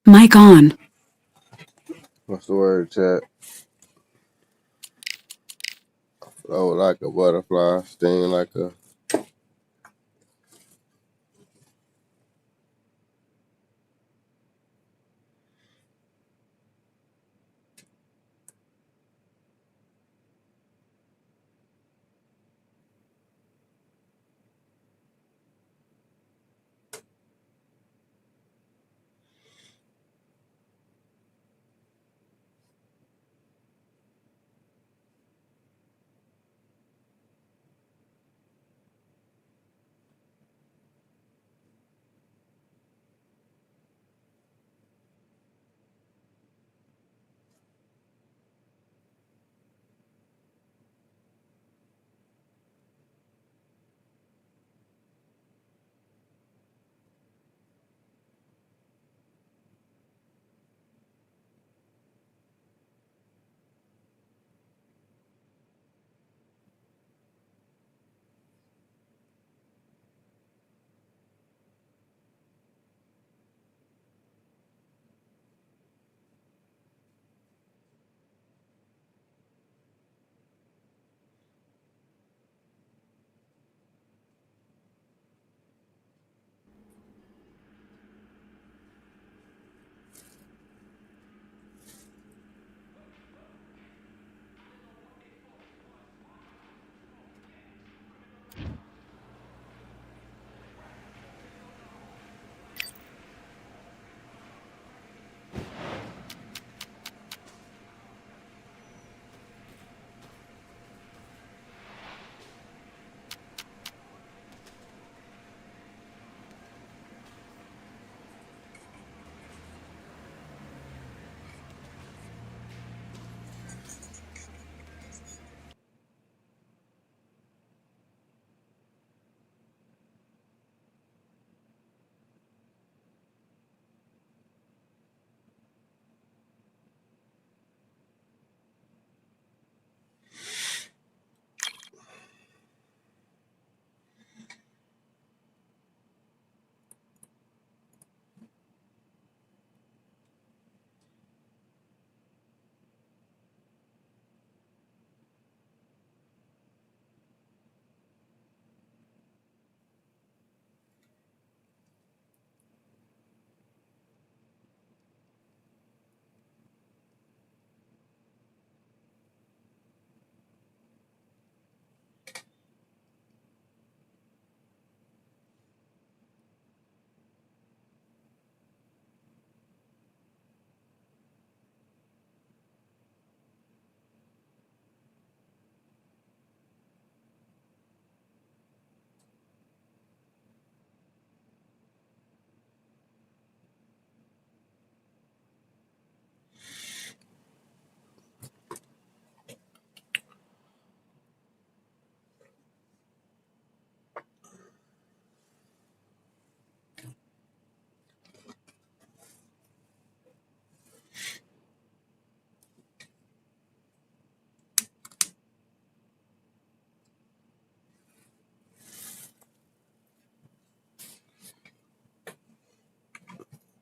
Mic on. What's the word, chat? Flow like a butterfly, sting like a...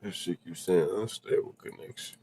This shit keeps saying unstable connection.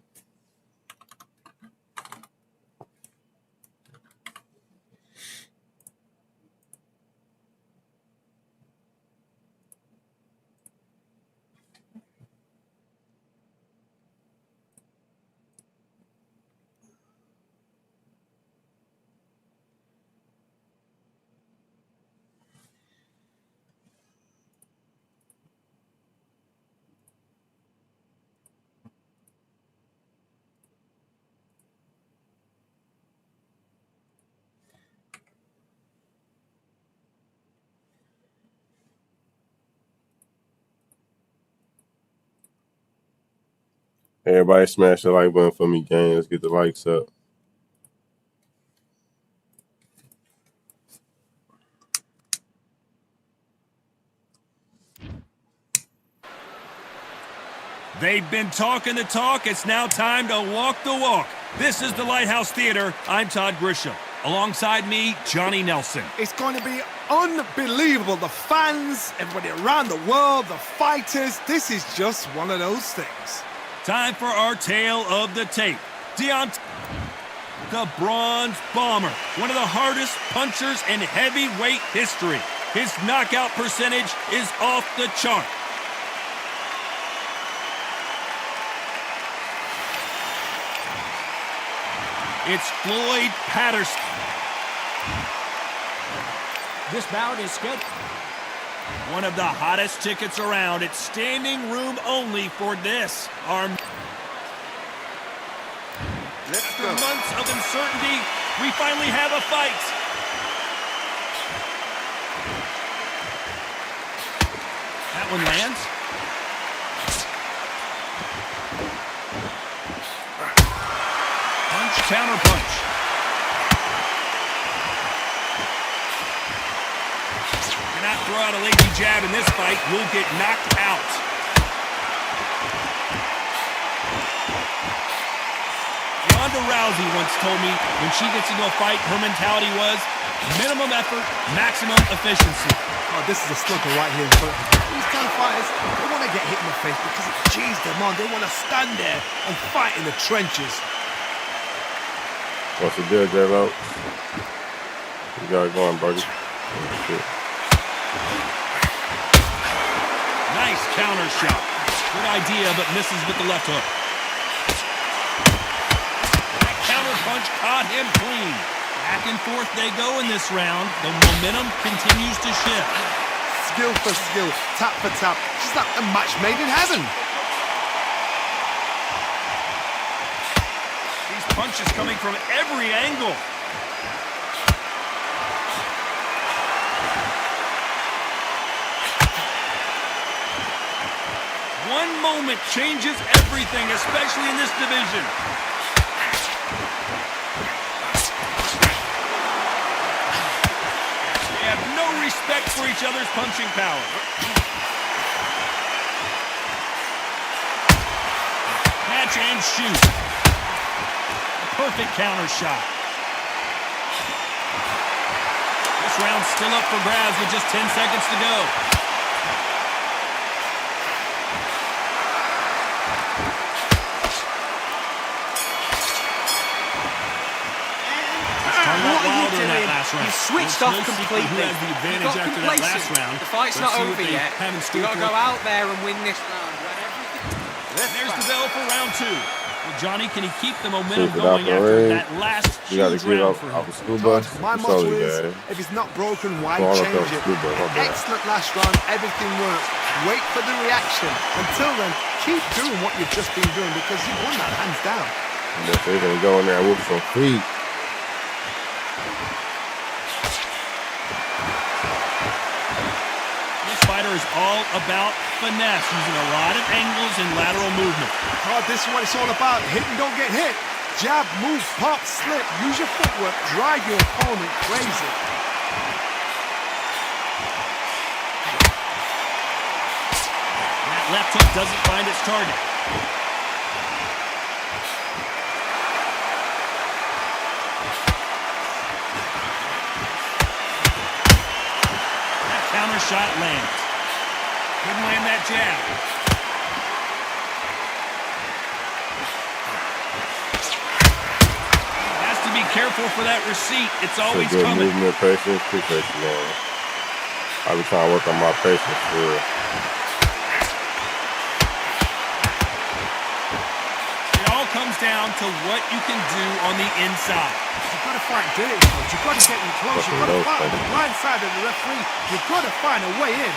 Everybody smash the like button for me, gang. Let's get the likes up. They've been talking the talk. It's now time to walk the walk. This is the Lighthouse Theater. I'm Todd Grisham. Alongside me, Johnny Nelson. It's going to be unbelievable. The fans, everybody around the world, the fighters. This is just one of those things. Time for our tale of the tape. The Bronze Bomber, one of the hardest punchers in heavyweight history. His knockout percentage is off the chart. It's Floyd Patterson. This bout is scheduled. One of the hottest tickets around. It's standing room only for this. After months of uncertainty, we finally have a fight. That one lands. Punch, counter punch. Cannot throw out a lazy jab in this fight. You'll get knocked out. Ronda Rousey once told me when she gets into a fight, her mentality was minimum effort, maximum efficiency. Oh, this is a slugger right here in front of me. These kind of fighters, they want to get hit in the face because it cheers them on. They want to stand there and fight in the trenches. What's the deal, J-Lo? You got it going, buddy. Oh, shit. Nice counter shot. Good idea, but misses with the left hook. That counter punch caught him clean. Back and forth they go in this round. The momentum continues to shift. Skill for skill, tap for tap. Just like a match made in heaven. These punches coming from every angle. One moment changes everything, especially in this division. They have no respect for each other's punching power. Catch and shoot. A perfect counter shot. This round's still up for grabs with just 10 seconds to go. What are you doing? You switched off completely. Who has the advantage after that last round? The fight's not over yet. You got to go out there and win this round. There's the bell for round 2. Well, Johnny, can he keep the momentum Keep it out going the after ring. that last You got to huge get round off for the him? school bus. My It's motto only is, bad. if it's not broken, why Go on up change there, it? school bus, my bad. Excellent last round, everything works. Wait for the reaction. Until then, keep doing what you've just been doing because you won that hands down. And if they're going to go in there and whoop some feet. This fighter is all about finesse, using a lot of angles and lateral movement. Oh, this is what it's all about. Hit and don't get hit. Jab, move, pop, slip. Use your footwork. Drive your opponent crazy. That left hook doesn't find its target. That counter shot lands. Couldn't land that jab. Has to be careful for that receipt. It's always Good coming. movement, patience, appreciate you, man. I be trying to work on my patience for real. It all comes down to what you can do on the inside. You've got to fight dirty, coach. You've got to get in close. You've got to fight on the blind side of the referee. You've got to find a way in.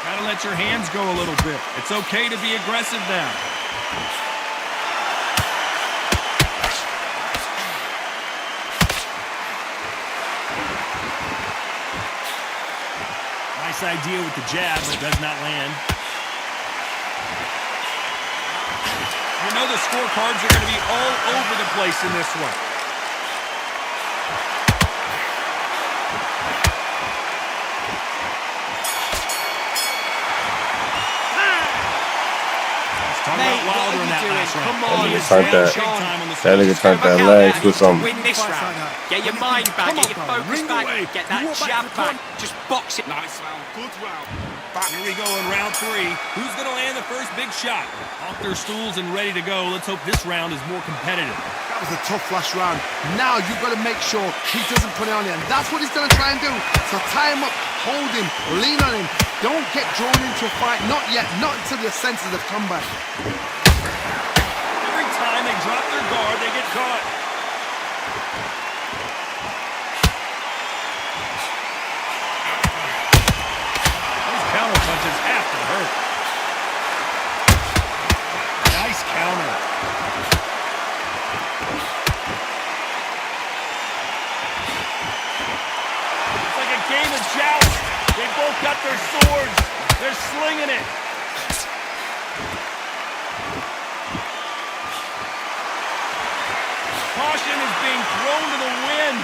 Gotta let your hands go a little bit. It's okay to be aggressive now. Nice idea with the jab, but does not land. You know the scorecards are going to be all over the place in this one. talking Mate, about Wilder what in are that you last doing? round. Come on, He you is turned down that- big time on the That nigga stage. turned Go that back out leg there switch and on. win this Fights round. like that. Get your mind back, Come get on, your bro. focus Ring back, away. get You that walk back jab to the back. corner. Just box it. Nice round, good round. Here we go in round 3. Who's going to land the first big shot? Off their stools and ready to go. Let's hope this round is more competitive. That was a tough last round. Now you've got to make sure he doesn't put it on there. And that's what he's going to try and do. So tie him up, hold him, lean on him. Don't get drawn into a fight. Not yet. Not until your senses have come back. Every time they drop their guard, they get caught. Those counter punches have to hurt. Nice counter. It's like a game of joust. They both got their swords. They're slinging it. Caution is being thrown to the wind.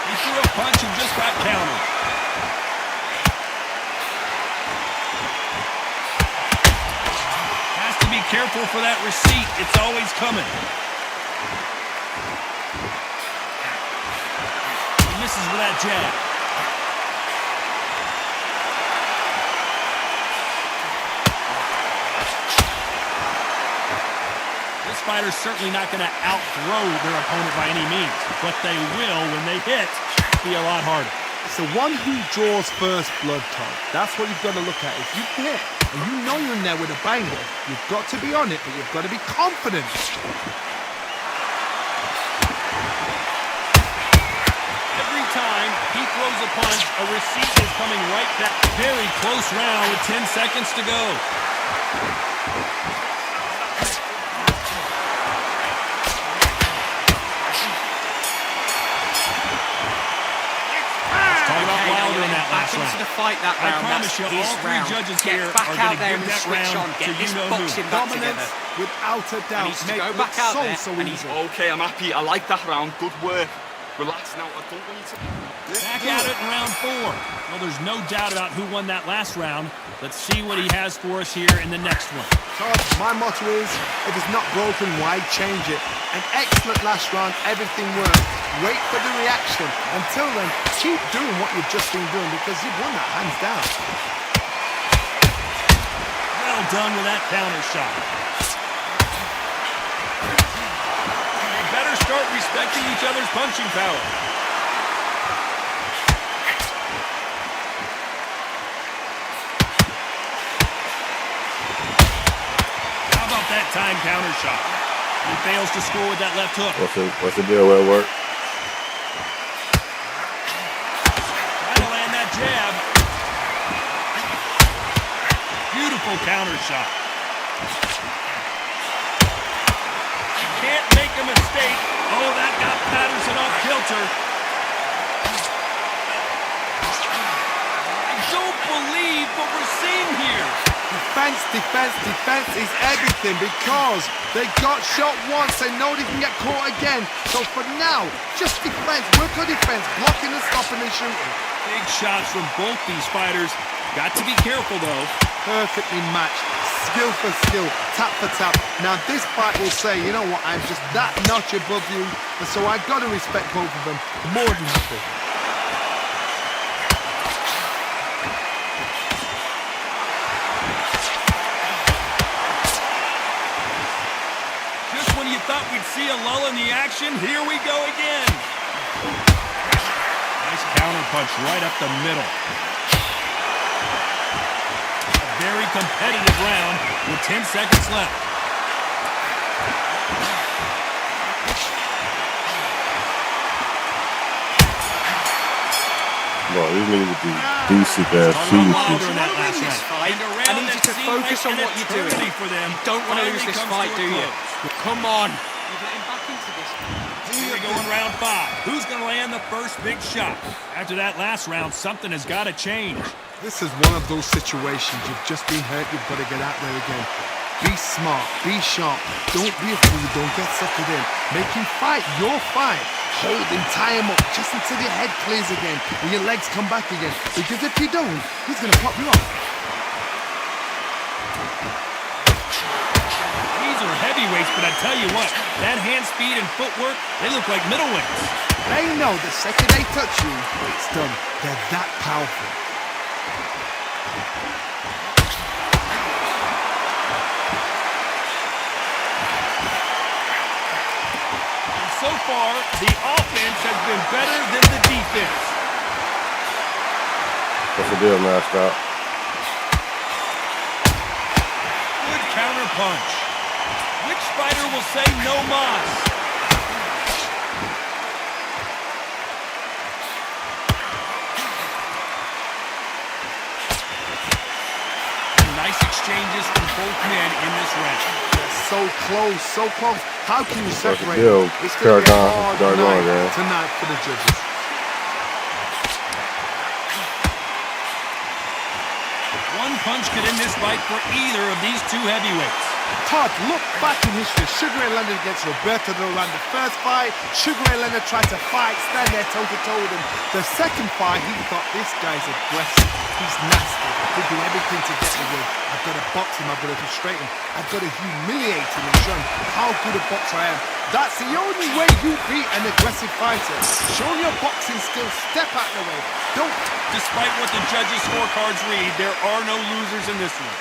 He threw a punch and just got countered. Has to be careful for that receipt. It's always coming. He misses with that jab. This fighter's certainly not going to outthrow their opponent by any means, but they will, when they hit, be a lot harder. It's the one who draws first blood, Todd. That's what you've got to look at. If you hit and you know you're in there with a banger, you've got to be on it, but you've got to be confident. Every time he throws a punch, a receipt is coming right back. Very close round with 10 seconds to go. Talk about Wilder in that last Back into round. the fight that I round. promise That's you, his all three round. judges Get here back are out going to there give and that switch round on. to Get this you know who. boxing back together. Dominance, without a doubt, needs to make go it back look out there so and he's easy. Okay, I'm happy. I like that round. Good work. Relax now. I don't want you to... Back at it in round 4. Well, there's no doubt about who won that last round. Let's see what he has for us here in the next one. Todd, my motto is, if it's not broken, why change it? An excellent last round, everything worked. Wait for the reaction. Until then, keep doing what you've just been doing because you've won that hands down. Well done with that counter shot. They better start respecting each other's punching power. How about that time counter shot? He fails to score with that left hook. What's the deal? Where it work? Trying to land that jab. Beautiful counter shot. Can't make a mistake. Oh, that got Patterson off kilter. I don't believe what we're seeing here. Defense, defense, defense is everything because they got shot once. They know they can get caught again. So for now, just defense. Work on defense. Blocking and stopping and shooting. Big shots from both these fighters. Got to be careful, though. Perfectly matched. Skill for skill. Tap for tap. Now this fight will say, you know what, I'm just that notch above you. And so I got to respect both of them. More than happy. Just when you thought we'd see a lull in the action, here we go again. Nice counter punch right up the middle. A very competitive round with 10 seconds left. Bro, these niggas with these decent ass Talking shoes. about Wilder in that You wanna last win this round. fight, And a I round need you that to seemed focus like on an what you're doing. eternity for them. You don't want to lose finally this comes fight, to a do you? close. Come on. You're getting back into this. Here we go in round 5. Who's going to land the first big shot? After that last round, something has got to change. This is one of those situations. You've just been hurt. You've got to get out there again. Be smart, be sharp. Don't be a fool, don't get suckered in. Make him fight your fight. Hold him, tie him up, just until your head clears again and your legs come back again. Because if you don't, he's going to pop you off. These are heavyweights, but I tell you what, that hand speed and footwork, they look like middleweights. They know the second they touch you, it's done. They're that powerful. So far, the offense has been better than the defense. What's the deal, mascot? Good counter punch. Which fighter will say no mas? Nice exchanges from both men in this round. So close, so close. How can you separate? It's going to be a Paragon, hard Paragon, night man. tonight for the judges. One punch could end this fight for either of these two heavyweights. Todd, look back in history. Sugar Ray Leonard against Roberto Duran. The first fight, Sugar Ray Leonard tried to fight, stand there toe-to-toe with him. The second fight, he thought, this guy's aggressive. He's nasty. He'll do everything to get the win. I've got to box him. I've got to frustrate him. I've got to humiliate him and show him how good a boxer I am. That's the only way you beat an aggressive fighter. Show your boxing skills. Step out of the way. Don't. Despite what the judges' scorecards read, there are no losers in this one.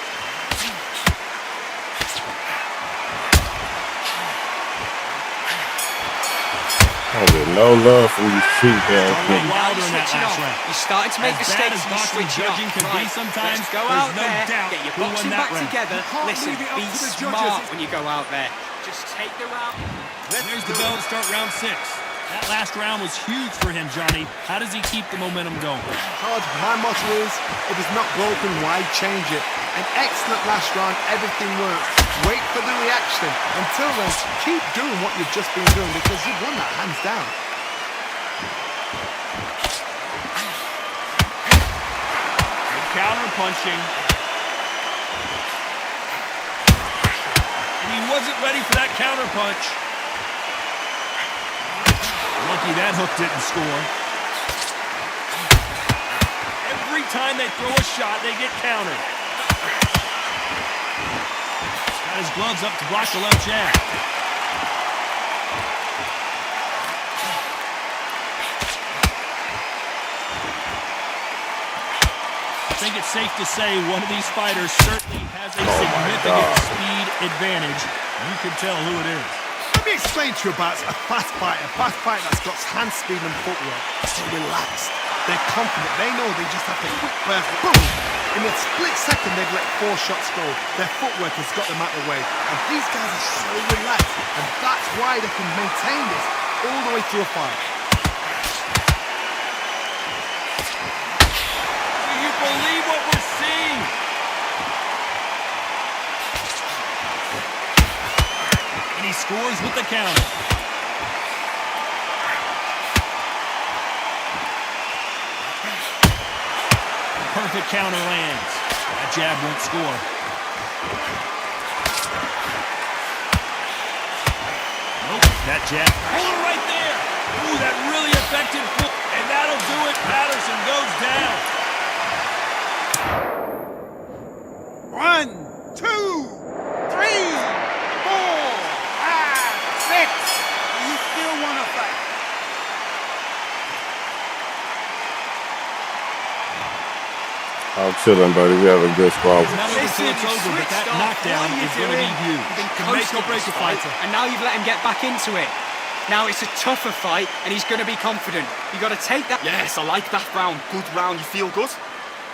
I get no love from these cheap ass Way niggas. wilder in that Switching last off. round. You're starting to make As bad mistakes as and you're boxing switching judging off. can be Right, sometimes, let's go there's out no there, doubt get your who won boxing that back round. together. can't Listen, leave it up be to the smart judges. when you go out there. Just take the round. There's the bell to start round 6. That last round was huge for him, Johnny. How does he keep the momentum going? Todd, my motto is, if it's not broken, why change it? An excellent last round, everything works. Wait for the reaction. Until then, keep doing what you've just been doing because you've won that hands down. Counter punching. And he wasn't ready for that counter punch. Lucky that hook didn't score. Every time they throw a shot, they get countered. Got his gloves up to block the left jab. I think it's safe to say one of these fighters certainly has a significant speed advantage. You can tell who it is. Let me explain to you about a fast fighter that's got hand speed and footwork. They're relaxed. They're confident. They know they just have to quick burst. Boom! In a split second, they've let 4 shots go. Their footwork has got them out of the way. And these guys are so relaxed. And that's why they can maintain this all the way through a fight. Do you believe what we're seeing? And he scores with the counter. Perfect counter lands. That jab won't score. Nope, that jab. Hold it right there. Ooh, that really effective foot. And that'll do it. Patterson goes down. 1, 2, 3, 4, 5, 6. You still want to fight? I'm chilling, buddy. We have a good squad. Not only so it's over, but that knockdown is going to be huge. Can make or break a fighter. And now you've let him get back into it. Now it's a tougher fight, and he's going to be confident. You got to take that. Yes, I like that round. Good round. You feel good?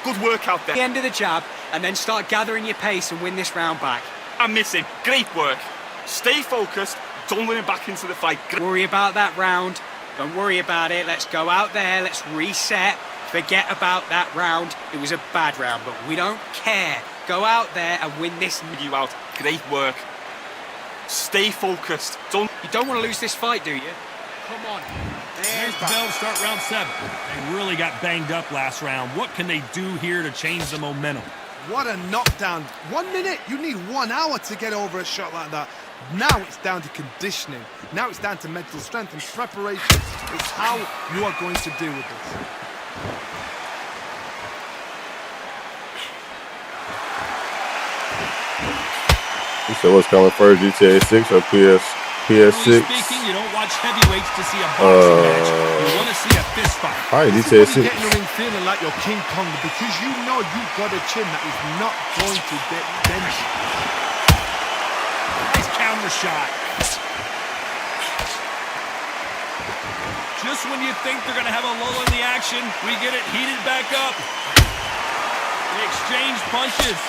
Good work out The there. end of the jab, and then start gathering your pace and win this round back. I'm missing. Great work. Stay focused. Don't let him back into the fight. Worry about that round. Don't worry about it. Let's go out there. Let's reset. Forget about that round. It was a bad round, but we don't care. Go out there and win this. You out. Great work. Stay focused. You don't want to lose this fight, do you? Come on. There's the bell to start round 7. They really got banged up last round. What can they do here to change the momentum? What a knockdown. 1 minute, you need 1 hour to get over a shot like that. Now it's down to conditioning. Now it's down to mental strength and preparation. It's how you are going to deal with this. You said what's coming first, GTA 6 or PS6? Speaking, you don't watch heavyweights to see a boxing match. You want to see a fist fight. All right, This GTA is when 6. you get in the ring feeling like you're King Kong because you know you've got a chin that is not going to bend you. Nice counter shot. Just when you think they're going to have a lull in the action, we get it heated back up. They exchange punches.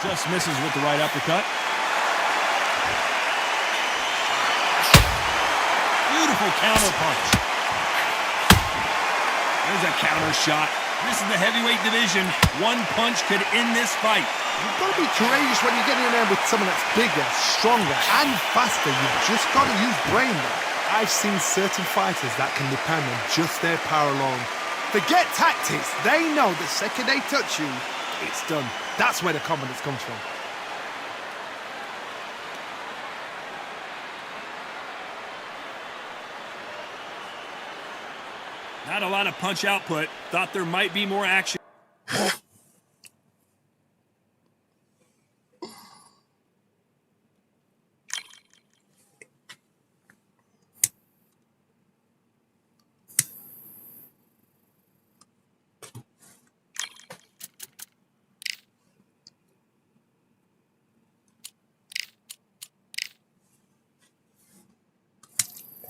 Just misses with the right uppercut. Beautiful counter punch. There's a counter shot. This is the heavyweight division. One punch could end this fight. You've got to be courageous when you're getting in there with someone that's bigger, stronger, and faster. You've just got to use brain there. I've seen certain fighters that can depend on just their power alone. Forget tactics. They know the second they touch you, it's done. That's where the confidence comes from. Not a lot of punch output. Thought there might be more action.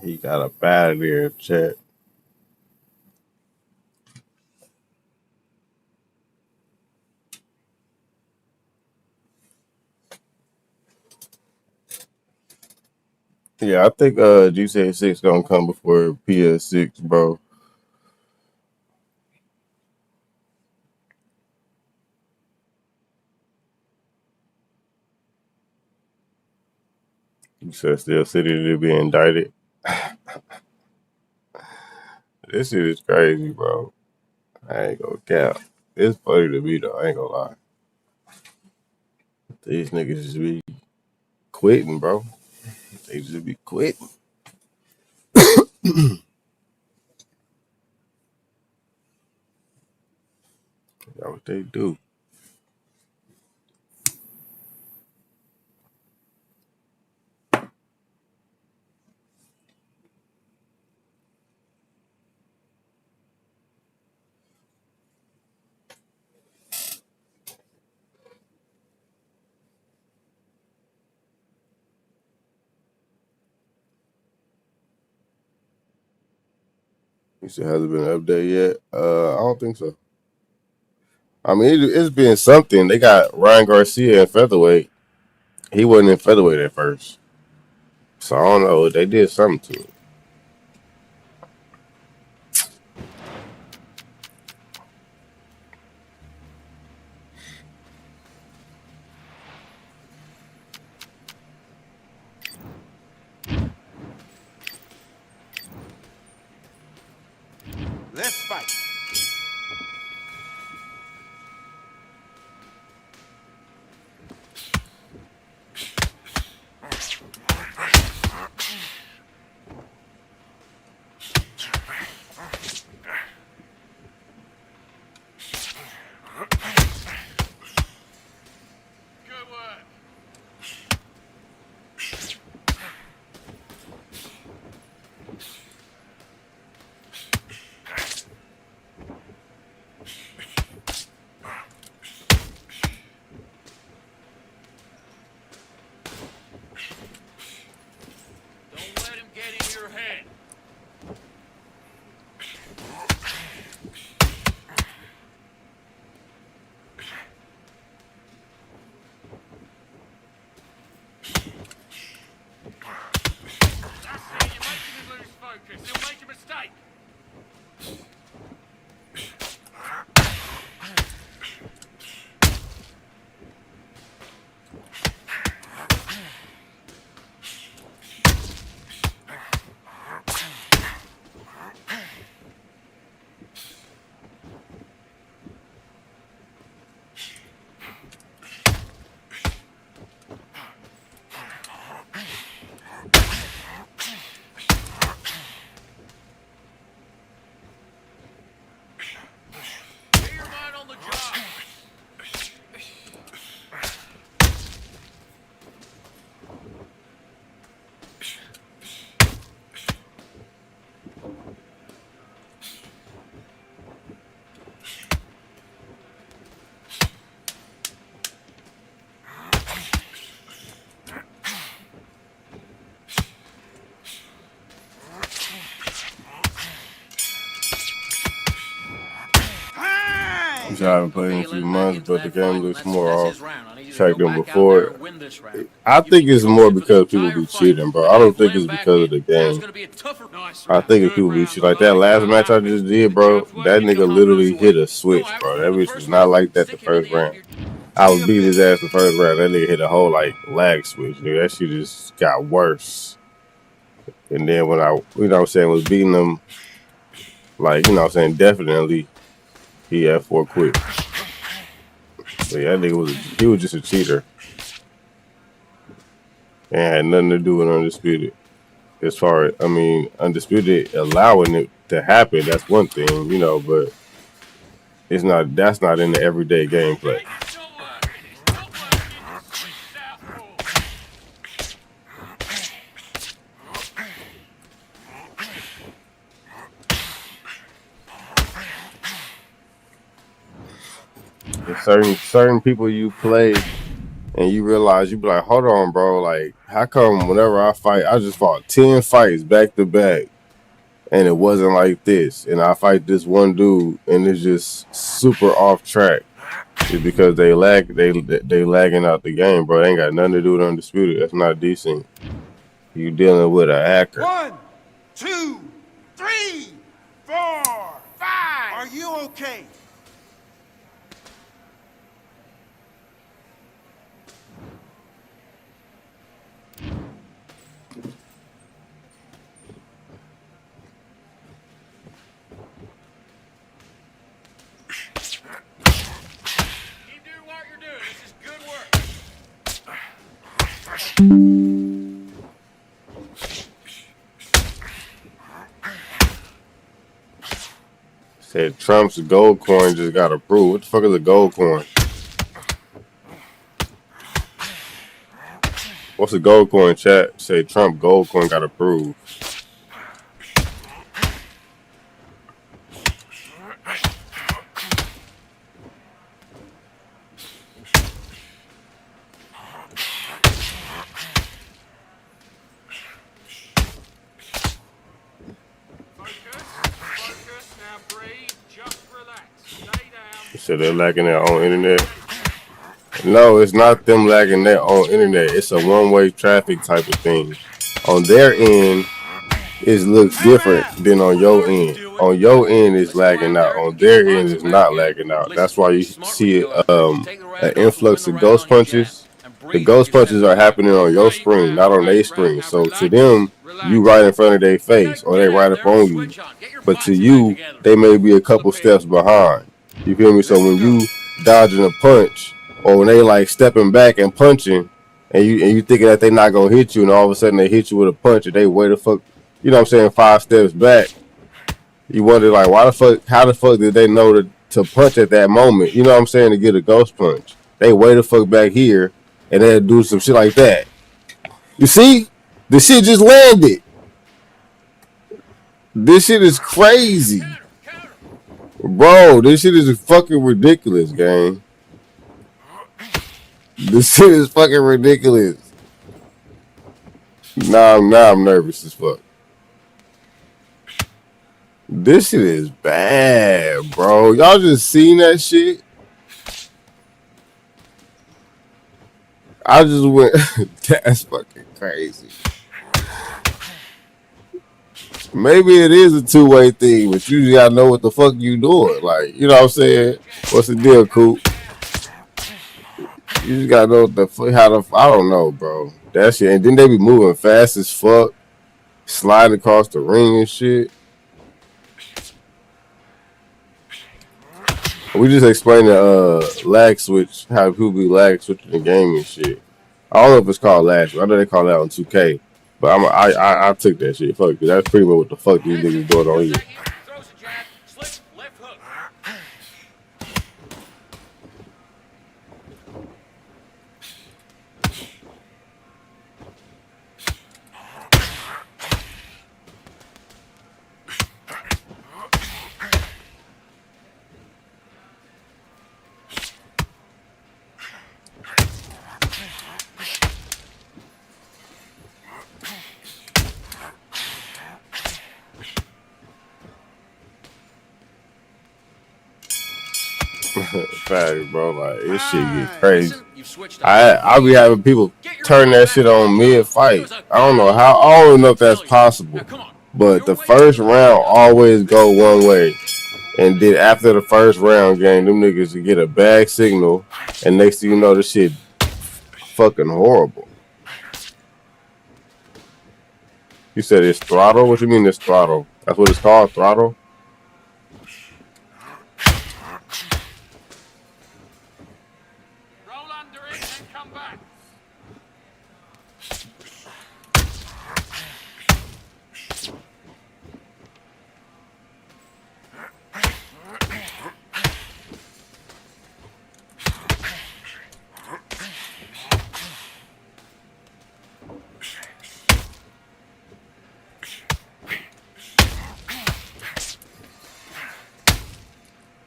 He got a bad ear, chat. Yeah, I think GTA 6 gonna come before PS6, bro. You said Steel City to be indicted. This shit is crazy, bro. I ain't gonna cap. It's funny to me though, I ain't gonna lie. These niggas just be quitting, bro. They just be quitting. That's what they do. You said hasn't been an update yet? I don't think so. I mean, it's been something. They got Ryan Garcia in featherweight. He wasn't in featherweight at first, so I don't know. They did something to it. Let's fight. I haven't played in a few feeling months, into but the that game final. looks That's more off his round. I need you to track go than back out there before. and win this round. I You've think been it's more coaching for the because people entire be fight. cheating, bro. Now I you don't think blend it's back because of in. the Now it's game. going to be a tougher. Nice I round. think it's Good people be round, cheating. Like that Sully. last I'm match I happy. just did, The bro, job's that working. You nigga come home literally losing weight. hit a switch, No, I bro. remember That the bitch was first not fight. like that the Sticking to first the end round. of your... I was beating his ass the first round. That nigga hit a whole like lag switch, dude. That shit just got worse. And then when I, was beating him, like, definitely, he had 4 quick. But yeah, that nigga he was just a cheater. And had nothing to do with Undisputed. As far as, Undisputed allowing it to happen, that's one thing, but that's not in the everyday gameplay. Certain people you play and you realize you be like, hold on, bro, like how come whenever I fight, I just fought 10 fights back to back and it wasn't like this, and I fight this one dude and it's just super off track. It's because they lagging out the game, bro. They ain't got nothing to do with Undisputed. That's not decent. You dealing with a hacker. 1, 2, 3, 4, 5. Are you okay? Keep doing what you're doing. This is good work. Said Trump's gold coin just got approved. What the fuck is a gold coin? What's a gold coin, chat? Say Trump gold coin got approved. Focus. Now breathe. Just relax. Stay down. So they're lacking their own internet. No, it's not them lagging their own internet. It's a one-way traffic type of thing. On their end, it looks different than on your end. On your end, it's lagging out. On their end, it's not lagging out. That's why you see an influx of ghost punches. The ghost punches are happening on your screen, not on their screen. So to them, you right in front of their face, or they right up on you. But to you, they may be a couple steps behind. You feel me? So when you dodging a punch, or when they like stepping back and punching, and you thinking that they not gonna hit you, and all of a sudden they hit you with a punch, and they way the fuck, 5 steps back. You wonder like, why the fuck? How the fuck did they know to punch at that moment? You know what I'm saying? To get a ghost punch, they way the fuck back here, and they'll do some shit like that. You see, the shit just landed. This shit is crazy, bro. This shit is fucking ridiculous, gang. This shit is fucking ridiculous. Now I'm nervous as fuck. This shit is bad, bro. Y'all just seen that shit? I just went. That's fucking crazy. Maybe it is a two-way thing, but you just gotta know what the fuck you doing. Like, you know what I'm saying? What's the deal, Coop? You just gotta know what the fuck, I don't know, bro. That shit. And then they be moving fast as fuck, sliding across the ring and shit. We just explained the lag switch, how people be lag switching the game and shit. I don't know if it's called lag switch. I know they call that on 2K, but I took that shit. Fuck, that's pretty much what the fuck these niggas doing on here. Throws a jab. Slip. Left hook. Fact, bro. Like this shit get Fine. crazy. Listen, you've switched up. I'll be having people Get your turn mind that back shit to on the mid job. fight. It was a I don't know bad how. I don't know if that's failure. possible. Now, come on. But the You're first waiting. round always go one way, and then after the first round game, them niggas will get a bad signal, and next thing you know, this shit fucking horrible. You said it's throttle? What you mean it's throttle? That's what it's called, throttle? Roll under it and come back.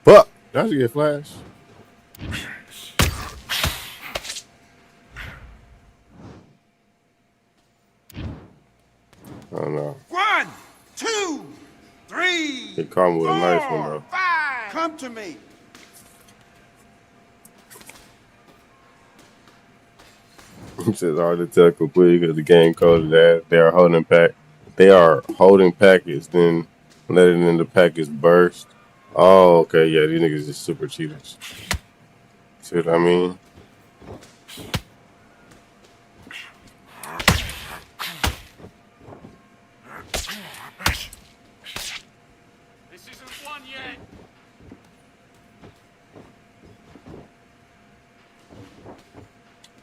Fuck! Did I just get flashed? I don't know. 1, 2, 3. He caught me with a nice one, 4, though. 5. Come to me. He says hard to tell completely because the game coded that they are holding pack. They are holding packets, then letting in the packets burst. Oh, okay, yeah, these niggas is super cheaters. See what I mean? This isn't one yet.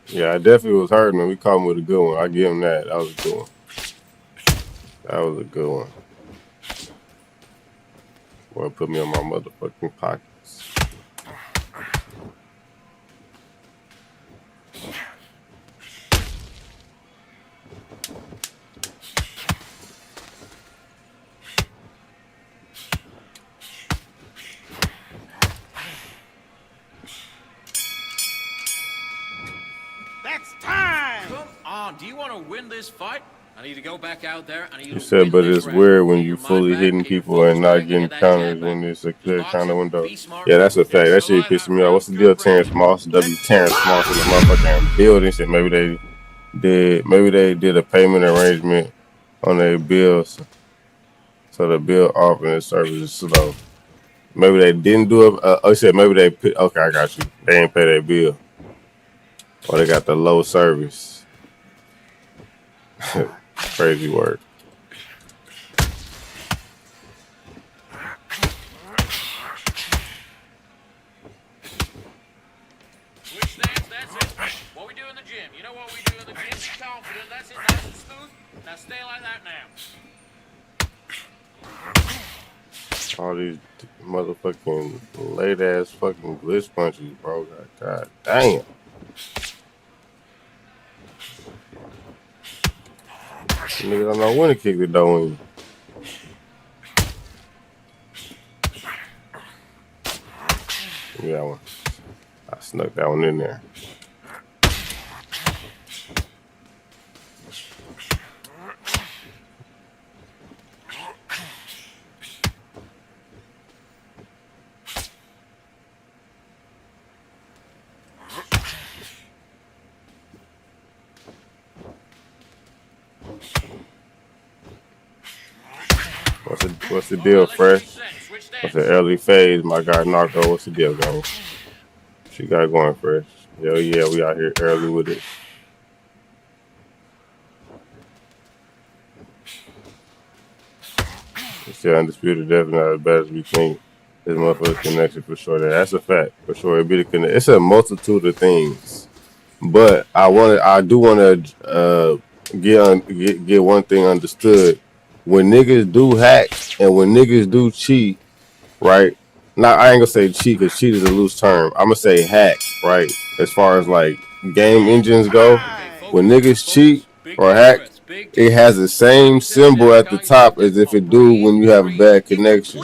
Yeah, I definitely was hurting him. We caught him with a good one. I give him that. That was a good one. That was a good one. Boy, put me on my motherfucking pockets. That's time. Come on. Do you want to win this fight? I need to go back out there. I need You to said, win but this it's round. weird when Get you your mind fully back, hitting get your people and focus not back, getting get that counters jab when back. it's a clear Boxing, counter window. be smart. Yeah, that's a fact. That It's shit the pissing me off. What's the deal, Terrence Moss? W. Terrence Moss in the motherfucking building. Shit, maybe they did a payment arrangement on their bills, so the bill offering service is slow. Maybe they didn't do it. Oh, shit, maybe they put. Okay, I got you. They ain't pay their bill, or they got the low service. Crazy word. Switch stance, that's it. What we do in the gym. You know what we do in the gym? Be confident. That's it. Nice and smooth. Now stay like that now. All these motherfucking late ass fucking glitch punches, bro. God damn. Nigga don't know when to kick the dough in. Give me that one. I snuck that one in there. What's the deal, Fresh? What's the early phase? My guy Narco, what's the deal, gang? What you got going, Fresh? Hell yeah, we out here early with it. It's still undisputed, definitely not as bad as we think. This motherfucker's connection for sure. That's a fact for sure. It's a multitude of things, but I do want to get one thing understood. When niggas do hack and when niggas do cheat, right? Now I ain't gonna say cheat because cheat is a loose term. I'm gonna say hack, right? As far as like game engines go, when niggas cheat or hack, it has the same symbol at the top as if it do when you have a bad connection.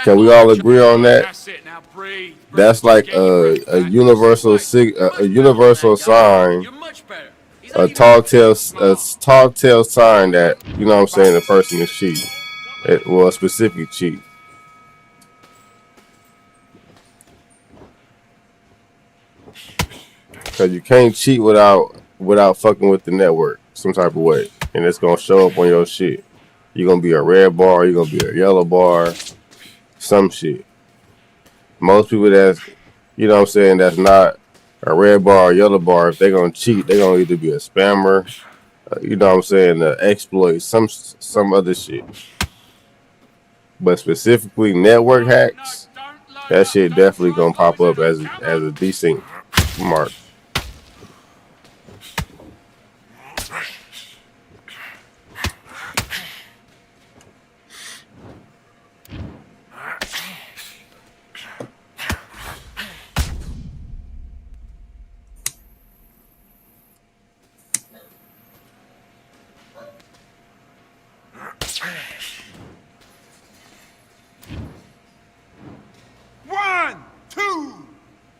Can we all agree on that? That's it. Now breathe. That's like a universal sign, You're much better. He's a not even tall tale sign that, you know what I'm saying, the person is cheating. A specific cheat. Because you can't cheat without fucking with the network some type of way. And it's going to show up on your shit. You're going to be a red bar. You're going to be a yellow bar. Some shit. Most people that's, you know what I'm saying, that's not a red bar or yellow bar, if they're going to cheat, they're going to either be a spammer, you know what I'm saying, exploit, some other shit. But specifically network hacks, that shit definitely going to pop up as a decent mark. One, two,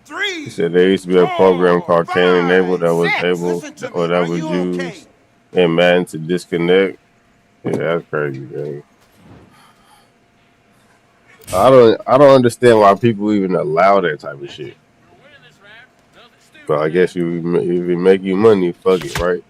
three. He said there used to be a program called Four, Can Enable that was five, able, six. Listen to or me. that Are was you used okay? in Madden to disconnect. Yeah, that's crazy, man. I don't understand why people even allow that type of shit. But I guess if it make you money, fuck it, right?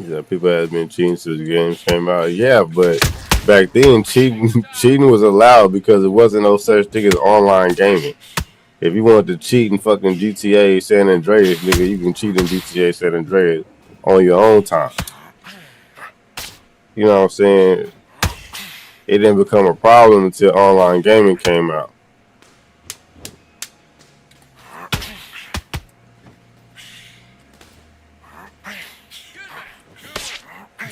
Yeah, people have been cheating since the games came out. Yeah, but back then cheating was allowed because it wasn't no such thing as online gaming. If you wanted to cheat in fucking GTA San Andreas, nigga, you can cheat in GTA San Andreas on your own time. You know what I'm saying? It didn't become a problem until online gaming came out.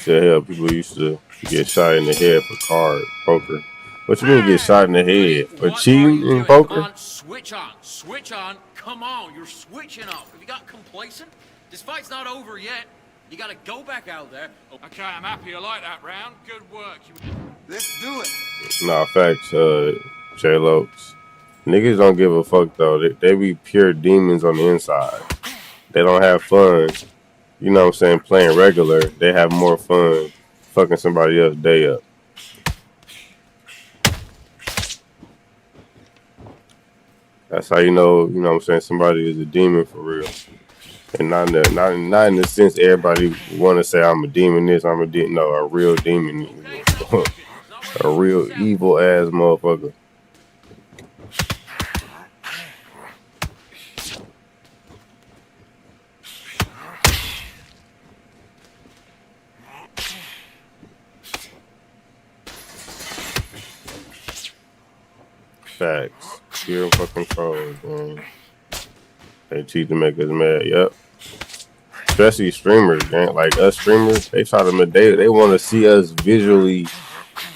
So hell, people used to get shot in the head for poker. What you mean get shot in the head? For cheating in poker? Come on, switch on. Come on, you're switching off. Have you got complacent? This fight's not over yet. You gotta go back out there. Okay, I'm happy you like that round. Good work. Let's do it. Nah, facts, J-Lokes. Niggas don't give a fuck, though. They be pure demons on the inside. They don't have fun. You know what I'm saying? Playing regular. They have more fun fucking somebody else day up. That's how you know what I'm saying, somebody is a demon for real. And not in the sense everybody want to say I'm a demon this, I'm a demon. No, a real demon. A real evil ass motherfucker. Facts. Pure fucking trolls, man. They cheat to make us mad, yep. Especially streamers, man. Like us streamers, they try to they want to see us visually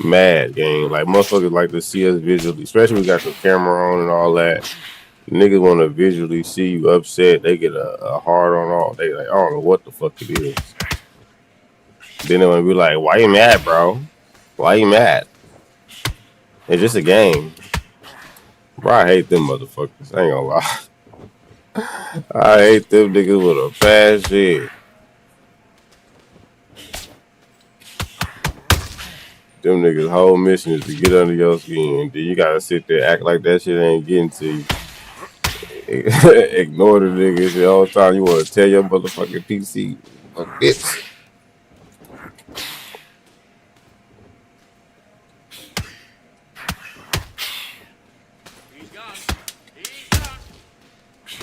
mad, gang. Like motherfuckers like to see us visually, especially we got the camera on and all that. Niggas want to visually see you upset. They get a hard on all. They like, I don't know what the fuck it is. Then they want to be like, why you mad, bro? Why you mad? It's just a game. Bro, I hate them motherfuckers. I ain't gonna lie. I hate them niggas with a bad shit. Them niggas' whole mission is to get under your skin. Then you gotta sit there, act like that shit ain't getting to you. Ignore the niggas the whole time. You wanna tell your motherfucking PC, a bitch.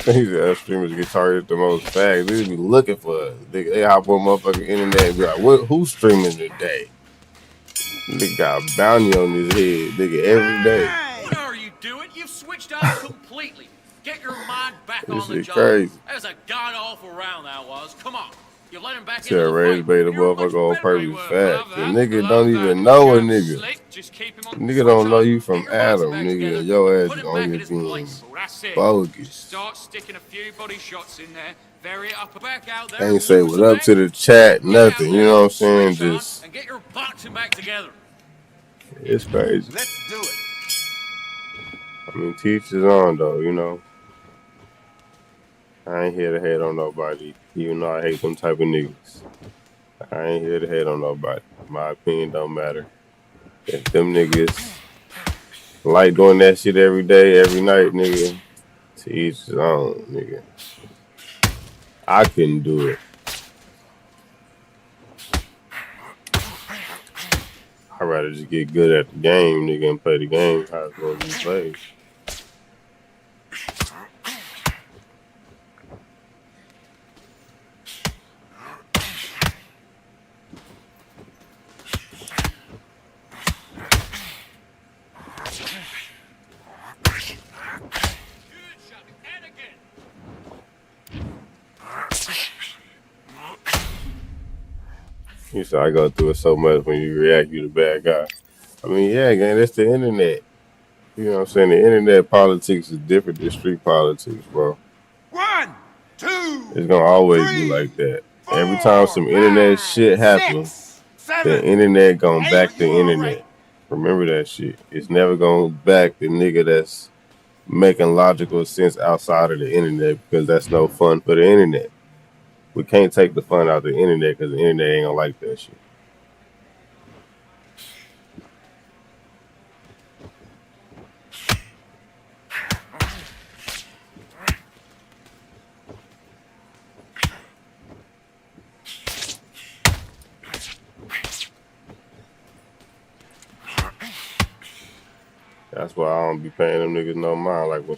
These ass streamers get targeted the most fast. They be looking for us. They hop on motherfucking internet and be like, who's streaming today? Nigga got a bounty on his head, nigga, every day. What are you doing? You've switched out completely. Get your mind back This on the shit job. crazy. That was a god-awful round that was. Come on. You let him back into Tell the Rage fight. Bay the You're much motherfucker on better. purpose fast. The nigga don't even know a nigga. Nigga don't know you from Adam, nigga. Your ass is on your team. Well, that's it. Bogus. Start sticking a few body shots in there. Vary it up back out there. Ain't say what up to the chat, nothing. You know what I'm saying? Just, and get your boxing back together. it's crazy. Let's do it. I mean, teach his own, though, you know. I ain't here to hate on nobody, even though I hate them type of niggas. I ain't here to hate on nobody. My opinion don't matter. If them niggas like doing that shit every day, every night, nigga, to each his own, nigga. I couldn't do it. I'd rather just get good at the game, nigga, and play the game how it's supposed to be played. You said I go through it so much when you react, you the bad guy. I mean, yeah, gang, that's the internet. You know what I'm saying? The internet politics is different than street politics, bro. 1, 2, It's gonna always be 3, like that. 4, Every time some internet 5, shit happens, 6, the 7, internet gonna 8. back the You all internet. right? Remember that shit. It's never gonna back the nigga that's making logical sense outside of the internet because that's no fun for the internet. We can't take the fun out of the internet because the internet ain't gonna like that shit. That's why I don't be paying them niggas no mind. Like when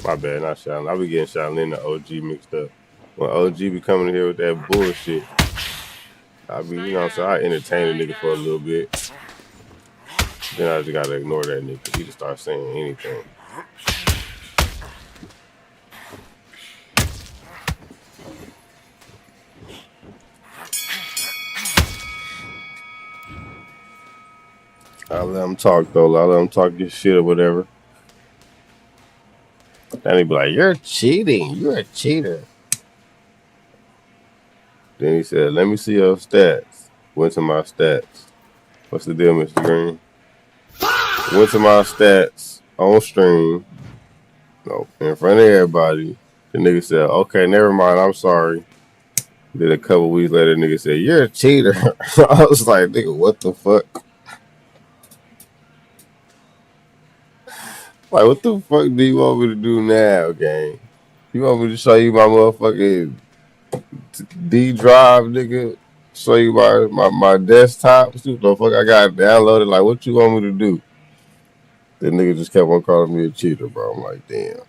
my bad, not Shaolin. I be getting Shaolin and OG mixed up. When OG be coming in here with that bullshit, I be, you know what I'm saying, I entertain a nigga for a little bit. Then I just gotta ignore that nigga. He just start saying anything. I let him talk though. I let him talk his shit or whatever. Then he be like, "You're cheating. You're a cheater." Then he said, "Let me see your stats." Went to my stats. What's the deal, Mr. Green? Went to my stats on stream. No, in front of everybody. The nigga said, "Okay, never mind. I'm sorry." Then a couple weeks later, the nigga said, "You're a cheater." I was like, "Nigga, what the fuck?" Like, what the fuck do you want me to do now, gang? You want me to show you my motherfucking D drive, nigga? Show you my desktop? See what the fuck I got downloaded? Like, what you want me to do? The nigga just kept on calling me a cheater, bro. I'm like, damn.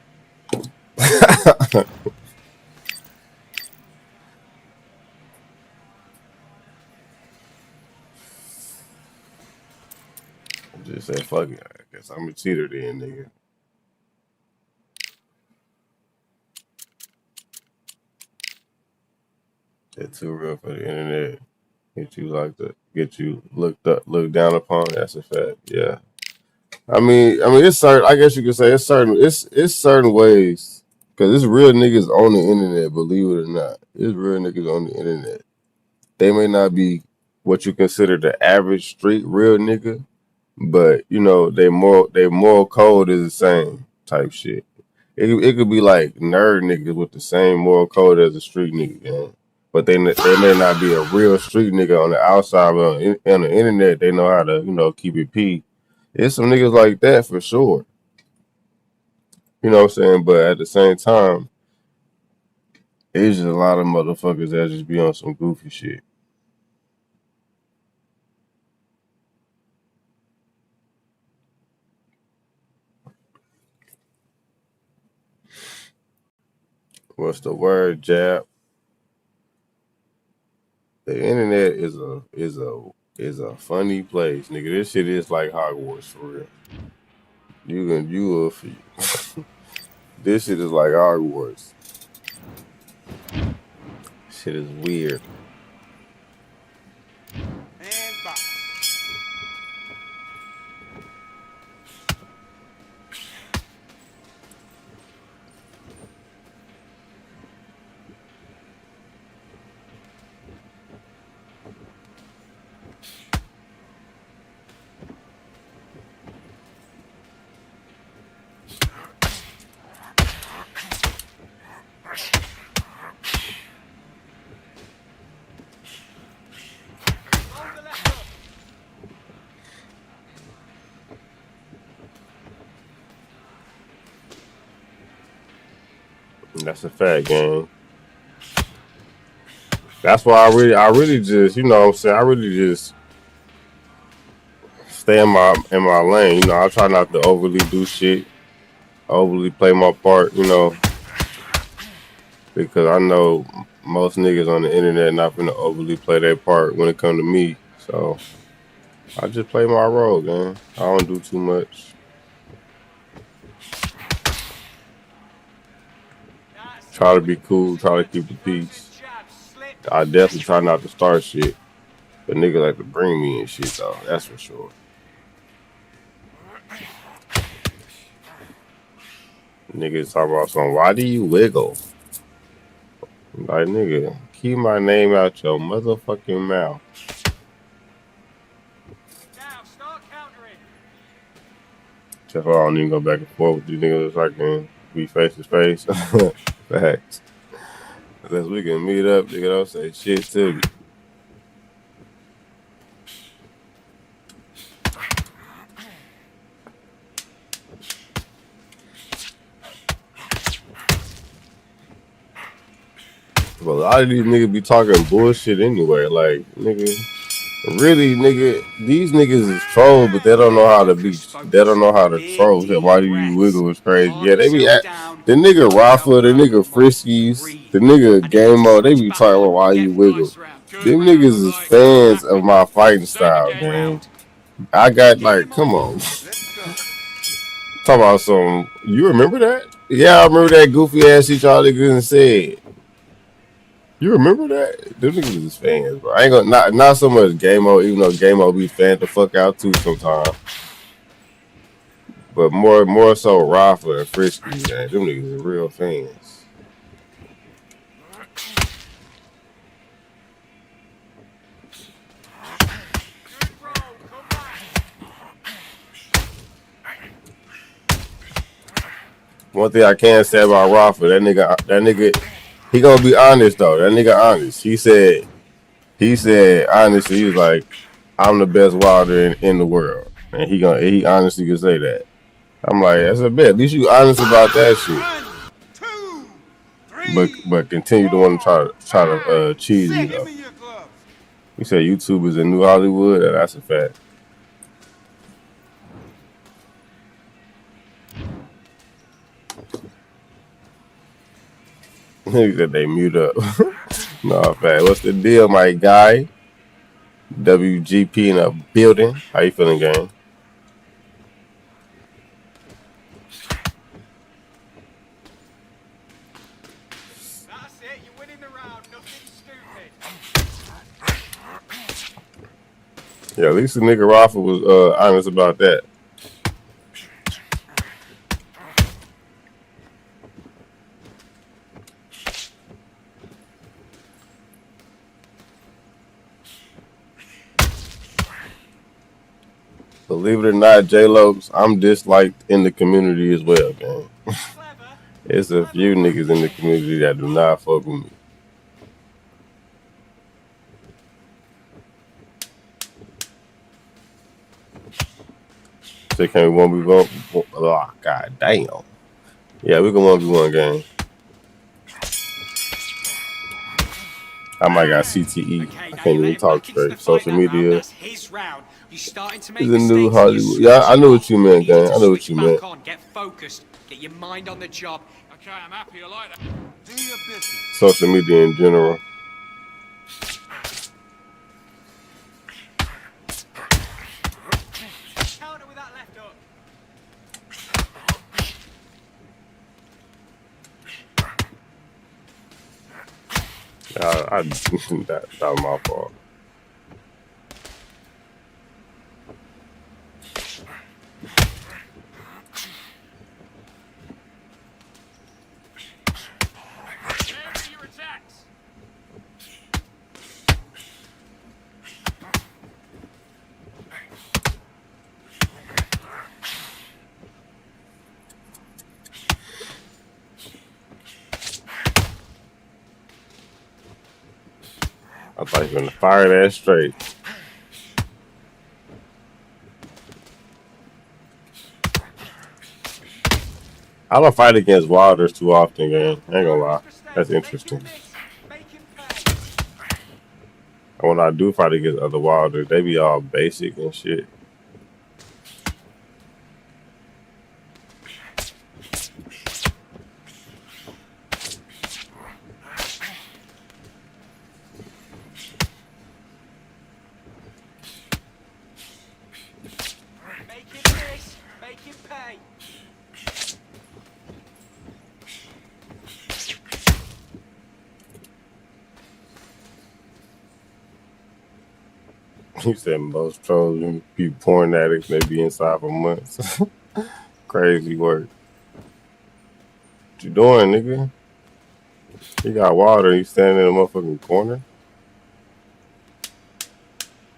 Just say, fuck it. I guess I'm a cheater then, nigga. It's too real for the internet. Get you looked down upon. That's a fact. Yeah. I mean, it's certain. I guess you could say it's certain. It's certain ways because it's real niggas on the internet. Believe it or not, it's real niggas on the internet. They may not be what you consider the average street real nigga, but you know they moral code is the same type shit. It could be like nerd niggas with the same moral code as a street nigga, man. But they may not be a real street nigga on the outside, but on the internet they know how to keep it P. It's some niggas like that for sure. You know what I'm saying? But at the same time, it's just a lot of motherfuckers that just be on some goofy shit. What's the word, Jab? The internet is a funny place, nigga. This shit is like Hogwarts for real. This shit is like Hogwarts. Shit is weird. And box. That's a fact, gang. That's why I really just, you know what I'm saying, I really just stay in my lane. You know, I try not to overly do shit, overly play my part, you know, because I know most niggas on the internet not gonna overly play their part when it come to me. So I just play my role, man. I don't do too much. Try to be cool, try to keep the peace. I definitely try not to start shit. But niggas like to bring me and shit though, that's for sure. Niggas talk about something, why do you wiggle? Like, nigga, keep my name out your motherfucking mouth. Now, start countering. Except for I don't even go back and forth with these niggas so I can be face to face. Facts. Unless we can meet up, nigga, don't say shit to me. But a lot of these niggas be talking bullshit anyway. Like, nigga, really, nigga, these niggas is trolls, but they don't know how to be. They don't know how to troll. Say, why do you wiggle? It's crazy. Yeah, they be the nigga Rafa, the nigga Friskies, the nigga Game Mode. They be talking about why you wiggle. Them niggas is fans of my fighting style, man. I got like, come on. Talk about some. You remember that? Yeah, I remember that goofy ass shit y'all niggas said. You remember that? Them niggas is fans, bro. I ain't gonna not so much Game-O, even though Game-O be fan the fuck out too sometimes. But more so Rafa and Frisky, man. Them niggas are real fans. One thing I can say about Rafa, that nigga, he gonna be honest though. That nigga honest. He said honestly, he was like, I'm the best wilder in the world. And he honestly can say that. I'm like, that's a bet. At least you honest about that shit. 1, 2, 3, But continue to want to try to cheese me though. You say YouTube is in New Hollywood, that's a fact. Niggas that they mute up. No, fact. What's the deal, my guy? WGP in a building. How you feeling, gang? That's it, you're winning the round, nothing stupid. Yeah, at least the nigga Rafa was honest about that. Believe it or not, J-Lo, I'm disliked in the community as well, gang. It's a few niggas in the community that do not fuck with me. They can't 1v1. Oh, god damn. Yeah, we can 1v1 game. I might got CTE. I can't even talk straight. Social media is a new Hollywood. Yeah, I know what you meant, gang. I know what you meant. Get focused. Get your mind on the job. Okay, I'm happy. I like that. do your business. Social media in general. Counter with that left hook. That was my fault. Vary your attacks. I thought you were gonna fire that straight. I don't fight against Wilders too often, gang. I ain't gonna lie. That's interesting. And when I do fight against other Wilders, they be all basic and shit. Make him miss. Make him pay. He said most trolls be porn addicts, they be inside for months. Crazy work. What you doing, nigga? He got water. You standing in a motherfucking corner?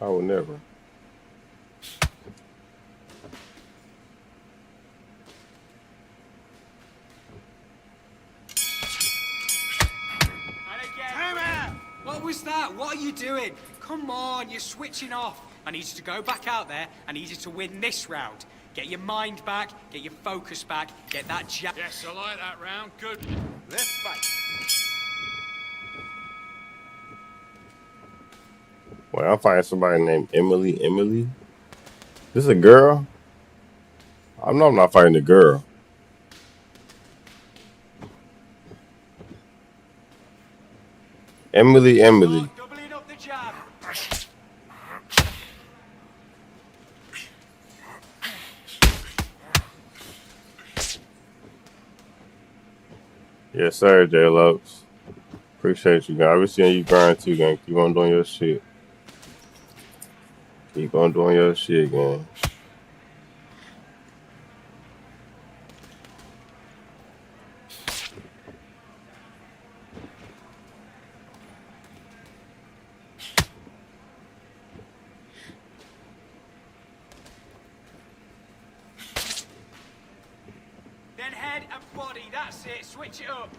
I would never. And again. What was that? What are you doing? Come on, you're switching off. I need you to go back out there. I need you to win this round. Get your mind back, get your focus back, get that jab. Yes, I like that round. Good. Let's fight. Well, I'm fighting somebody named Emily. Emily? This a girl? I know I'm not fighting a girl. Emily. Doubling up the jab. Yes, sir, J Lopes. Appreciate you, guys. I've been seeing you grind too, gang. Keep on doing your shit. Keep on doing your shit, gang. Then head and body. That's it. Switch it up.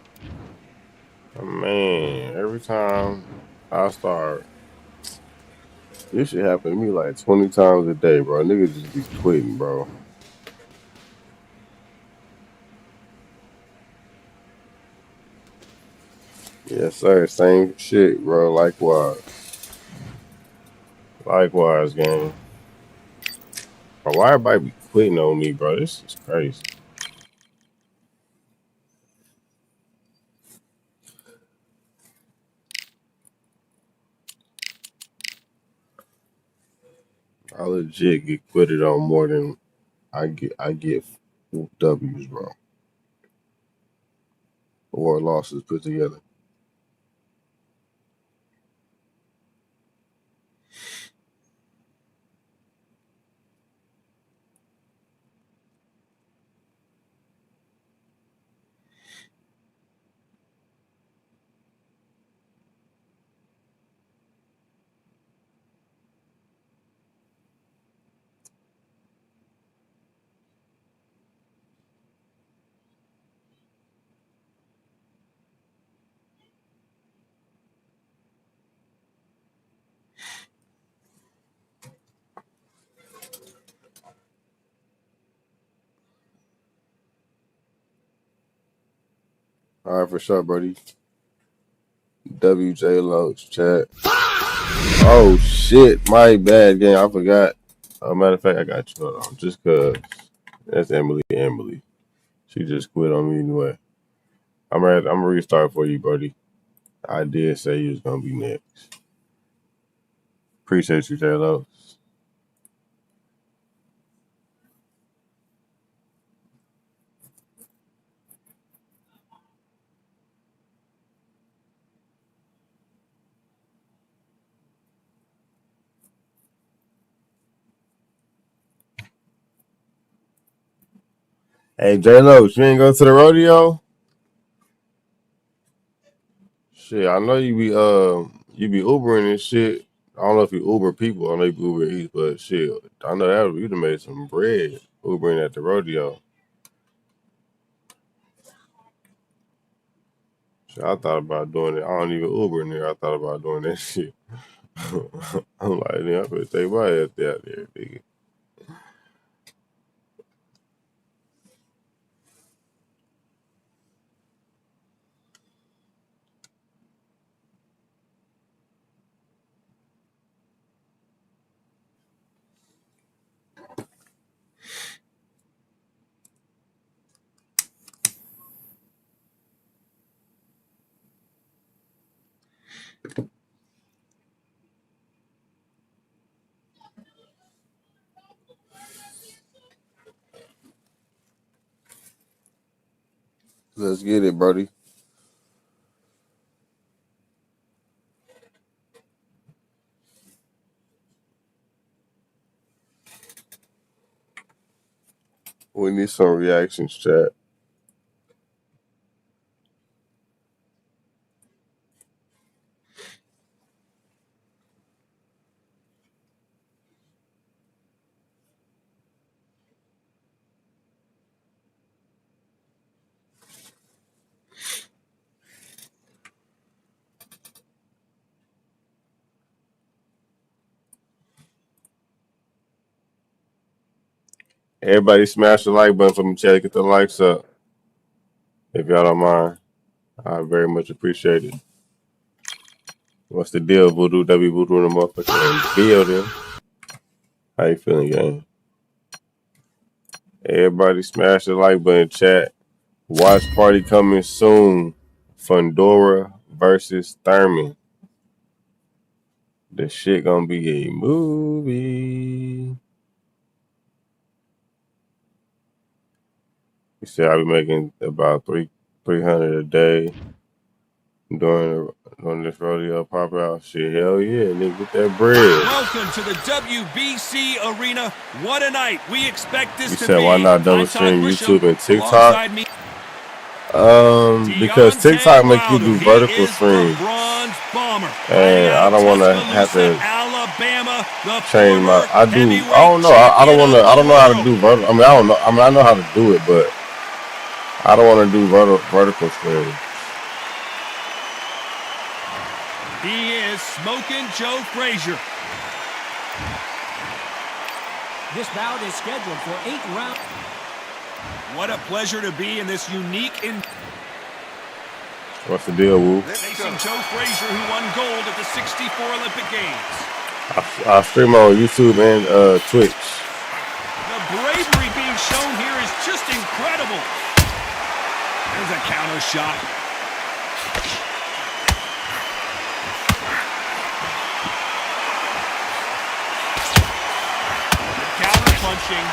Man, every time I start, this shit happen to me like 20 times a day, bro. Niggas just be quitting, bro. Yes, sir. Same shit, bro. Likewise. Likewise, gang. Bro, why everybody be quitting on me, bro? This is crazy. I legit get quitted on more than I get W's, bro. Or losses put together. All right, for sure, buddy. WJ Loach, chat. Oh, shit. My bad, gang. I forgot. Matter of fact, I got you. Hold on. Just because that's Emily. She just quit on me anyway. I'm going to restart for you, buddy. I did say you was going to be next. Appreciate you, J Loach. Hey, J Loach, you ain't go to the rodeo? Shit, I know you be Ubering and shit. I don't know if you Uber people, I know you Uber Eats, but shit, I know that you'd have made some bread Ubering at the rodeo. Shit, I thought about doing it. I don't even Uber in there. I thought about doing that shit. I'm like, yeah, I'm gonna take my ass out there, nigga. Let's get it, Brody. We need some reactions, chat. Everybody smash the like button for me, chat. Get the likes up. If y'all don't mind, I very much appreciate it. What's the deal, Voodoo? W Voodoo and the motherfucking building. How you feeling, gang? Everybody smash the like button, chat. Watch party coming soon. Fundora versus Thurman. The shit gonna be a movie. He said I'll be making about 300 a day during this rodeo pop out. Shit, hell yeah, nigga, get that bread. Welcome to the WBC Arena. What a night we expect this to be. You said why not double stream YouTube and TikTok? Because TikTok make you do vertical stream, and I don't want to have to change my. I don't know. I don't want to. I don't know how to do vertical. I mean, I don't know. I mean, I know how to do it, but I don't want to do vertical stream. He is Smoking Joe Frazier. This bout is scheduled for 8 rounds. What a pleasure to be in this unique What's the deal, Woo? Facing Joe Frazier, who won gold at the 64 Olympic Games. I stream on YouTube and Twitch. The bravery being shown here is just incredible. There's a counter shot. Counter punching.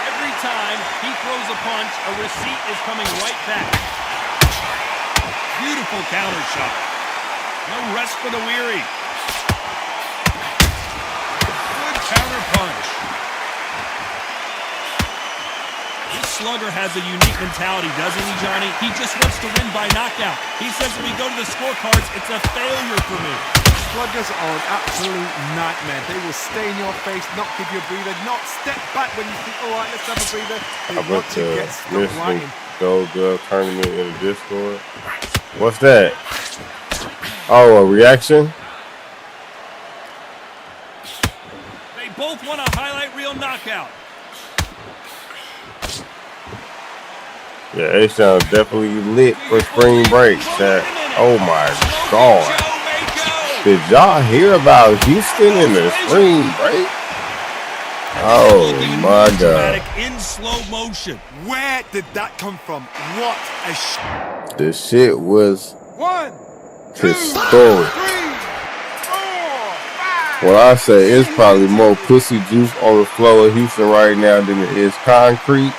Every time he throws a punch, a receipt is coming right back. Beautiful counter shot. No rest for the weary. Good counter punch. This slugger has a unique mentality, doesn't he, Johnny? He just wants to win by knockout. He says when we go to the scorecards, it's a failure for me. Sluggers are an absolute nightmare. They will stay in your face, not give you a breather, not step back when you think, all right, let's have a breather. They want to get stuck right in. Gold Glove tournament in the Discord. What's that? Oh, a reaction? They both want a highlight reel knockout. Yeah, H-Town definitely lit for spring break, chat. Oh my God. Did y'all hear about Houston in the spring break? Oh my God. In slow motion. Where did that come from? What a This shit was 1, 2, historic. 3, 4, 5. When I say it's probably more pussy juice on the floor of Houston right now than it is concrete.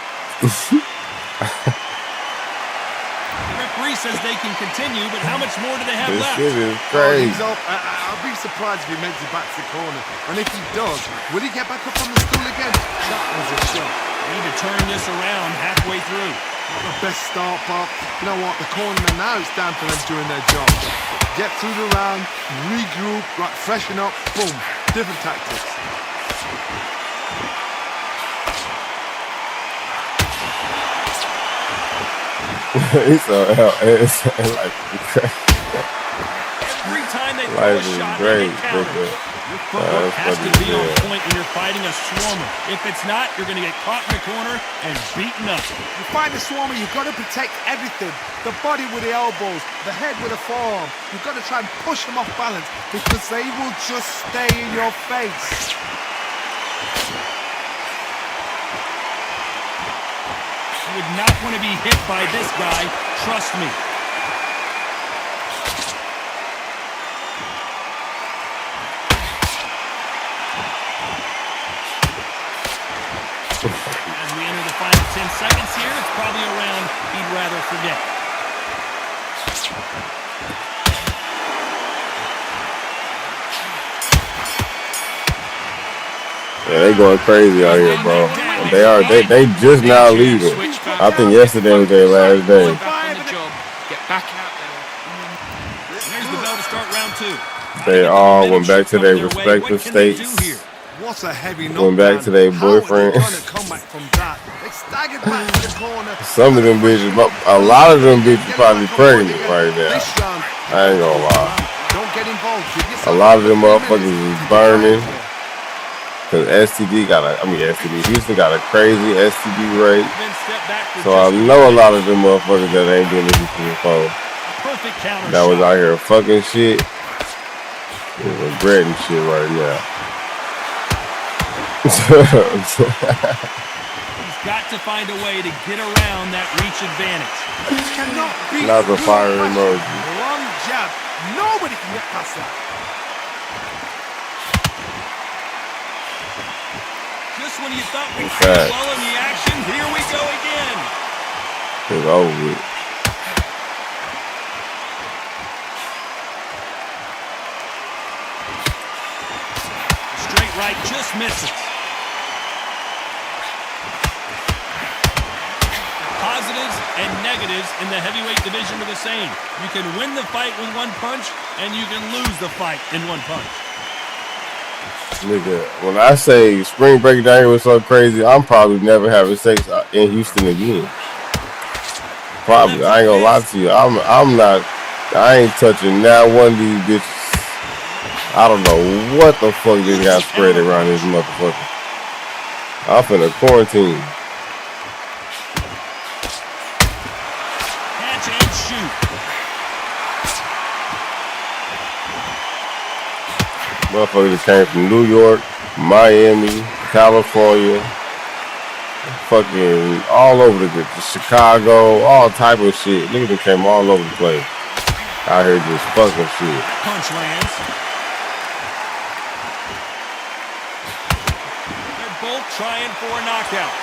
Says they can continue, but how much more do they have This left? shit is crazy. I'll be surprised if he makes it back to the corner. And if he does, will he get back up on the stool again? That was a shot. Need to turn this around halfway through. Not the best start, but you know what? The cornerman now, it's down to them doing their job. Get through the round, regroup, right, freshen up, boom. Different tactics. It's like Every time they throw life a is shot, great. they get countered. Your footwork has to be on point when you're fighting a swarmer. If it's not, you're going to get caught in the corner and beaten up. You fight the swarmer, you've got to protect everything. The body with the elbows, the head with the forearm. You've got to try and push them off balance because they will just stay in your face. You would not want to be hit by this guy, trust me. rather forget. Yeah, they going crazy out here, bro. They are. They just now leaving. I think yesterday was their last day. Back on the job. Get back out there. There's the bell to start round 2. They all went back to their respective states. What a heavy Went back to their boyfriend. Come back from that. They staggered back to the corner. Some of them bitches, a lot of them bitches probably pregnant right now. I ain't gonna lie. Don't get involved. A lot of them motherfuckers is burning. Cause STD Houston got a crazy STD rate. So I know a lot of them motherfuckers that ain't doing this before. That was out here fucking shit. They're regretting shit right now. He's got to find a way to get around that reach advantage. Cannot beat Not the fire emoji. Long jab. Nobody can get past that. Just when you thought we In were fact, slowing the action, here we go again. it's over with. Straight right just misses. Positives and negatives in the heavyweight division are the same. You can win the fight with one punch, and you can lose the fight in one punch. Nigga, when I say spring break down here was so crazy, I'm probably never having sex in Houston again. Probably. I ain't gonna lie to you. I ain't touching not one of these bitches. I don't know what the fuck they got spread around this motherfucker. I'm finna quarantine. Catch and shoot. Motherfuckers came from New York, Miami, California, fucking all over the Chicago, all type of shit. Niggas came all over the place. Out here just fucking shit. Punch lands. They're both trying for a knockout.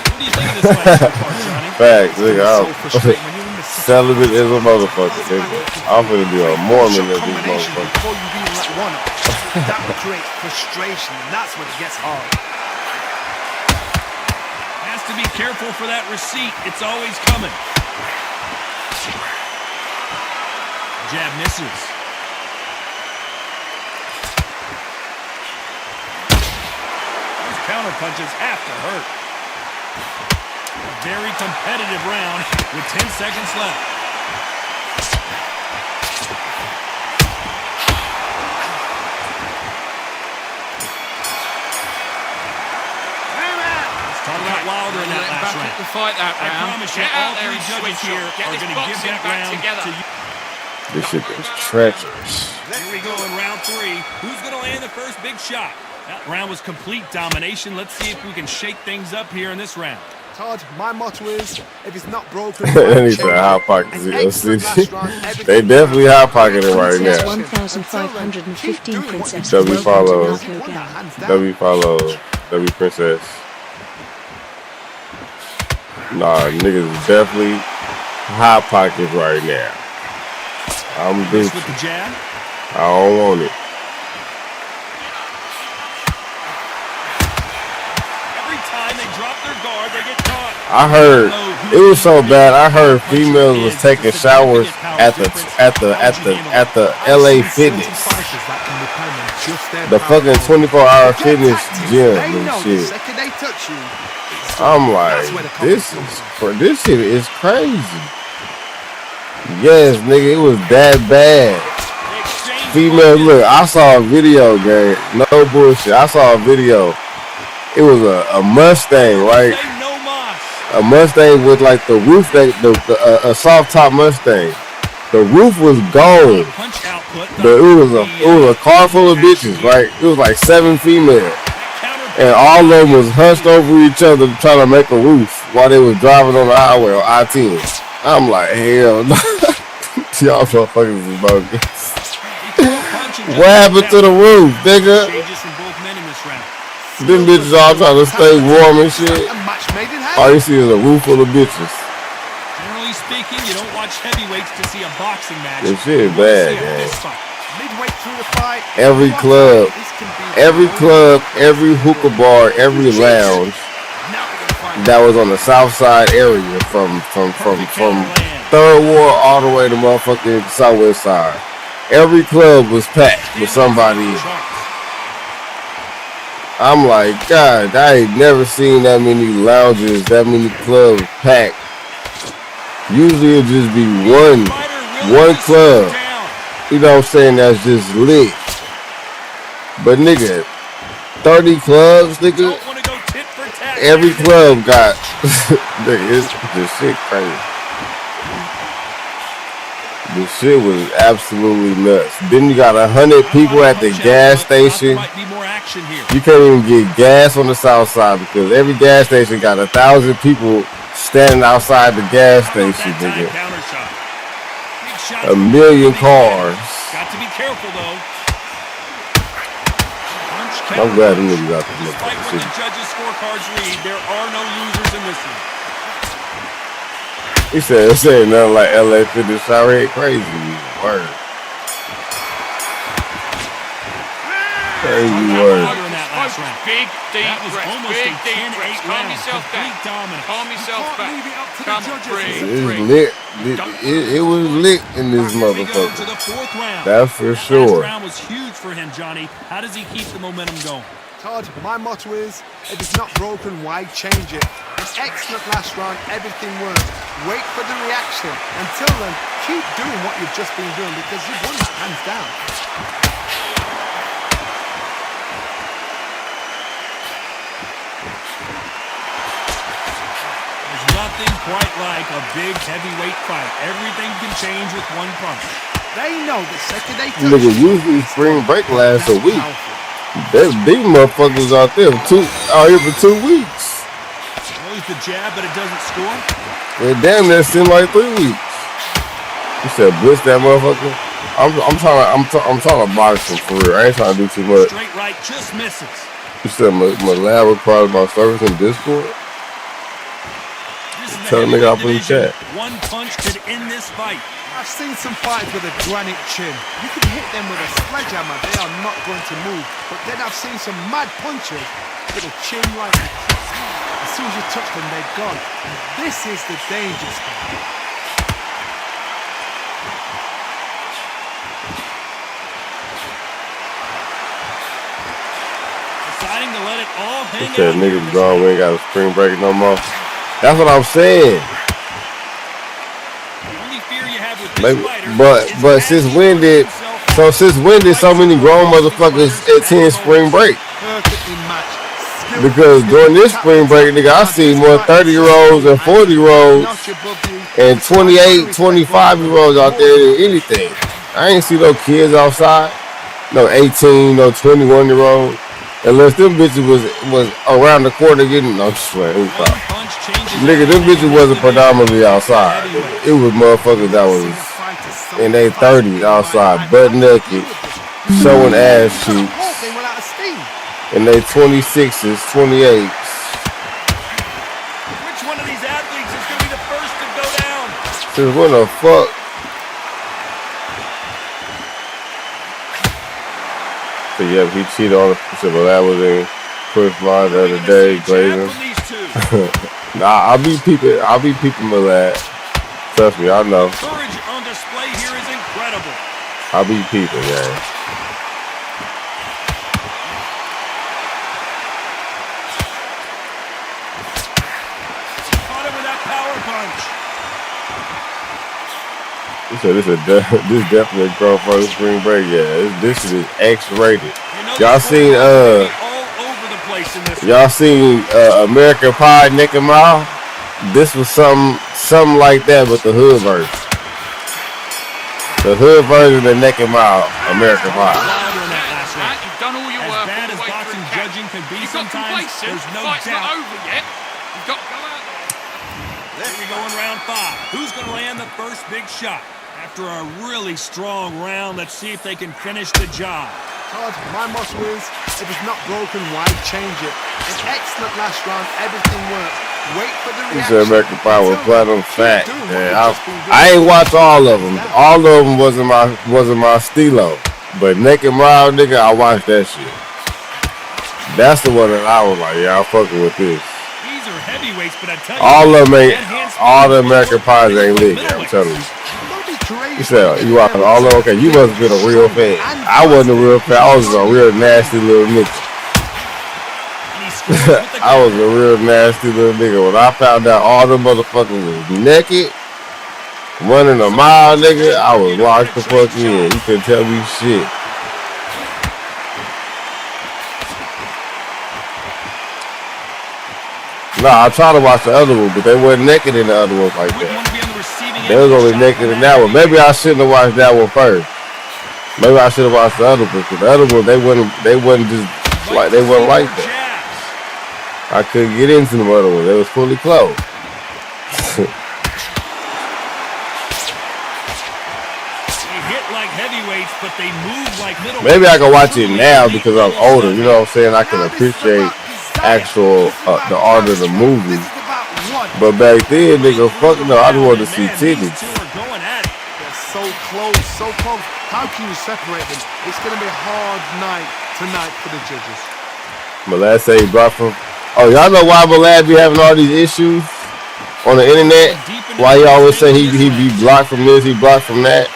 What do you think of this last part, Johnny? Facts, nigga. I'm celibate as a motherfucker, nigga. I'm gonna be a Mormon as this motherfucker. Before you even let one up, that would create frustration, and that's when it gets hard. Has to be careful for that receipt. It's always coming. Jab misses. Those counter punches have to hurt. A very competitive round with 10 seconds left. Started out wilder in that Let him last back round. up to fight that I round. promise you, Get all out there three and judges switch here up. Get are this going to give boxing that back round together. to you. This shit is treacherous. Here we go in round 3. Who's going to land the first big shot? That round was complete domination. Let's see if we can shake things up here in this round. Todd, my motto is, if it's not broken, They need some hot pockets in your city. They definitely hot pocketing right Princess now. 1515 Princess. W Welcome to follows. Narco Gang. W follows. W Princess. Nah, niggas is definitely hot pockets right now. I'm This Gucci. with the jab. I don't want it. Every time they drop their guard, they get caught. I heard it was so bad. I heard females was taking showers at the LA Fitness, the fucking 24-hour fitness gym and shit. I'm like, this shit is crazy. Yes, nigga, it was that bad. Female, look, I saw a video, gang. No bullshit. I saw a video. It was a Mustang, right? A Mustang with like the roof, a soft top Mustang. The roof was gold. But it was a car full of bitches, right? It was like 7 females. And all of them was hunched over each other trying to make a roof while they was driving on the highway on I-10. I'm like, hell no. Y'all motherfuckers is bogus. What happened to the roof, nigga? Changes from both men in this round. Them bitches all trying to stay warm and shit. A match made in All you heaven. see is a roof full of bitches. Generally speaking, you don't watch heavyweights to see a boxing match. This shit You wanna bad, see a gang. fist fight. Midway through the fight. Every club, every hookah bar, every lounge that was on the south side area from Third Ward all the way to motherfucking Southwest Side. Every club was packed with somebody in it. I'm like, God, I ain't never seen that many lounges, that many clubs packed. Usually it'll just be one club, you know what I'm saying, that's just lit. But nigga, 30 clubs, nigga, Don't wanna go tit for tat. every club got, nigga, it's this shit crazy. This shit was absolutely nuts. Then you got 100 people at the gas station. Might be more action here. You can't even get gas on the south side because every gas station got 1,000 people standing outside the gas station, nigga. Counter shot. Big shots A from million both cars. Got to be careful though. Punch I'm counter glad them punch. niggas out there looking Despite at what this the shit. judges' scorecards read, there are no losers in this one. He said, it said nothing like LA Fitness Shower. Crazy. Word. Crazy word. In that last round. Big, deep That was breaths. almost Big, a deep 10-8 breaths. Calm round. yourself down. Complete dominance. Calm yourself back. leave it up to the Come on, judges. breathe. It's breathe. lit. It was lit in this Here we go to motherfucker. the fourth round. That's for That sure. last round was huge for him, Johnny. How does he keep the momentum going? Todd, my motto is, if it's not broken, why change it? An excellent last round, everything worked. Wait for the reaction. Until then, keep doing what you've just been doing because you've won it hands down. There's nothing quite like a big heavyweight fight. Everything can change with one punch. They know the second they touch Nigga, you, usually spring break lasts a that's week. powerful. These motherfuckers out there out here for 2 weeks. Throws the jab, but it doesn't score. And damn, that seemed like 3 weeks. You said blitz that motherfucker. I'm trying to box him for real. I ain't trying to do too much. Straight right just misses. You said my lab requires my service in Discord. This is the Tell a nigga I'll put in heavyweight chat. division. One punch could end this fight. I've seen some fighters with a granite chin. You can hit them with a sledgehammer, they are not going to move. But then I've seen some mad punchers with a chin like a cricket. As soon as you touch them, they're gone. And this is the danger spot. Deciding to let it all hang He said out. niggas gone, we ain't got a spring break no more. That's what I'm saying. The only fear you have with this fighter But is since as when did so many grown motherfuckers attend spring break? Perfectly matched. Skill, Because during this spring break, nigga, I see more 30-year-olds and 40-year-olds and 28, 25-year-olds out there than anything. I ain't see no kids outside, no 18, no 21-year-olds. Unless them bitches was around the corner getting no sweat. Nigga, them bitches wasn't predominantly outside. It was motherfuckers that was in their 30s outside, butt naked, showing ass cheeks. In their 26s, 28s. Which one of these athletes is going to be the first to go down? Says, what the fuck? So yeah, he cheated on the. So that was in Chris Line the other day, Glazing. Nah, I'll be peeping my lad. Trust me, I know. Courage on display here is incredible. I'll be peeping, man. Caught him with that power punch. He said this definitely a girl for the spring break. Yeah, this shit is X-rated. Y'all seen all over the place in this. Y'all seen American Pie, Nick and Mile? This was something like that, but the hood version. The hood version of Nick and Mile, American Pie. You've done all your work. As bad as boxing judging can be sometimes, there's no Fight's doubt. not over yet. You've got to go out there. Here we go in round 5. Who's going to land the first big shot? After a really strong round, let's see if they can finish the job. Todd, my motto is, if it's not broken, why change it? An excellent last round, everything worked. Wait for the He reaction. said American Pie was platinum fat. Keep doing Man, what you've just been doing. I ain't watch all of them. All of them wasn't my stilo. But Naked Mile, nigga, I watched that shit. That's the one that I was like, yeah, I'm fucking with this. These are heavyweights, but I tell you, All of them ain't, that handspring all the will American work Pies better ain't for lit yet, I'm telling you. Don't be crazy. He said, you watched all of them? Okay, you must have been a real fan. I wasn't a real fan. I was a real nasty little nigga. I was a real nasty little nigga. When I found out all the motherfuckers was naked, running a mile, nigga, I was locked the fuck in. You couldn't tell me shit. Nah, I tried to watch the other one, but they weren't naked in the other one like that. They was only naked in that one. Maybe I shouldn't have watched that one first. Maybe I should have watched the other one, because the other one, they wasn't just like, they wasn't like that. I couldn't get into the other one. They was fully clothed. They hit like heavyweights, but they move like middleweights. Maybe I can watch it now because I'm older. You know what I'm saying? I can appreciate actual the art of the movie. But back then, nigga, fuck no, I just wanted to see titties. They're so close, so close. How can you separate them? It's going to be a hard night tonight for the judges. Malad say he brought from. Oh, y'all know why Malad be having all these issues on the internet? Why he always say he be blocked from this, he blocked from that?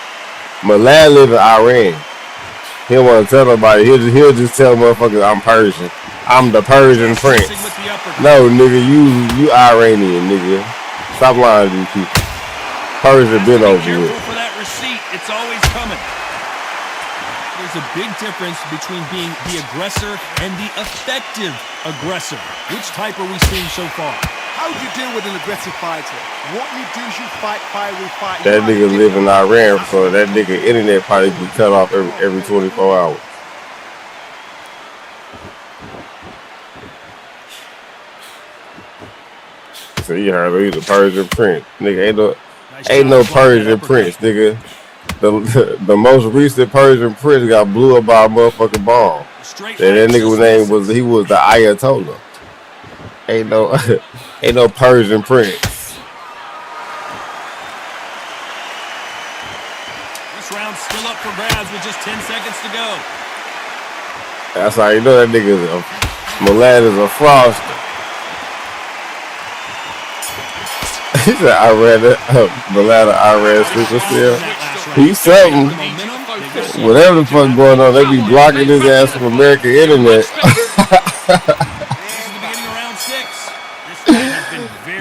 Malad live in Iran. He don't want to tell nobody. He'll just tell motherfuckers I'm Persian. I'm the Persian prince. No, nigga, you Iranian, nigga. Stop lying to these people. Persia been over with. For that receipt, it's always coming. There's a big difference between being the aggressor and the effective aggressor. Which type are we seeing so far? How do you deal with an aggressive fighter? What you do is you fight, fire, we fight. That nigga live in Iran, so that nigga internet probably be cut off every 24 hours. So you heard he's a Persian prince. Nigga, ain't no Persian prince, nigga. The most recent Persian prince got blew up by a motherfucking bomb. And that nigga's name was the Ayatollah. Ain't no Persian prince. This round's still up for grabs with just 10 seconds to go. That's how you know that nigga Malad is a fraudster. He said Malad Iran sleeper still. He's something. Whatever the fuck going on, they be blocking his ass from American internet.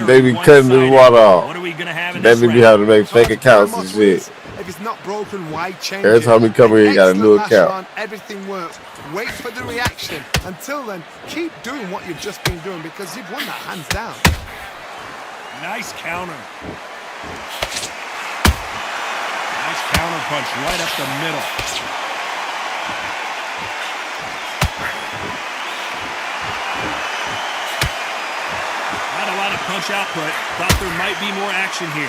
They be cutting his water off. They be having to make fake accounts and shit. If it's not broken, why change Every time he come here, he got a new account. Round, everything works. Wait for the reaction. Until then, keep doing what you've just been doing because you've won that hands down. Nice counter. Nice counter punch right up the middle. Not a lot of punch output. Thought there might be more action here.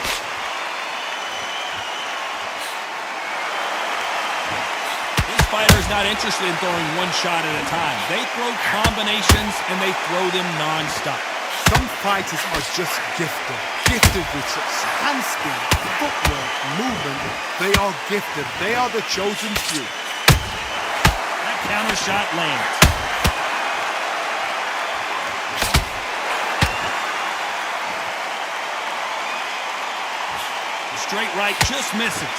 This fighter's not interested in throwing one shot at a time. They throw combinations and they throw them non-stop. Some fighters are just gifted with such hand speed, footwork, movement. They are gifted. They are the chosen few. That counter shot lands. The straight right just misses.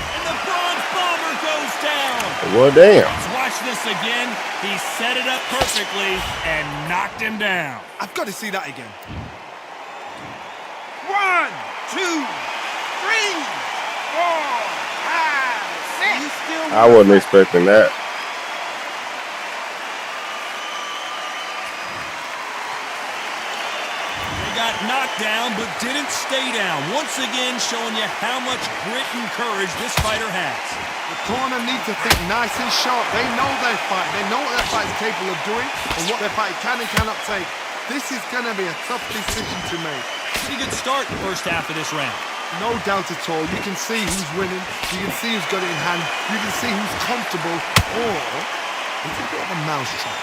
And the bronze bomber goes down. Well, damn. Let's watch this again. He set it up perfectly and knocked him down. I've got to see that again. 1, 2, 3, 4, 5, 6. I wasn't expecting that. They got knocked down, but didn't stay down. Once again, showing you how much grit and courage this fighter has. The corner needs to think nice and sharp. They know their fight. They know what their fight is capable of doing and what their fight can and cannot take. This is going to be a tough decision to make. Pretty good start first half of this round. No doubt at all. You can see who's winning. You can see who's got it in hand. You can see who's comfortable. Or it's a bit of a mousetrap.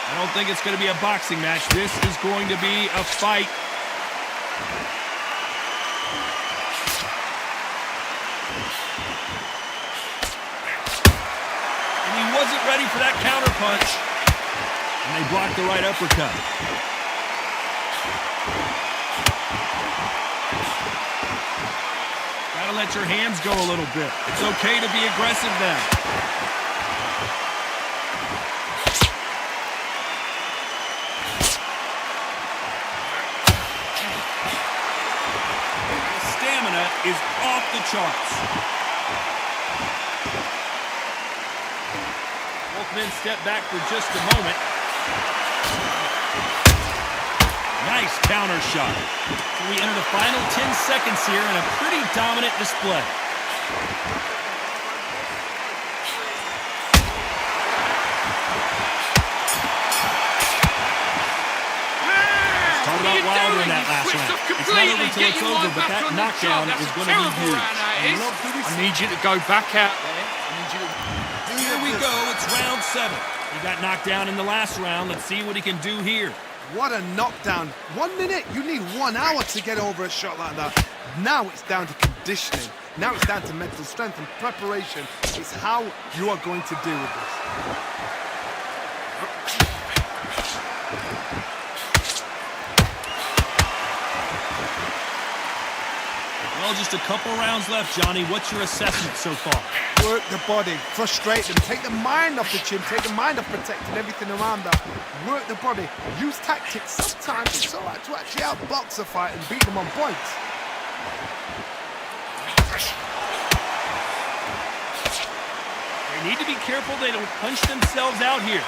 I don't think it's going to be a boxing match. This is going to be a fight. And he wasn't ready for that counter punch. And they blocked the right uppercut. Gotta let your hands go a little bit. It's okay to be aggressive now. Is off the charts. Both men step back for just a moment. Nice counter shot. So we enter the final 10 seconds here in a pretty dominant display. Started out wilder in that last round. It's not over until it's over, but that knockdown is going to be huge. I need you to go back out there. Here we go. It's round 7. He got knocked down in the last round. Let's see what he can do here. What a knockdown. 1 minute, you need 1 hour to get over a shot like that. Now it's down to conditioning. Now it's down to mental strength and preparation. It's how you are going to deal with this. Well, just a couple rounds left, Johnny. What's your assessment so far? Work the body, frustrate them, take the mind off the chin, take the mind off protecting everything around that. Work the body, use tactics. Sometimes it's all right to actually outbox a fight and beat them on points. They need to be careful they don't punch themselves out here.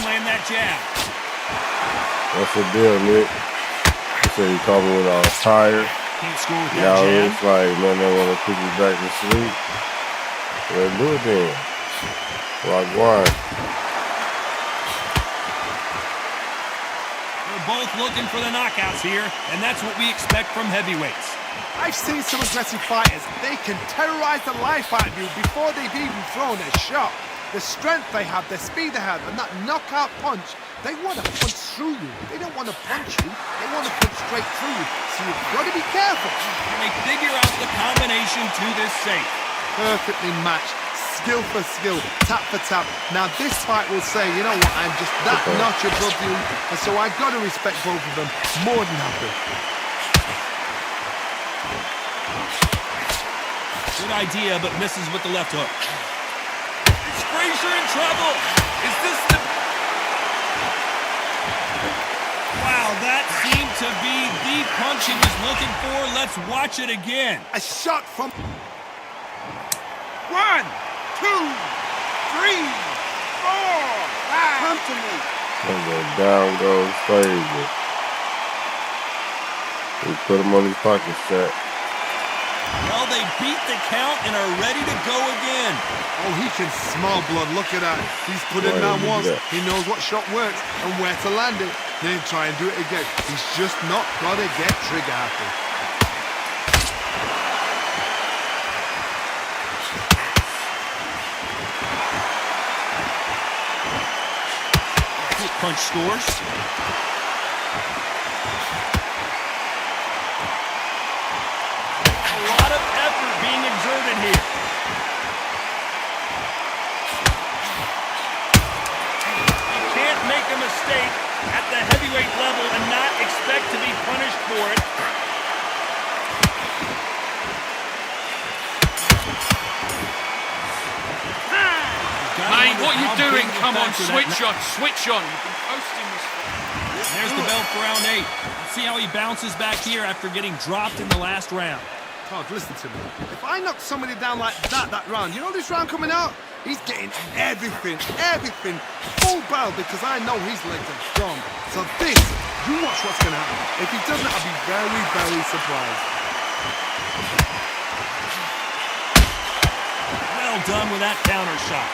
Land that jab. What's the deal, Nick? You say you called me when I was tired. Can't score with that Y'all jab. looks like, man, they want to put you back to sleep. Let's do it then. Rock one. They're both looking for the knockouts here, and that's what we expect from heavyweights. I've seen some aggressive fighters. They can terrorize the life out of you before they've even thrown a shot. The strength they have, the speed they have, and that knockout punch, they want to punch through you. They don't want to punch you. They want to punch straight through you. So you've got to be careful. And they figure out the combination to this safe. Perfectly matched. Skill for skill, tap for tap. Now this fight will say, you know what, I'm just that notch above you. And so I've got to respect both of them more than happy. Good idea, but misses with the left hook. Frazier in trouble. Is this the... Wow, that seemed to be the punch he was looking for. Let's watch it again. A shot from... 1, 2, 3, 4, 5. Come to me. And then down goes Frazier. We put him on his pocket set. Well, they beat the count and are ready to go again. Oh, he can smell blood. Look at that. He's put it down once. He knows what shot works and where to land it. Then try and do it again. He's just not got to get trigger happy. Quick punch scores. Being exerted here. You can't make a mistake at the heavyweight level and not expect to be punished for it. Mate, what are you doing? Come on, switch on, switch on. You've been posting this. There's the bell for round 8. Let's see how he bounces back here after getting dropped in the last round. Todd, listen to me. If I knock somebody down like that round, you know this round coming out? He's getting everything, full barrel because I know his legs are gone. So this, you watch what's going to happen. If he doesn't, I'll be very, very surprised. Well done with that counter shot.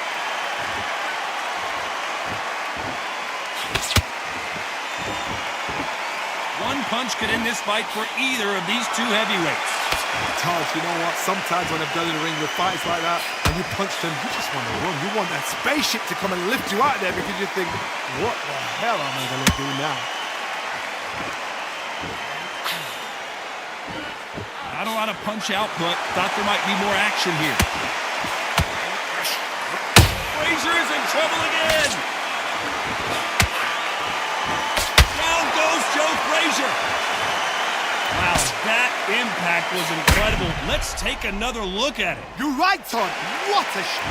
One punch could end this fight for either of these two heavyweights. Todd, you know what? Sometimes when I've done in the ring with fights like that, and you punch them, you just want to run. You want that spaceship to come and lift you out there because you think, what the hell am I going to do now? Not a lot of punch output. Thought there might be more action here. Frazier is in trouble again. Down goes Joe Frazier. Wow, that impact was incredible. Let's take another look at it. You're right, Todd. What a shot.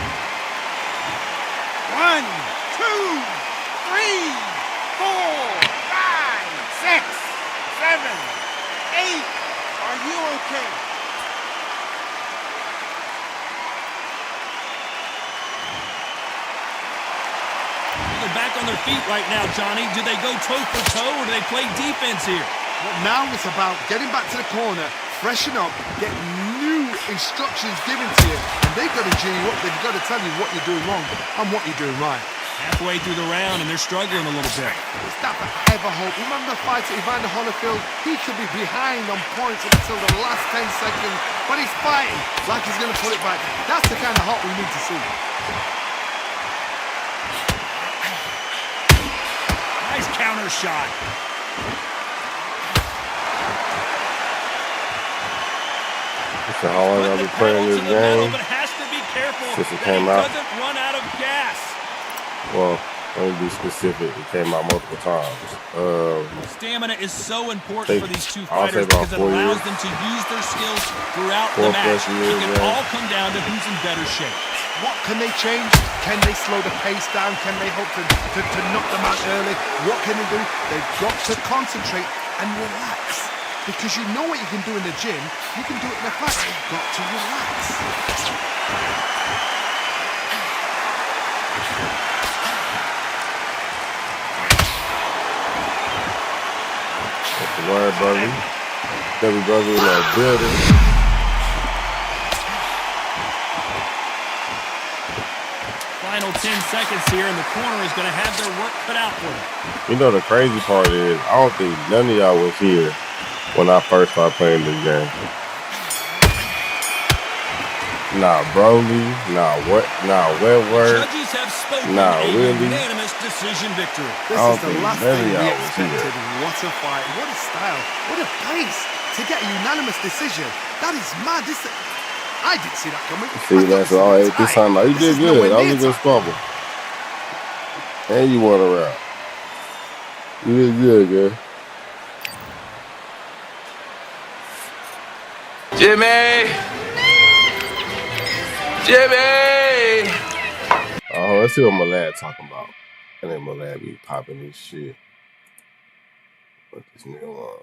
1, 2, 3, 4, 5, 6, 7, 8. Are you okay? They're back on their feet right now, Johnny. Do they go toe for toe or do they play defense here? Well, now it's about getting back to the corner, freshen up, get new instructions given to you, and they've got to G you up. They've got to tell you what you're doing wrong and what you're doing right. Halfway through the round, and they're struggling a little bit. Is that ever hope? Remember the fight at Evander Holyfield? He could be behind on points until the last 10 seconds, but he's fighting like he's going to put it back. That's the kind of hope we need to see. Nice counter shot. So how long I've been playing this game? But has to be careful since it that came he out. doesn't run out of gas. Well, let me be specific. It came out multiple times. Stamina is so important for these two I'll say fighters about because it 4 allows years. them to use their skills throughout 4+ the match. years, It can yeah. all come down to who's in better shape. What can they change? Can they slow the pace down? Can they hope to knock them out early? What can they do? They've got to concentrate and relax. Because you know what you can do in the gym, you can do it in the fight. You've got to relax. That's the word, brother. Every brother in that building. Final 10 seconds here, and the corner is going to have their work cut out for them. You know the crazy part is, I don't think none of y'all was here when I first started playing this game. Nah, Broly, nah, Wetworth, Judges have spoken nah, a Willie. unanimous decision victory. This I is don't the think last none thing of we y'all was here. expected. What a fight, what a style, what a pace to get a unanimous decision. That is mad. I didn't see that coming. See, that's all I ate this time. Like, you did good. That was a good squabble. And you won a round. You did good, girl. Jimmy! Jimmy! Oh, let's see what my lad talking about. And then my lad be popping this shit. What this nigga on?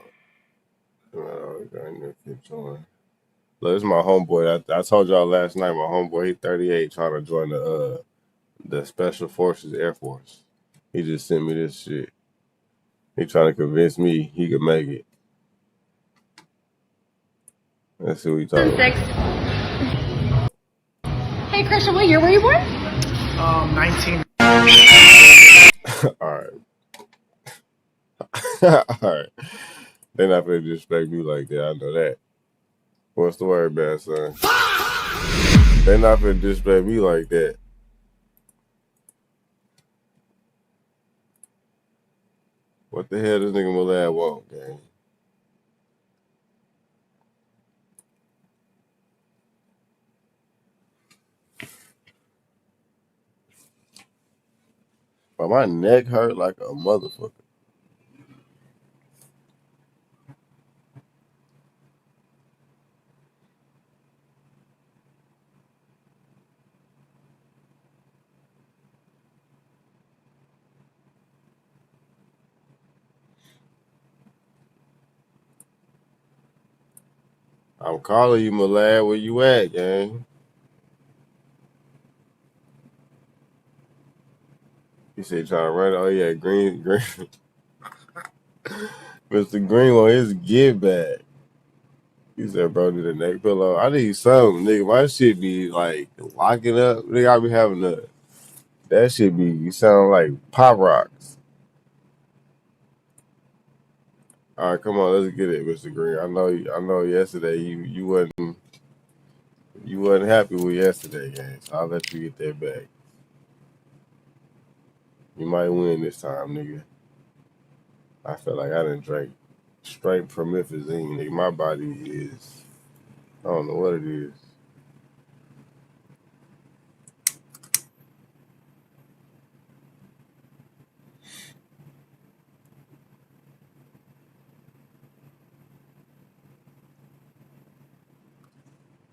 Look, this is my homeboy. I told y'all last night, my homeboy, he 38, trying to join the Special Forces Air Force. He just sent me this shit. He trying to convince me he could make it. Let's see what he talking about. Hey, Christian, what year were you born? 19. All right. All right. They're not going to disrespect me like that. I know that. What's the word, man, son? They're not going to disrespect me like that. What the hell this nigga Malad want, gang? But my neck hurt like a motherfucker. I'm calling you, Malad. Where you at, gang? He said trying to run. Oh, yeah, Green. Mr. Green on his get back. He said, bro, need a neck pillow. I need something, nigga. My shit be like locking up. Nigga, I be having that shit be, you sound like pop rocks. All right, come on, let's get it, Mr. Green. I know yesterday you wasn't happy with yesterday game, so I'll let you get that back. You might win this time, nigga. I feel like I done drank straight promethazine, nigga. My body is, I don't know what it is.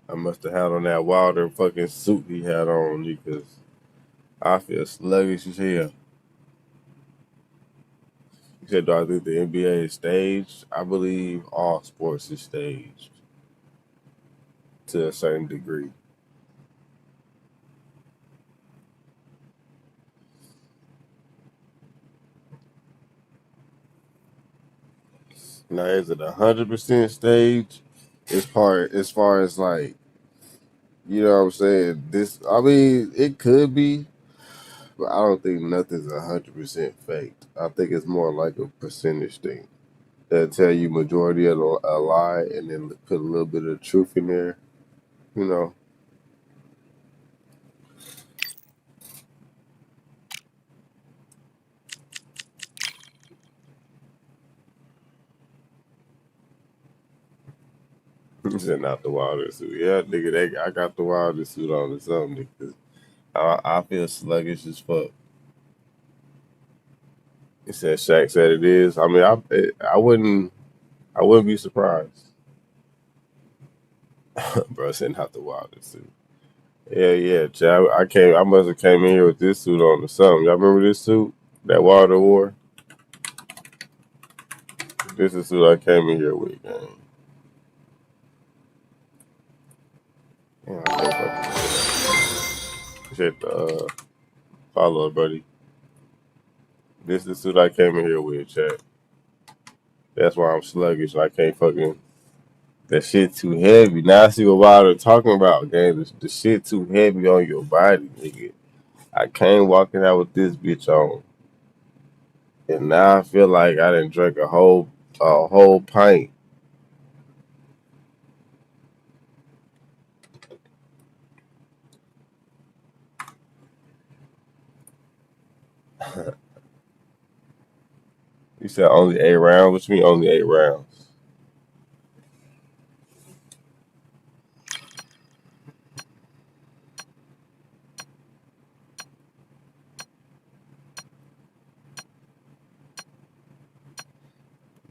I must have had on that Wilder fucking suit he had on because I feel sluggish as hell. You said, do I think the NBA is staged? I believe all sports is staged to a certain degree. Now, is it 100% staged? As far as like, you know what I'm saying? It could be, but I don't think nothing's 100% faked. I think it's more like a percentage thing. They'll tell you majority of a lie and then put a little bit of truth in there, you know. He said not the Wilder suit. Yeah, nigga, I got the Wilder suit on or something because I feel sluggish as fuck. He said Shaq said it is. I mean, I wouldn't be surprised. Bro said not the Wilder suit. Yeah, Chad. I must have came in here with this suit on or something. Y'all remember this suit that Wilder wore? This is the suit I came in here with, man. Yeah, I think I appreciate the follow, buddy. This is the suit I came in here with, Chad. That's why I'm sluggish. I can't fucking. That shit too heavy. Now I see what Wilder talking about, gang. The shit too heavy on your body, nigga. I came walking out with this bitch on, and now I feel like I didn't drink a whole pint. You said only 8 rounds? What you mean only 8 rounds?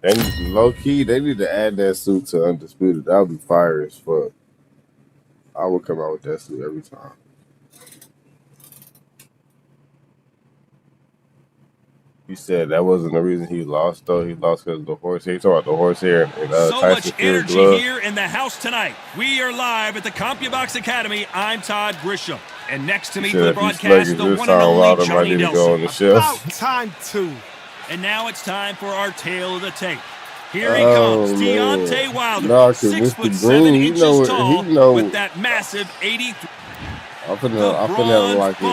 They need, low key, they need to add that suit to Undisputed. That would be fire as fuck. I would come out with that suit every time. You said that wasn't the reason he lost, though. He lost because of the horsehair. You talking about the horsehair and so Tyson much Fury energy glove? here in the house tonight. We are live at the CompuBox Academy. I'm Todd Grisham. And next to me for the broadcast, the one and only Johnny Nelson. About time, too. And now it's time for our tale of the tape. Here he comes, Deontay Wilder, Nah, 6'7" inches tall, with that massive 83. I'm finna have like it.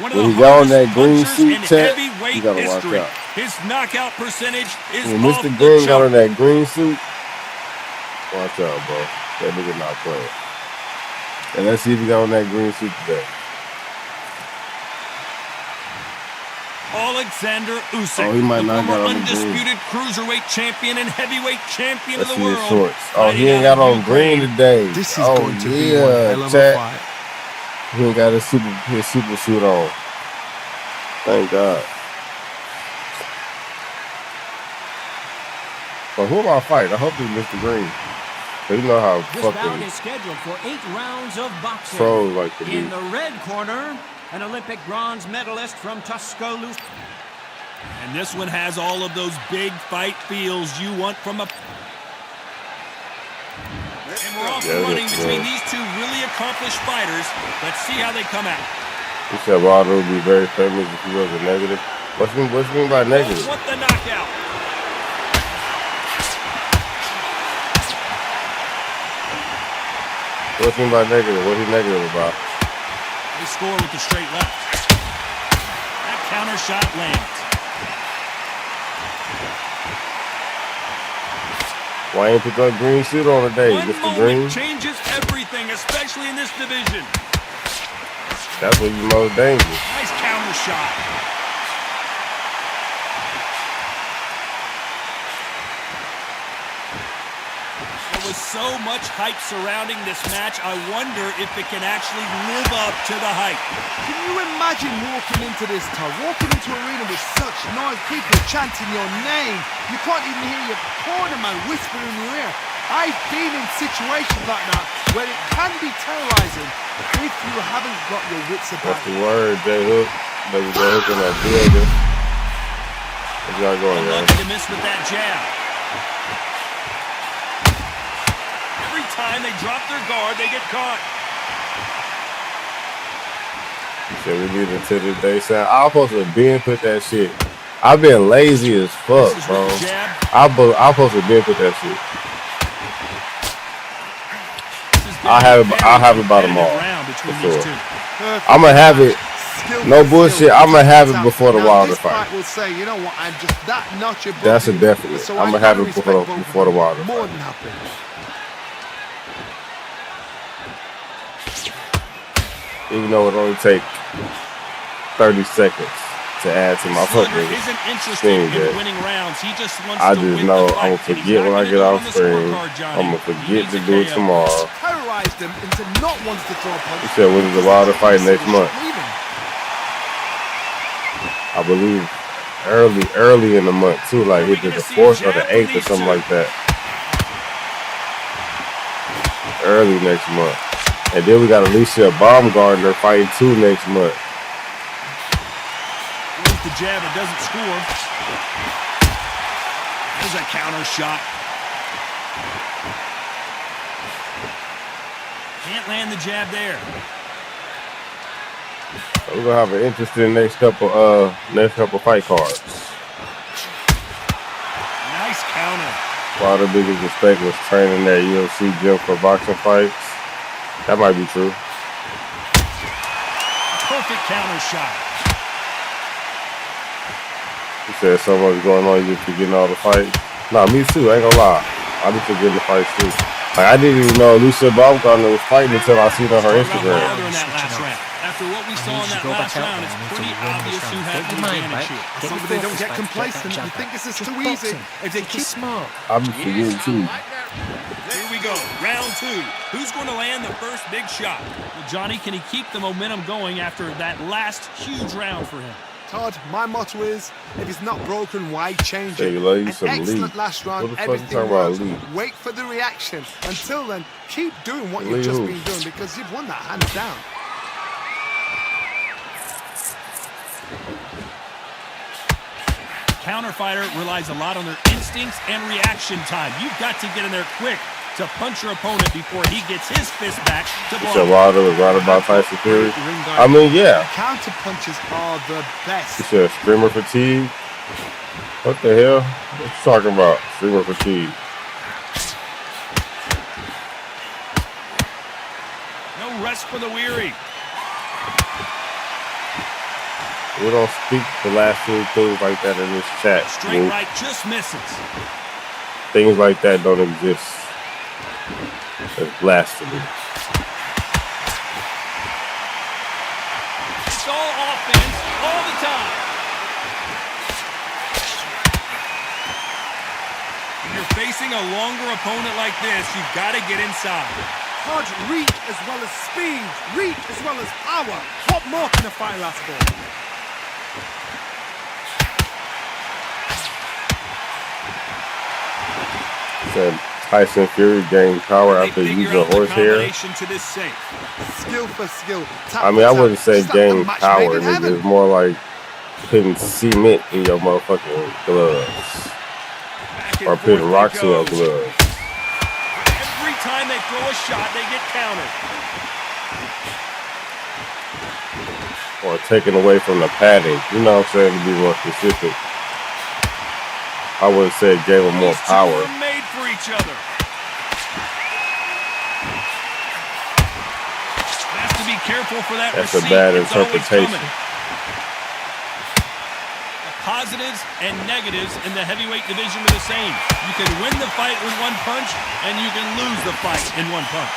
When he got on that green suit, Chat, you gotta watch out. His knockout percentage is when off Mr. the Green got on chart. that green suit, watch out, bro. That nigga not playing. And let's see if he got on that green suit today. Alexander Usyk, He might the not got former on the green. undisputed cruiserweight champion and heavyweight champion Let's of see the his world. shorts. He ain't got on green today. This is going to be one hell of a Chat. fight. He ain't got his super suit on. Thank God. But who am I fighting? I hope it's Mr. Green. But you know how This bout fucking is scheduled for 8 rounds of boxing. trolls like to be. In the red corner, an Olympic bronze medalist from Tuscaloosa. And this one has all of those big fight feels you want from a... And we're off and running between these two really accomplished fighters. Let's see how they come out. He said Wilder would be very famous if he wasn't negative. What you mean by negative? What the knockout. What's he about negative? What he negative about? They score with the straight left. That counter shot lands. Why ain't put that green suit on today, One Mr. Green? changes everything, especially in this division. That's when you most dangerous. Nice counter shot. There was so much hype surrounding this match, I wonder if it can actually live up to the hype. Can you imagine walking into this town, walking into an arena with such noise, people chanting your name? You can't even hear your corner man whisper in your ear. I've been in situations like that where it can be terrorizing if you haven't got your wits about That's the word, J-Hook. Baby J-Hook in that building. What y'all going, y'all? Unlucky to miss with that jab. Every time they drop their guard, they get caught. Shit, we need it to this day, son. I'm supposed to been put that shit. I've been lazy as fuck, bro. I'm supposed to been put that shit. I'll have it by tomorrow. For sure. I'm gonna have it. No bullshit. I'm gonna have it before the Wilder fight. will say, you know what, I'm just that notch above That's a you, definite. so I'm I gonna have gotta it respect before the Wilder fight. more than happy. Even though it only take 30 seconds to add to my Slugger fucking isn't interested thing. in winning rounds. He just wants I to just win know the fight. I'm gonna forget when I get off screen. I'm gonna forget to do it tomorrow. Terrorized them into not wanting to throw a punch. He said, when is the Wilder fight next month? I believe early in the month too, like either the 4th or the 8th or something like that. Early next month. And then we got Alicia Baumgartner fighting too next month. Throws the jab, it doesn't score. There's a counter shot. Can't land the jab there. We're gonna have an interesting next couple fight cards. Nice counter. Wilder's biggest mistake was training at UFC gym for boxing fights. That might be true. Perfect counter shot. He said so much going on, you just getting all the fights. Nah, me too, I ain't gonna lie. I be forgetting the fights too. Like, I didn't even know Alicia Baumgartner was fighting until I seen on her Instagram. After what we saw in that last round, it's pretty obvious who had the advantage here. So they don't get complacent. You think this is too easy. If they keep smart. I'm forgetting too. Here we go, round 2. Who's going to land the first big shot? Well, Johnny, can he keep the momentum going after that last huge round for him? Todd, my motto is, if it's not broken, why change Hey, it? you love you An some excellent lead. last round, What the fuck you everything talking about, works. lead? Wait for the reaction. Until then, keep doing what Lead you've just who? been doing because you've won that hands down. Counter fighter relies a lot on their instincts and reaction time. You've got to get in there quick to punch your opponent before he gets his fist back to block. You said Wilder was right about Tyson Fury? I mean, yeah. Counter punches are the best. You said streamer fatigue? What the hell? What you talking about? Streamer fatigue. No rest for the weary. We don't speak the last few things like that in this chat. Straight right just misses. Things like that don't exist. It's blasphemy. It's all offense all the time. When you're facing a longer opponent like this, you've got to get inside. Hard reach as well as speed, reach as well as power. What more can a fighter ask for? Said Tyson Fury gained power after using horsehair. To this safe. Skill for skill. I mean, I wouldn't say gain power. Nigga. It's more like putting cement in your motherfucking gloves. Or putting rocks in your gloves. Every time they throw a shot, they get countered. Or taken away from the padding. You know what I'm saying, to be more specific. I would say it gave them more power. These two are made for each other. careful for that That's receipt. a bad It's always interpretation. coming. Positives and negatives in the heavyweight division are the same. You can win the fight with one punch, and you can lose the fight in one punch.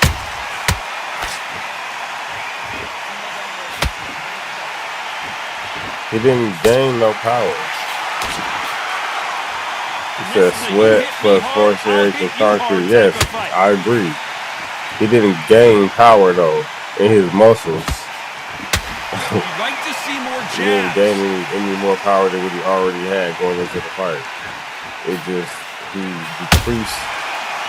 He didn't gain no power. He said sweat plus horsehair equals concrete. Yes, I agree. He didn't gain power though in his muscles. You'd like to see more He didn't jabs. gain any more power than what he already had going into the fight. It just he decreased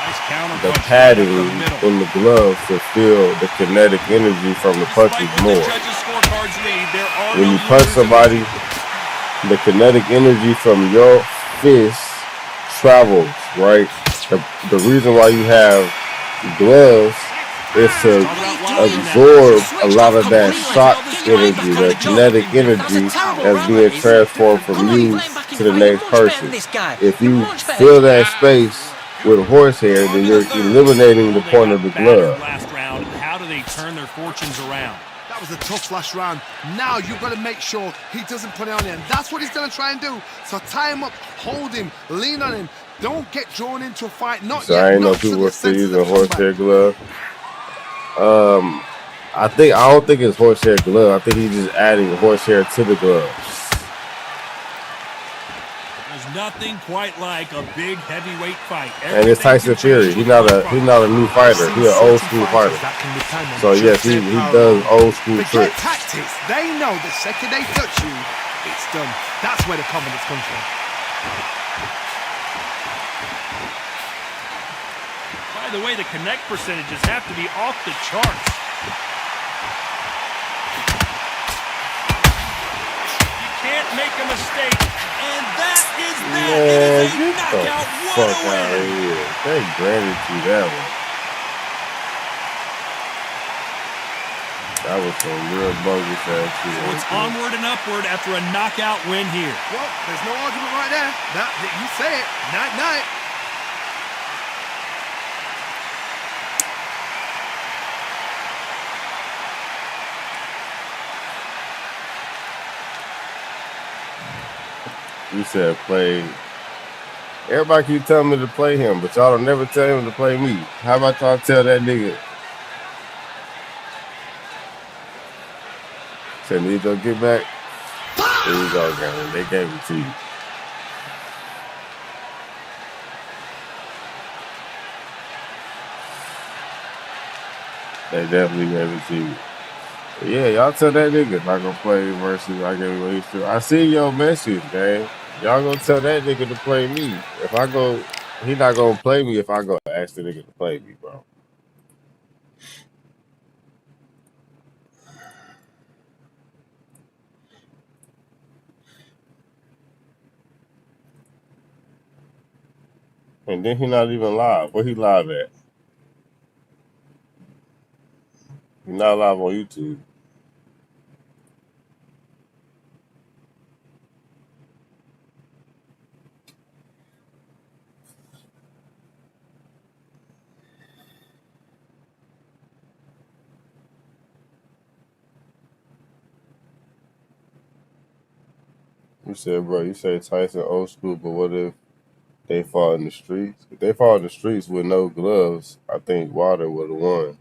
Nice counter the punch padding right up the middle. in the gloves to feel the kinetic energy from the punches Despite what more. the judges' scorecards read, there are When no you punch losers in somebody, the kinetic energy from your fist travels, right? The reason why you have gloves is to absorb a lot of that shock energy, that kinetic energy that's being transformed from you to the next person. If you fill that space with horsehair, then you're eliminating the point of the glove. last round. How do they turn their fortunes around? That was a tough last round. Now you've got to make sure he doesn't put it on him. That's what he's going to try and do. So tie him up, hold him, lean on him. Don't get drawn into a fight. Not So yet. I ain't know Not to people the were still sense of using the horsehair combat. glove. I don't think it's horsehair glove. I think he's just adding horsehair to the gloves. There's nothing quite like a big heavyweight fight. And it's Tyson Fury. He's not a new fighter. He's an old school fighter. So yes, he does old school Forget tricks. tactics. They know the second they touch you, it's done. That's where the confidence comes from. By the way, the connect percentages have to be off the charts. You can't make a mistake, and that is that. Man, It is a get the knockout. What fuck a out of win! here. They granted you that one. That was some real bogus ass shit. So it's onward and upward after a knockout win here. Well, there's no argument right there. You say it. Night, night. You said play. Everybody keep telling me to play him, but y'all don't never tell him to play me. How about y'all tell that nigga? Say, need to get back. There you go, gang. They gave it to you. They definitely gave it to you. But yeah, y'all tell that nigga not gonna play versus I give away to. I see your message, gang. Y'all gonna tell that nigga to play me. If I go, he not gonna play me if I go ask the nigga to play me, bro. And then he not even live. Where he live at? He not live on YouTube. You said, bro, you say Tyson old school, but what if they fought in the streets? If they fought in the streets with no gloves, I think Wilder would have won.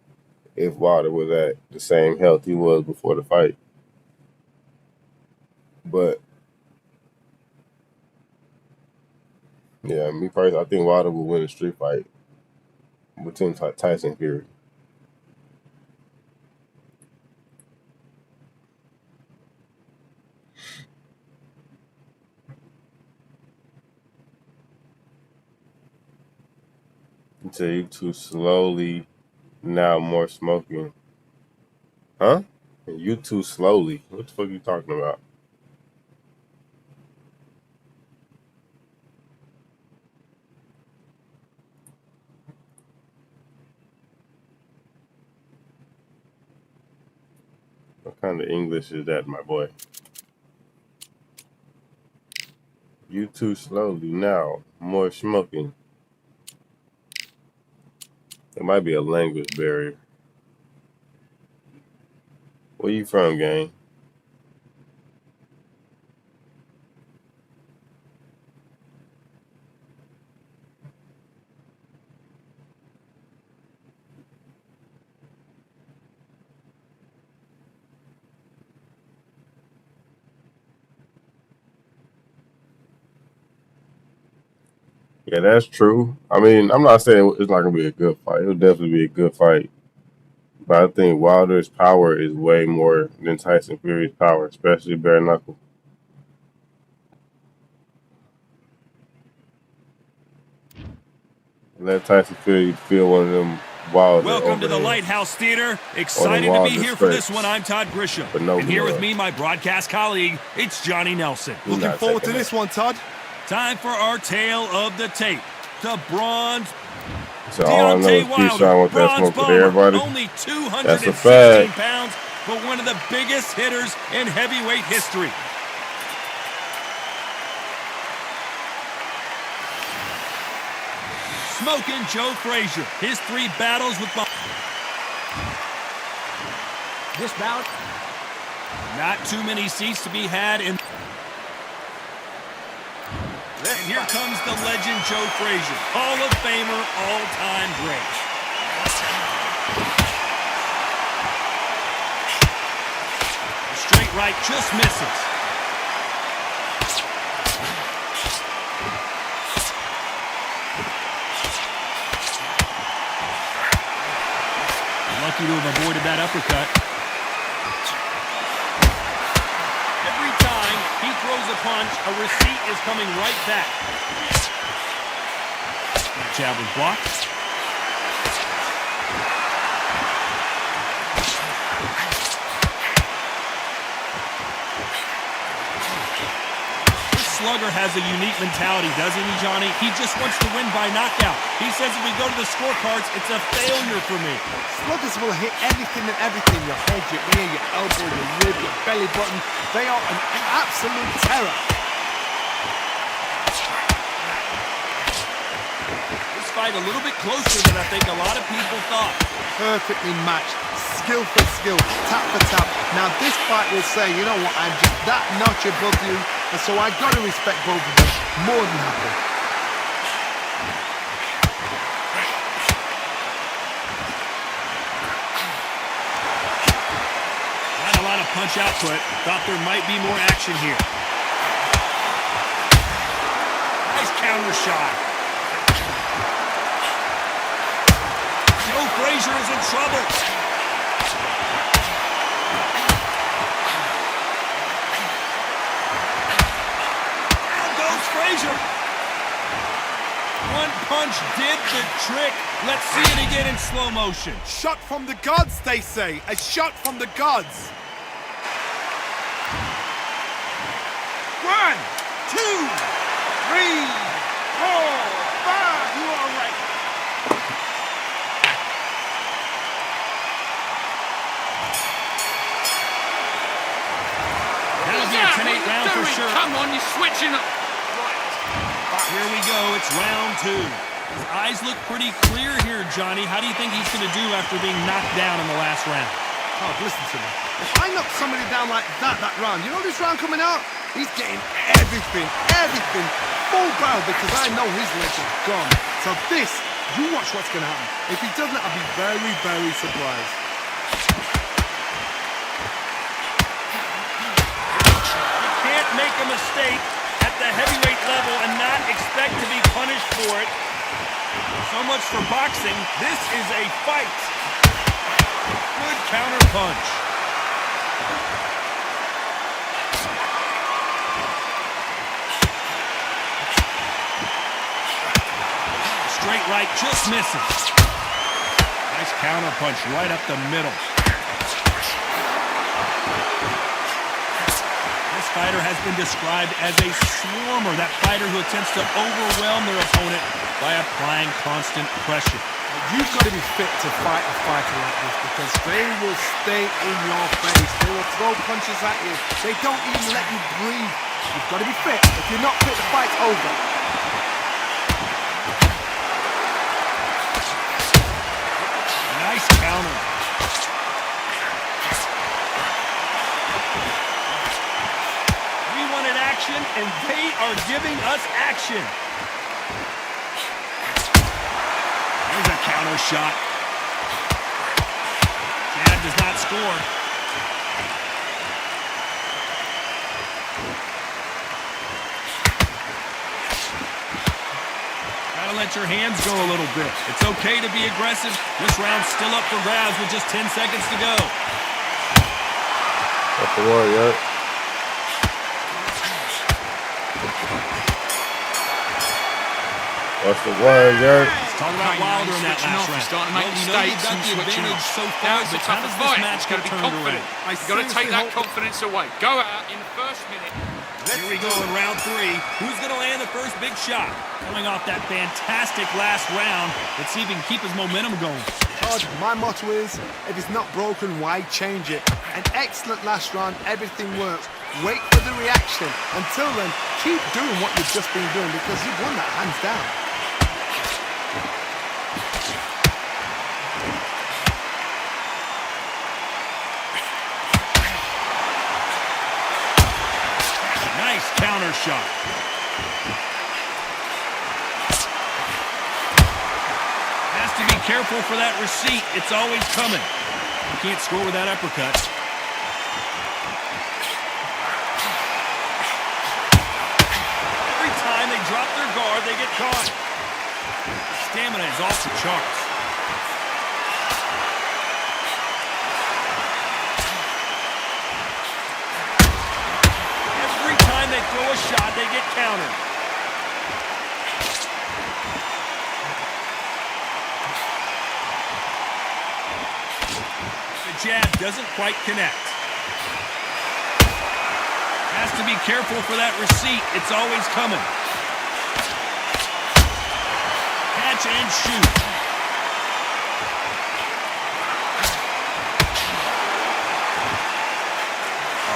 If Wilder was at the same health he was before the fight. But yeah, me personally, I think Wilder would win a street fight between Tyson and Fury. Until you too slowly, now more smoking. Huh? You too slowly. What the fuck you talking about? What kind of English is that, my boy? You too slowly now, more smoking. It might be a language barrier. Where you from, gang? Yeah, that's true. I mean, I'm not saying it's not gonna be a good fight. It'll definitely be a good fight. But I think Wilder's power is way more than Tyson Fury's power, especially bare knuckle. Let Tyson Fury feel one of them Wilder. Welcome to the overhands. Lighthouse Theater. Excited to be here for this one. I'm Todd Grisham. But no and here with blood. me, my broadcast colleague, it's Johnny Nelson. Looking forward to this one, Todd. Time for our tale of the tape. The bronze So all I know is Deontay Keyshawn Wilder, with that bronze smoke with bomber, everybody. only That's a 216 fact. pounds, but one of the biggest hitters in heavyweight history. Smoking Joe Frazier, his 3 battles with This bout, not too many seats to be had in. And here comes the legend Joe Frazier, Hall of Famer, all-time great. A straight right just misses. Lucky to have avoided that uppercut. Every time he throws a punch, a receipt is coming right back. Jab was blocked. This slugger has a unique mentality, doesn't he, Johnny? He just wants to win by knockout. He says if we go to the scorecards, it's a failure for me. Sluggers will hit anything and everything. Your head, your ear, your elbow, your rib, your belly button. They are an absolute terror. This fight a little bit closer than I think a lot of people thought. Perfectly matched. Skill for skill. Tap for tap. Now this fight will say, you know what, I'm just that notch above you. And so I got to respect both of them. More than happy. Not a lot of punch output. Thought there might be more action here. Nice counter shot. Joe Frazier is in trouble. Down goes Frazier. One punch did the trick. Let's see it again in slow motion. Shot from the gods, they say. A shot from the gods. 1, 2, 3, 4, 5. You all right? That'll be a 10-8 round for sure. Come on, you're switching up. Here we go, it's round 2. His eyes look pretty clear here, Johnny. How do you think he's going to do after being knocked down in the last round? Oh, listen to me. If I knock somebody down like that round, you know this round coming out? He's getting everything, full barrel, because I know his legs are gone. So this, you watch what's going to happen. If he doesn't, I'll be very, very surprised. You can't make a mistake at the heavyweight level and not expect to be punished for it. So much for boxing. This is a fight. Good counter punch. Straight right just misses. Nice counter punch right up the middle. This fighter has been described as a swarmer, that fighter who attempts to overwhelm their opponent by applying constant pressure. You've got to be fit to fight a fighter like this, because they will stay in your face. They will throw punches at you. They don't even let you breathe. You've got to be fit. If you're not fit, the fight's over. Nice counter. action, and they are giving us action. There's a counter shot. Jab does not score. Gotta let your hands go a little bit. It's okay to be aggressive. This round's still up for grabs with just 10 seconds to go. That's the one, yeah. That's the one, yeah. Talk about Wilder in that last round. Starting to make mistakes and switching off. So Now far, it's a but how tougher does this fight. match You've got to get be turned confident. around? You've got to take that confidence away. Go out in the first minute. Here we go in round 3. Who's going to land the first big shot? Coming off that fantastic last round, let's see if he can keep his momentum going. Todd, my motto is, if it's not broken, why change it? An excellent last round, everything works. Wait for the reaction. Until then, keep doing what you've just been doing because you've won that hands down. Nice counter shot. Has to be careful for that receipt. It's always coming. You can't score with that uppercut. Every time they drop their guard, they get caught. Stamina is off the charts. Every time they throw a shot, they get countered. The jab doesn't quite connect. Has to be careful for that receipt. It's always coming. Catch and shoot.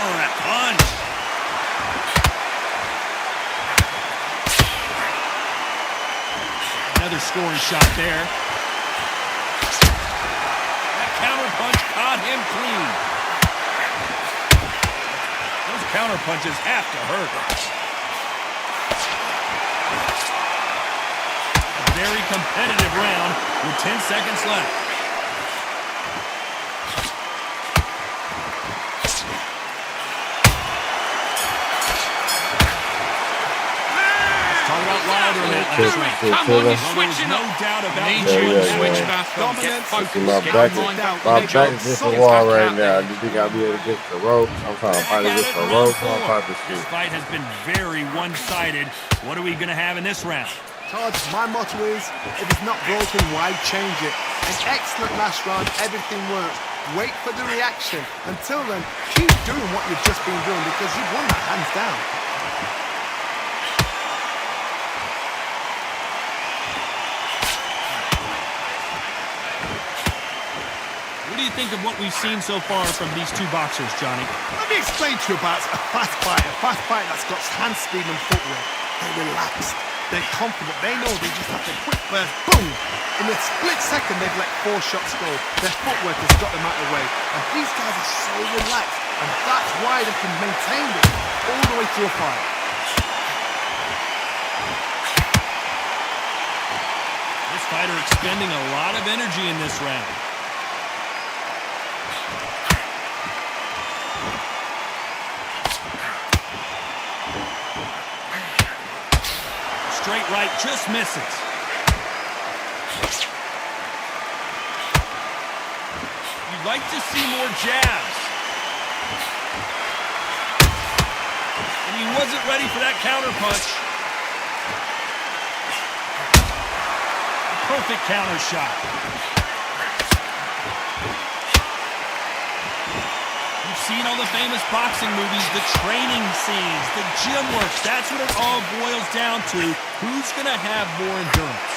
Oh, that punch. Another scoring shot there. That counter punch caught him clean. Those counter punches have to hurt. A very competitive round with 10 seconds left. Talk about Wilder in that last round. Come on, you're switching No up. doubt about Need that. you to yeah, switch yeah. back on. Get focused. My Get back, your mind back my on the back job. is against the Get wall back right out now. there. You think I'll be able to get the rope? I'm trying to fight against the rope. I'm trying to fight this This shit. fight has been very one-sided. What are we going to have in this round? Todd, my motto is, if it's not broken, why change it? An excellent last round, everything works. Wait for the reaction. Until then, keep doing what you've just been doing because you've won that hands down. What do you think of what we've seen so far from these two boxers, Johnny? Let me explain to you about a fast fight that's got hand speed and footwork. They're relaxed, they're confident, they know they just have to quick burst, boom! In a split second, they've let 4 shots go. Their footwork has got them out of the way. And these guys are so relaxed, and that's why they can maintain it all the way through a fight. This fighter expending a lot of energy in this round. Straight right just misses. You'd like to see more jabs. And he wasn't ready for that counter punch. Perfect counter shot. You've seen all the famous boxing movies, the training scenes, the gym work. That's what it all boils down to. Who's going to have more endurance?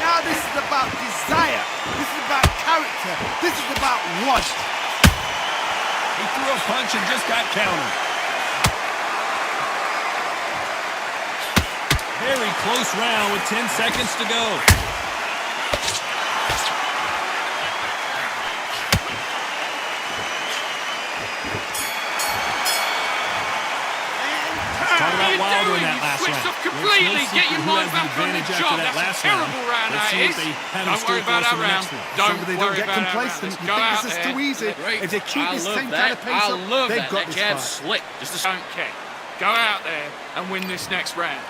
Now this is about desire. This is about character. This is about want. He threw a punch and just got countered. Very close round with 10 seconds to go. Talk about completely. Get your mind back on the job. That's a terrible round, that is. Don't worry about that round. Don't worry about that round. Let's go out there. Too easy. If they keep this same kind of pace I up, love they've that. got That this jab's fight. slick. Just a Don't care. Go out there and win this next round.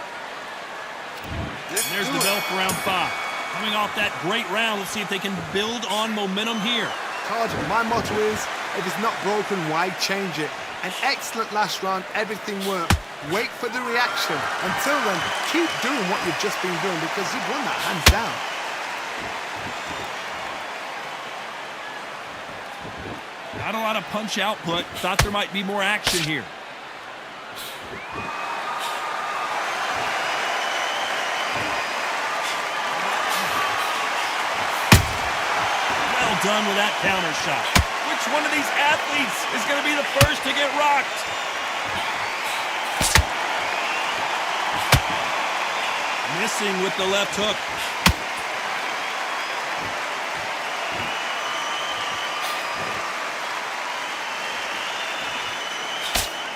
And there's the bell for round 5. Coming off that great round, let's see if they can build on momentum here. Todd, my motto is, if it's not broken, why change it? An excellent last round, everything worked. Wait for the reaction. Until then, keep doing what you've just been doing because you've won that hands down. Not a lot of punch output. Thought there might be more action here. Well done with that counter shot. Which one of these athletes is going to be the first to get rocked? Missing with the left hook.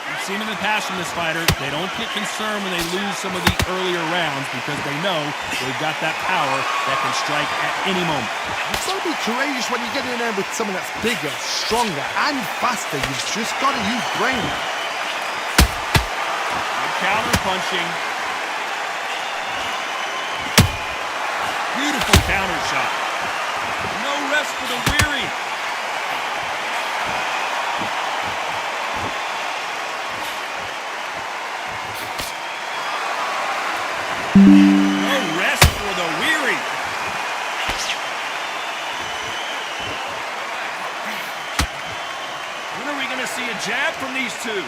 We've seen in the past from this fighter, they don't get concerned when they lose some of the earlier rounds because they know they've got that power that can strike at any moment. You've got to be courageous when you get in there with someone that's bigger, stronger, and faster. You've just got to use brain. Good counter punching. Beautiful counter shot. No rest for the weary. No rest for the weary. When are we going to see a jab from these two?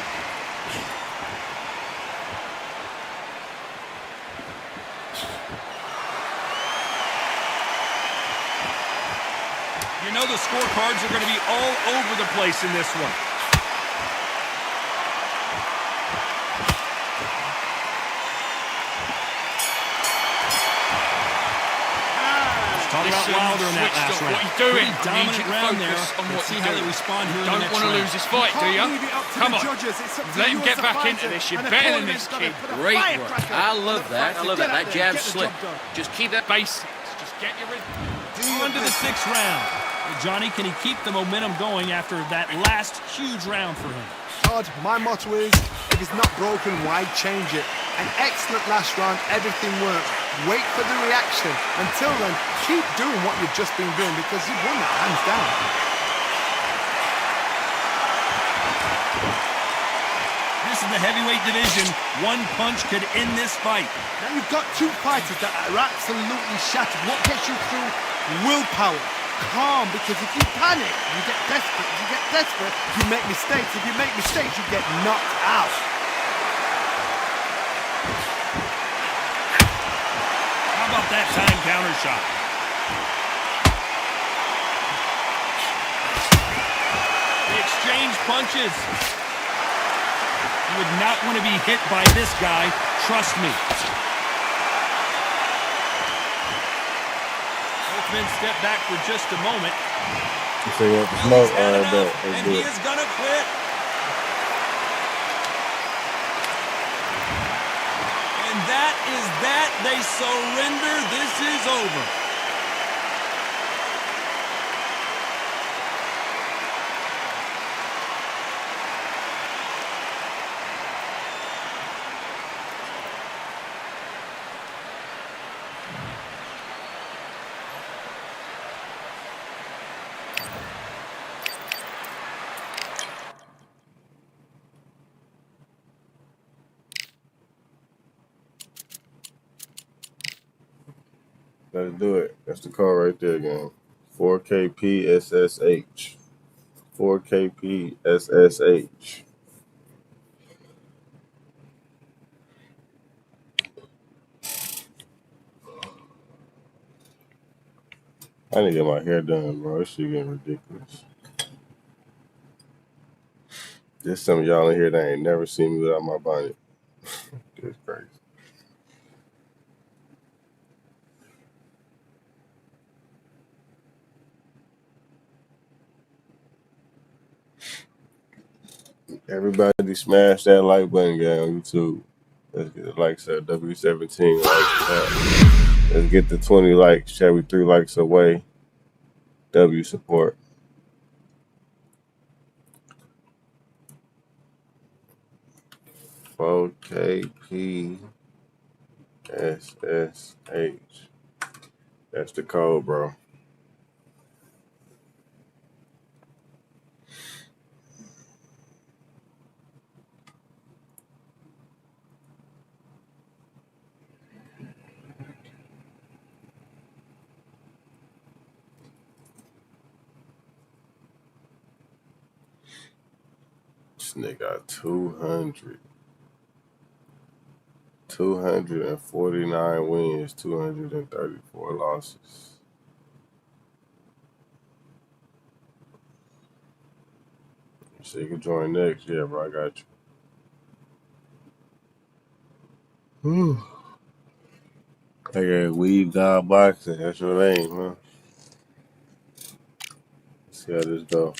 You know the scorecards are going to be all over the place in this one. Talk about Wilder in that last round. What are you doing? Pretty dominant round there. On what Let's see you're how they doing. respond here in the Don't next want to round. lose this fight, do you? Come on. Let him get back into this. You're better than this kid. great work. I love that. I love that. That jab's slick. Just keep that Basics. Just get your rhythm. On to the 6th round. Johnny, can he keep the momentum going after that last huge round for him? Todd, my motto is, if it's not broken, why change it? An excellent last round, everything worked. Wait for the reaction. Until then, keep doing what you've just been doing because you've won that hands down. This is the heavyweight division. One punch could end this fight. Now you've got two fighters that are absolutely shattered. What gets you through? Willpower. Calm, because if you panic, you get desperate. If you get desperate, you make mistakes. If you make mistakes, you get knocked out. How about that time counter shot? They exchange punches. You would not want to be hit by this guy, trust me. Both men step back for just a moment. You say you want the smoke? All right, bet. And Let's do he it. is gonna quit. And that is that. They surrender. This is over. Let's do it. That's the call right there, gang. 4KP-SSH. 4KP-SSH. I need to get my hair done, bro. This shit getting ridiculous. There's some of y'all in here that ain't never seen me without my bonnet. It's crazy. Everybody smash that like button, gang, on YouTube. Let's get it. 100 likes at W17 likes. Let's get the 20 likes. Shall we 3 likes away? W support. KPSSH. That's the code, bro. This nigga got 249 wins, 234 losses. So you can join next. Yeah, bro, I got you. Whew. I got Weed God Boxing. That's your name, huh? Let's see how this go.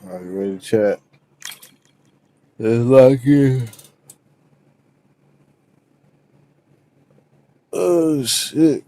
Are you ready to chat? Let's lock in. Oh, shit.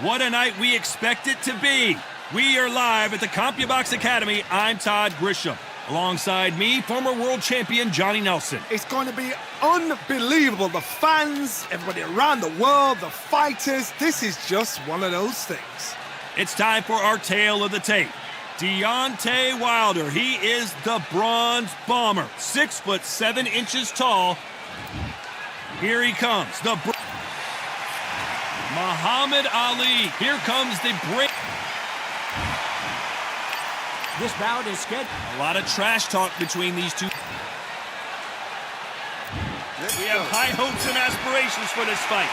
What a night we expect it to be. We are live at the CompuBox Academy. I'm Todd Grisham. Alongside me, former world champion Johnny Nelson. It's going to be unbelievable. The fans, everybody around the world, the fighters. This is just one of those things. It's time for our tale of the tape. Deontay Wilder, he is the Bronze Bomber. 6'7" tall. Here he comes, Muhammad Ali. Here comes the break. This bout is scheduled. A lot of trash talk between these two. We have high hopes and aspirations for this fight.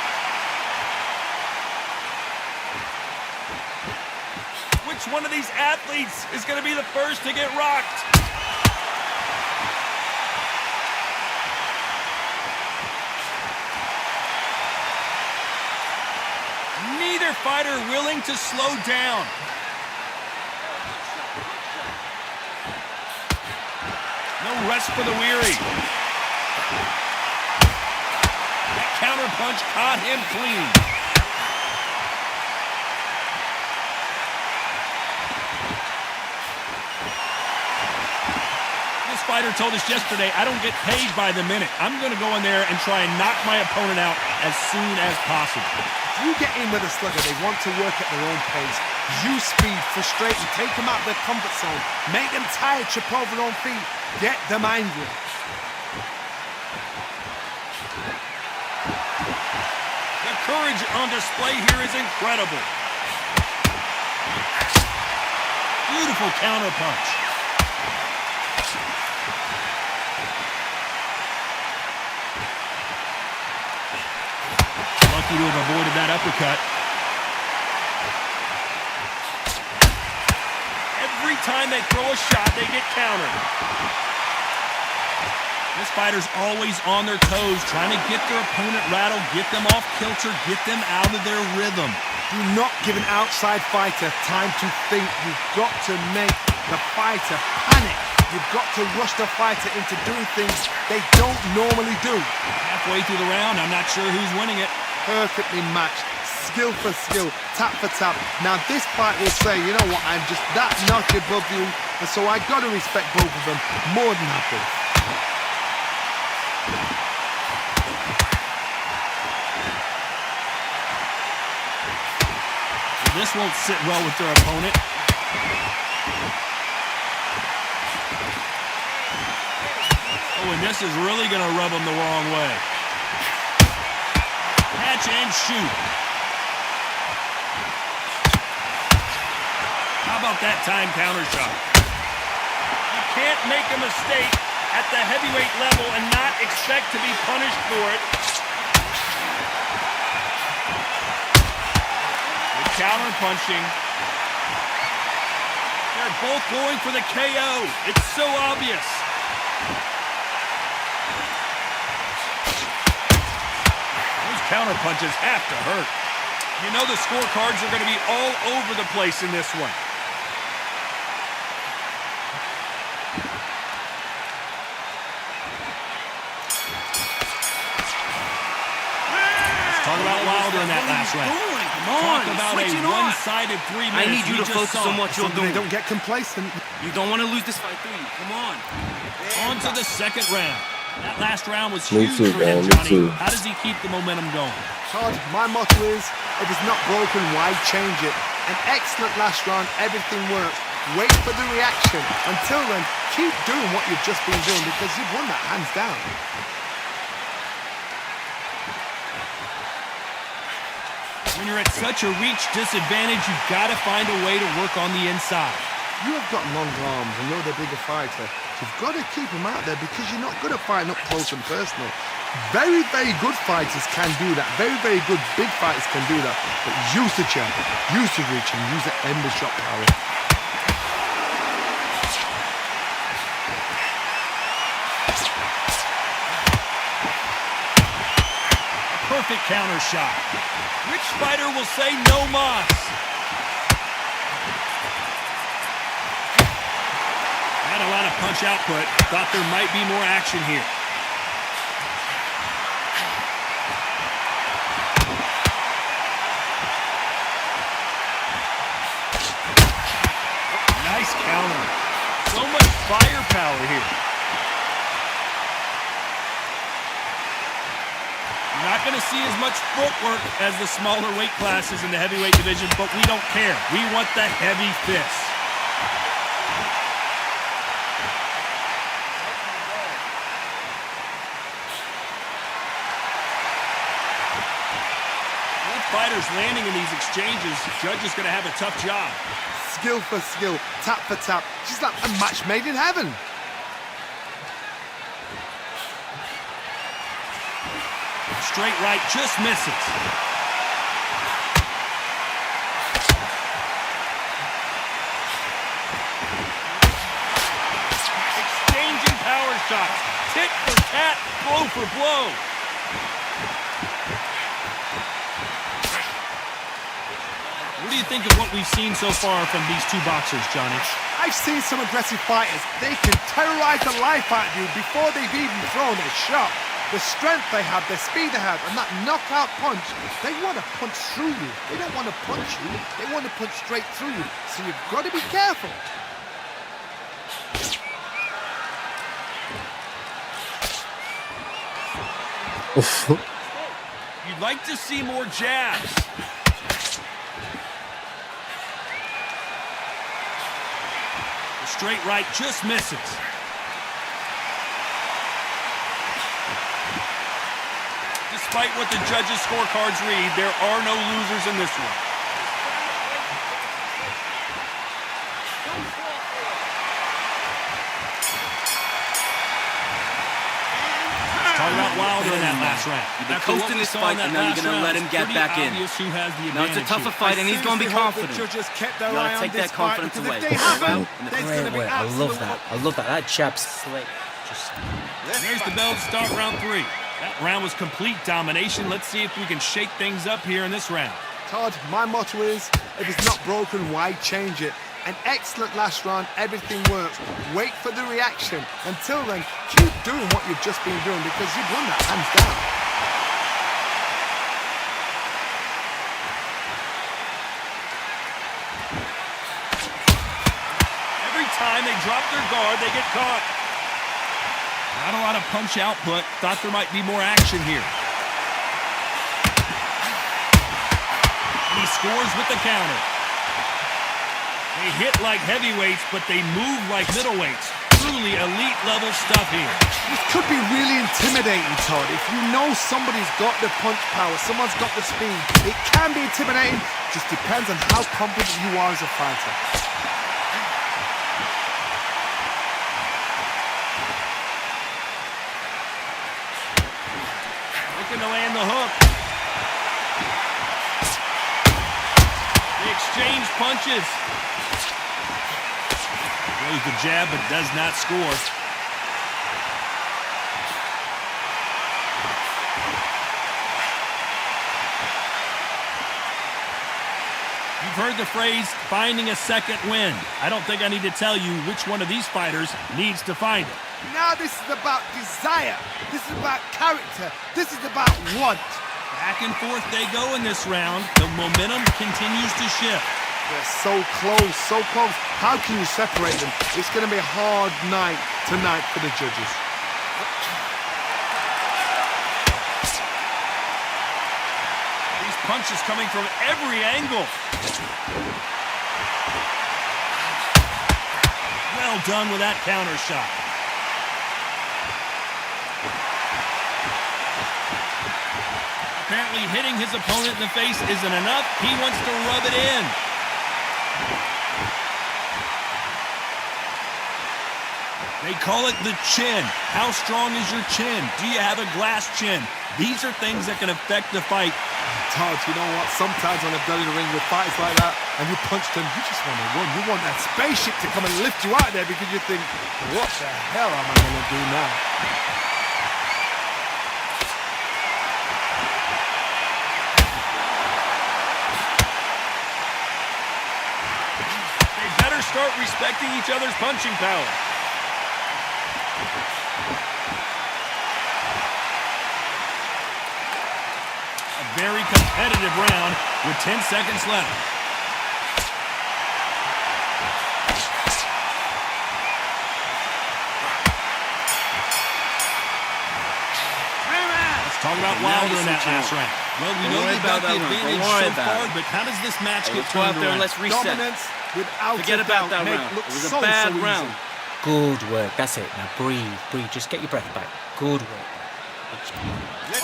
Which one of these athletes is going to be the first to get rocked? Neither fighter willing to slow down. No rest for the weary. That counter punch caught him clean. This fighter told us yesterday, I don't get paid by the minute. I'm going to go in there and try and knock my opponent out as soon as possible. You get in with a slugger, they want to work at their own pace. Use speed, frustrate them, take them out of their comfort zone, make them tired, trip over their own feet, get them angry. The courage on display here is incredible. Beautiful counter punch. Lucky to have avoided that uppercut. Every time they throw a shot, they get countered. This fighter's always on their toes, trying to get their opponent rattled, get them off kilter, get them out of their rhythm. Do not give an outside fighter time to think. You've got to make the fighter panic. You've got to rush the fighter into doing things they don't normally do. Halfway through the round, I'm not sure who's winning it. Perfectly matched. Skill for skill, tap for tap. Now this fight will say, you know what, I'm just that notch above you, and so I got to respect both of them more than happy. This won't sit well with their opponent. Oh, and this is really going to rub them the wrong way. Catch and shoot. How about that time counter shot? You can't make a mistake at the heavyweight level and not expect to be punished for it. Counter punching. They're both going for the KO. It's so obvious. Those counter punches have to hurt. You know the scorecards are going to be all over the place in this one. Talk about Wilder in that last round. Talk about a one-sided three minutes. I need you to focus on what you're doing. Don't get complacent. You don't want to lose this fight, do you? Come on. On to the second round. That last round was Me huge too, for him, man. Me Johnny. too. How does he keep the momentum going? Todd, my motto is, if it's not broken, why change it? An excellent last round, everything worked. Wait for the reaction. Until then, keep doing what you've just been doing because you've won that hands down. When you're at such a reach disadvantage, you've got to find a way to work on the inside. You have got long arms and you're the bigger fighter. You've got to keep them out there because you're not good at fighting up close and personal. Very, very good fighters can do that. Very, very good big fighters can do that. But use the jab, use the reach, and use the endless shot power. Perfect counter shot. Which fighter will say no mas? Had a lot of punch output. Thought there might be more action here. Nice counter. So much firepower here. Not going to see as much footwork as the smaller weight classes in the heavyweight division, but we don't care. We want the heavy fists. Both fighters landing in these exchanges, judge is going to have a tough job. Skill for skill, tap for tap. She's like a match made in heaven. Straight right, just misses. Exchanging power shots. Tit for tat, blow for blow. What do you think of what we've seen so far from these two boxers, Johnny? I've seen some aggressive fighters. They can terrorize the life out of you before they've even thrown a shot. The strength they have, the speed they have, and that knockout punch, they want to punch through you. They don't want to punch you, they want to punch straight through you. So you've got to be careful. You'd like to see more jabs. The straight right just misses. Despite what the judges' scorecards read, there are no losers in this one. Talk about Wilder in that last round. You've been coasting this fight, and now you're going to let him get back in. Now it's a tougher fight, and he's going to be confident. You got to take that confidence away. Great way. I love that. I love that. That jab's slick. There's the bell to start round 3. That round was complete domination. Let's see if we can shake things up here in this round. Todd, my motto is, if it's not broken, why change it? An excellent last round, everything works. Wait for the reaction. Until then, keep doing what you've just been doing because you've won that hands down. Every time they drop their guard, they get caught. Not a lot of punch output. Thought there might be more action here. He scores with the counter. They hit like heavyweights, but they move like middleweights. Truly elite level stuff here. This could be really intimidating, Todd. If you know somebody's got the punch power, someone's got the speed, it can be intimidating. Just depends on how confident you are as a fighter. Looking to land the hook. They exchange punches. Throws the jab, but does not score. You've heard the phrase, finding a second wind. I don't think I need to tell you which one of these fighters needs to find it. Now this is about desire. This is about character. This is about want. Back and forth they go in this round. The momentum continues to shift. They're so close, so close. How can you separate them? It's going to be a hard night tonight for the judges. These punches coming from every angle. Well done with that counter shot. Apparently hitting his opponent in the face isn't enough. He wants to rub it in. They call it the chin. How strong is your chin? Do you have a glass chin? These are things that can affect the fight. Todd, you know what? Sometimes when I've done in the ring with fights like that, and you punch them, you just want to run. You want that spaceship to come and lift you out there because you think, what the hell am I going to do now? They better start respecting each other's punching power. Very competitive round with 10 seconds left. Let's talk about Wilder in that last round. Well, we know they've got the advantage so far, but how does this match get turned around? Let's reset. Dominance without Forget about that round. It was a bad round. Good work. That's it. Now breathe, breathe. Just get your breath back. Good work.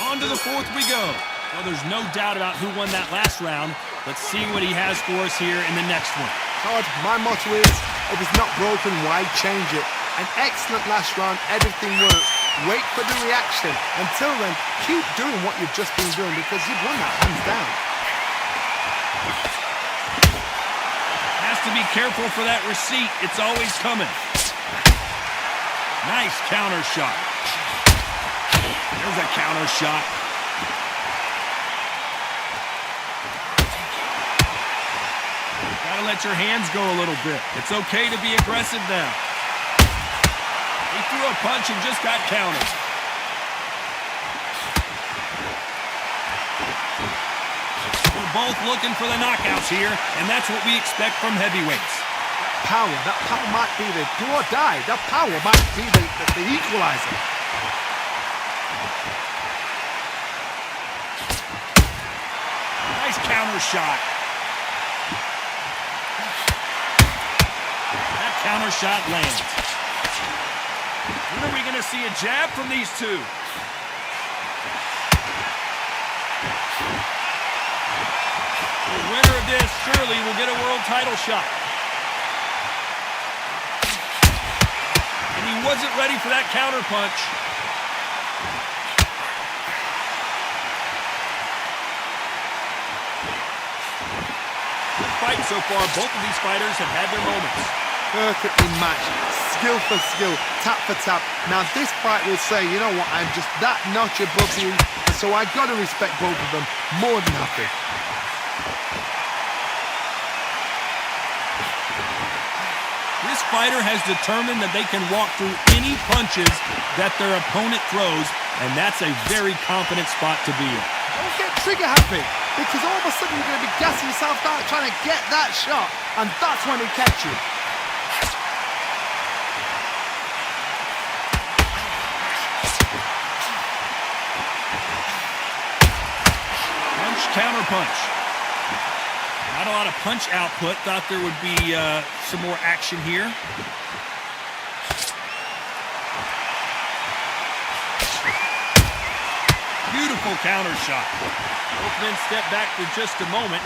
On to the fourth we go. Well, there's no doubt about who won that last round. Let's see what he has for us here in the next one. Todd, my motto is, if it's not broken, why change it? An excellent last round, everything works. Wait for the reaction. Until then, keep doing what you've just been doing because you've won that hands down. Has to be careful for that receipt. It's always coming. Nice counter shot. There's a counter shot. Gotta let your hands go a little bit. It's okay to be aggressive now. He threw a punch and just got countered. We're both looking for the knockouts here, and that's what we expect from heavyweights. That power might be the do or die. That power might be the equalizer. Nice counter shot. That counter shot lands. When are we going to see a jab from these two? The winner of this surely will get a world title shot. And he wasn't ready for that counter punch. Good fight so far. Both of these fighters have had their moments. Perfectly matched. skill for skill, tap for tap. Now this fight will say, you know what, I'm just that notch above you, and so I got to respect both of them more than happy. This fighter has determined that they can walk through any punches that their opponent throws, and that's a very confident spot to be in. Don't get trigger happy, because all of a sudden you're going to be gassing yourself down trying to get that shot, and that's when he catch you. Punch, counter punch. Not a lot of punch output. Thought there would be some more action here. Beautiful counter shot. Both men step back for just a moment.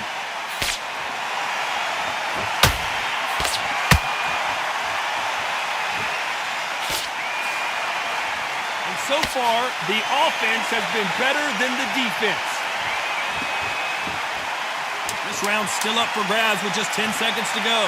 And so far, the offense has been better than the defense. This round's still up for grabs with just 10 seconds to go.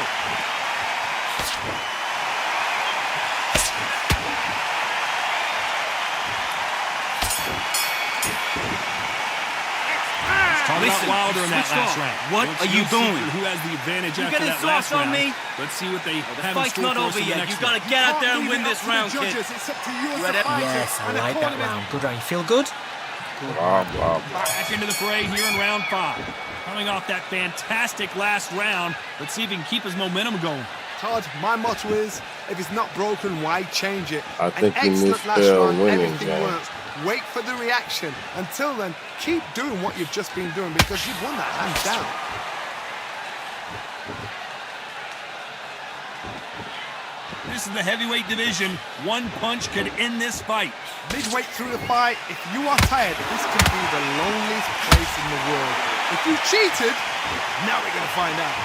Listen, Wilder in that last round. What are you doing? Who has the advantage You're after getting that last soft on round? me. Let's see what they The have in fight's store not for us over in the yet. next You gotta round. get out there and win this round, kid. It's up to you as Ready? the fighter. Yes, I And like that according to round. Good round. You feel good? Blah, blah, blah. Back into the fray here in round 5. Coming off that fantastic last round. Let's see if he can keep his momentum going. Todd, my motto is, if it's not broken, why change it? I think An he excellent last misspelled round, winning, everything Jack. works. Wait for the reaction. Until then, keep doing what you've just been doing because you've won that hands down. This is the heavyweight division. One punch could end this fight. Midway through the fight, if you are tired, this can be the loneliest place in the world. If you cheated, now we're going to find out.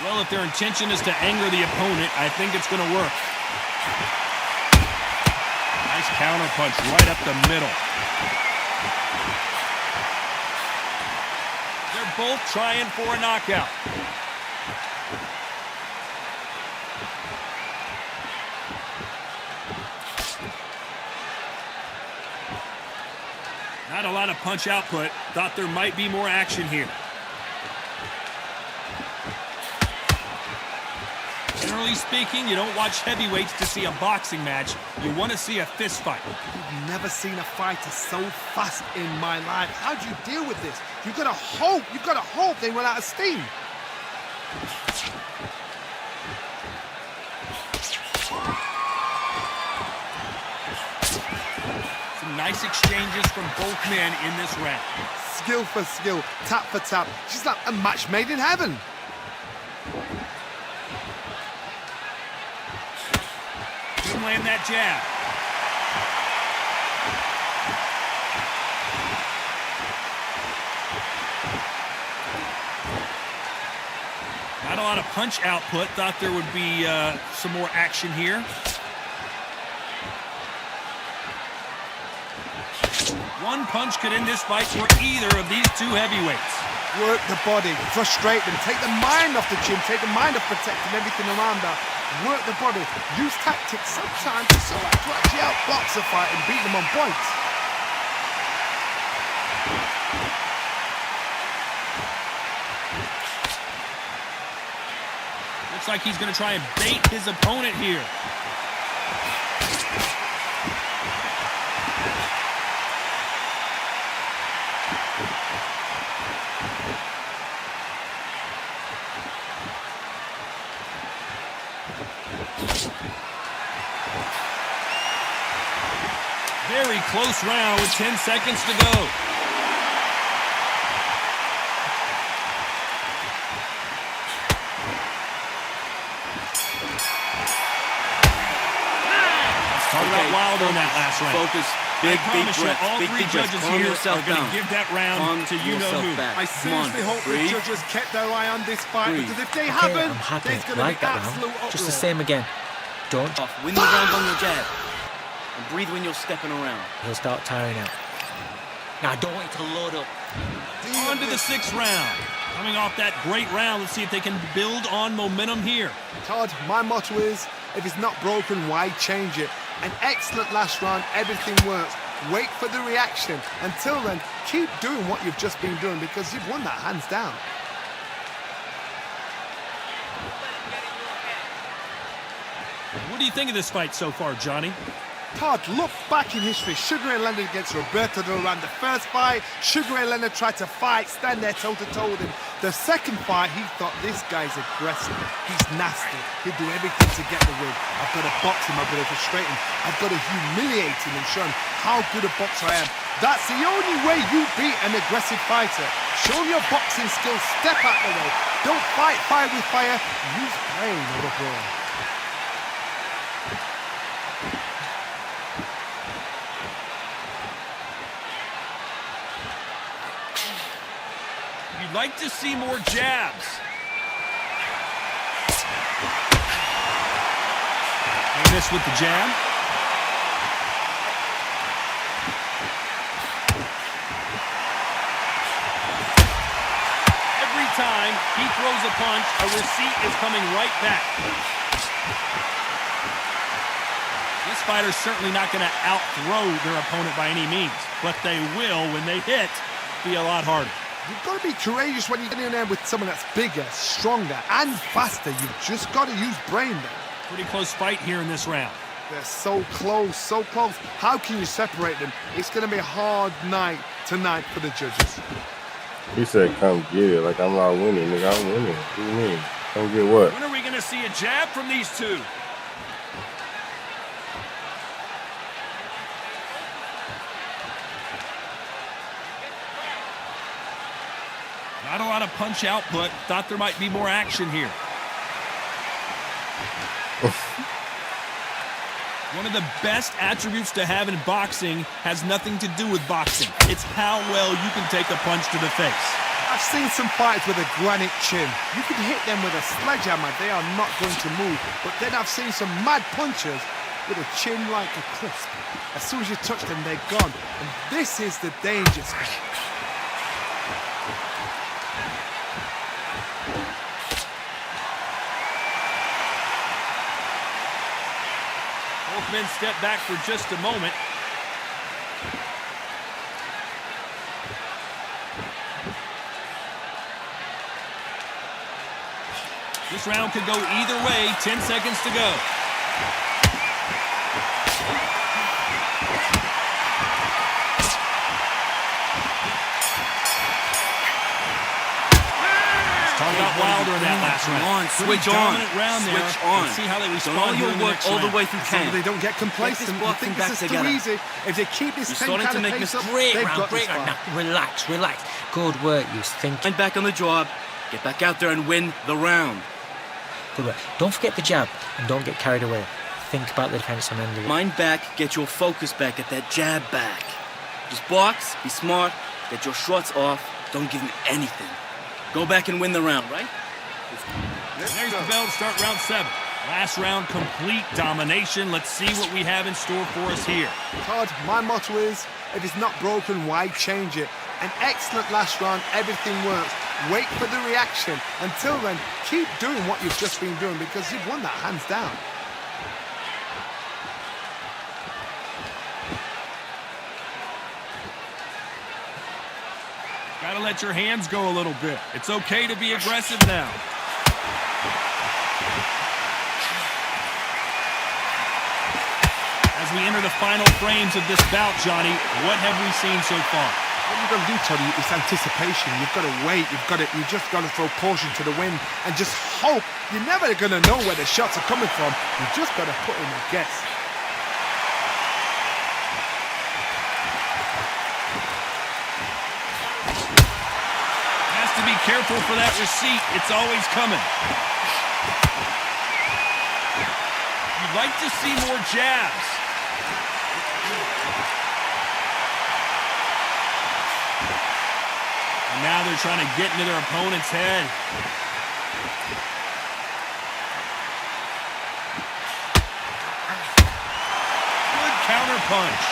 Well, if their intention is to anger the opponent, I think it's going to work. Nice counter punch right up the middle. They're both trying for a knockout. Not a lot of punch output. Thought there might be more action here. Generally speaking, you don't watch heavyweights to see a boxing match. You want to see a fist fight. I've never seen a fighter so fast in my life. How do you deal with this? You've got to hope they run out of steam. Some nice exchanges from both men in this round. Skill for skill, tap for tap. She's like a match made in heaven. Didn't land that jab. Not a lot of punch output. Thought there would be some more action here. One punch could end this fight for either of these two heavyweights. Work the body, frustrate them, take the mind off the chin, take the mind off protecting everything around that. Work the body, use tactics sometimes so to actually outbox a fight and beat them on points. Looks like he's going to try and bait his opponent here. Very close round with 10 seconds to go. Talk about Wilder in that last round. Focus. Big breath. All Big three breath. judges Calm here yourself are going down. to give that round Calm to you-know-who. yourself back. I seriously hope the breathe. judges kept their eye on this fight Breathe. because if they Okay, haven't, I'm happy. there's going to Like be that absolute round. Just the uproar. same again. Don't. Win the round on your jab. And breathe when you're stepping around. He'll start tiring out. Now, I don't want you to load up On to the 6th round. Coming off that great round, let's see if they can build on momentum here. Todd, my motto is, if it's not broken, why change it? An excellent last round, everything works. Wait for the reaction. Until then, keep doing what you've just been doing because you've won that hands down. What do you think of this fight so far, Johnny? Todd, look back in history. Sugar Ray Leonard against Roberto Duran. The first fight, Sugar Ray Leonard tried to fight, stand there toe-to-toe with him. The second fight, he thought, this guy's aggressive. He's nasty. He'll do everything to get the win. I've got to box him. I've got to frustrate him. I've got to humiliate him and show him how good a boxer I am. That's the only way you beat an aggressive fighter. Show your boxing skills. Step out the way. Don't fight fire with fire. Use brain over brawn. You'd like to see more jabs. And this with the jab. Every time he throws a punch, a receipt is coming right back. This fighter's certainly not going to out-throw their opponent by any means, but they will, when they hit, be a lot harder. You've got to be courageous when you get in there with someone that's bigger, stronger, and faster. You've just got to use brain there. Pretty close fight here in this round. They're so close, so close. How can you separate them? It's going to be a hard night tonight for the judges. He said, come get it. Like, I'm not winning, nigga. I'm winning. What do you mean? Come get what? When are we going to see a jab from these two? Not a lot of punch output. Thought there might be more action here. One of the best attributes to have in boxing has nothing to do with boxing. It's how well you can take a punch to the face. I've seen some fighters with a granite chin. You can hit them with a sledgehammer. They are not going to move. But then I've seen some mad punchers with a chin like a crisp. As soon as you touch them, they're gone. And this is the danger spot. Both men step back for just a moment. This round could go either way. 10 seconds to go. Talk about Wilder in that last round. Switch on. Switch on. See how they respond. All your work all the way through 10. So they don't get complacent. You think this is too easy. If they keep this 10 kind of pace up, Great they've round, got great this round. far. Now, relax, relax. Good work, you think. Mind back on the job. Get back out there and win the round. Good work. Don't forget the jab and don't get carried away. Think about the defense on end of it. Mind back, get your focus back, get that jab back. Just box, be smart, get your shots off, don't give him anything. Go back and win the round, right? There's the bell to start round 7. Last round, complete domination. Let's see what we have in store for us here. Todd, my motto is, if it's not broken, why change it? An excellent last round, everything works. Wait for the reaction. Until then, keep doing what you've just been doing because you've won that hands down. Gotta let your hands go a little bit. It's okay to be aggressive now. As we enter the final frames of this bout, Johnny, what have we seen so far? What you've got to do, Toddy, is anticipation. You've got to wait. You just got to throw caution to the wind and just hope. You're never going to know where the shots are coming from. You just got to put in a guess. Has to be careful for that receipt. It's always coming. You'd like to see more jabs. And now they're trying to get into their opponent's head. Good counter punch.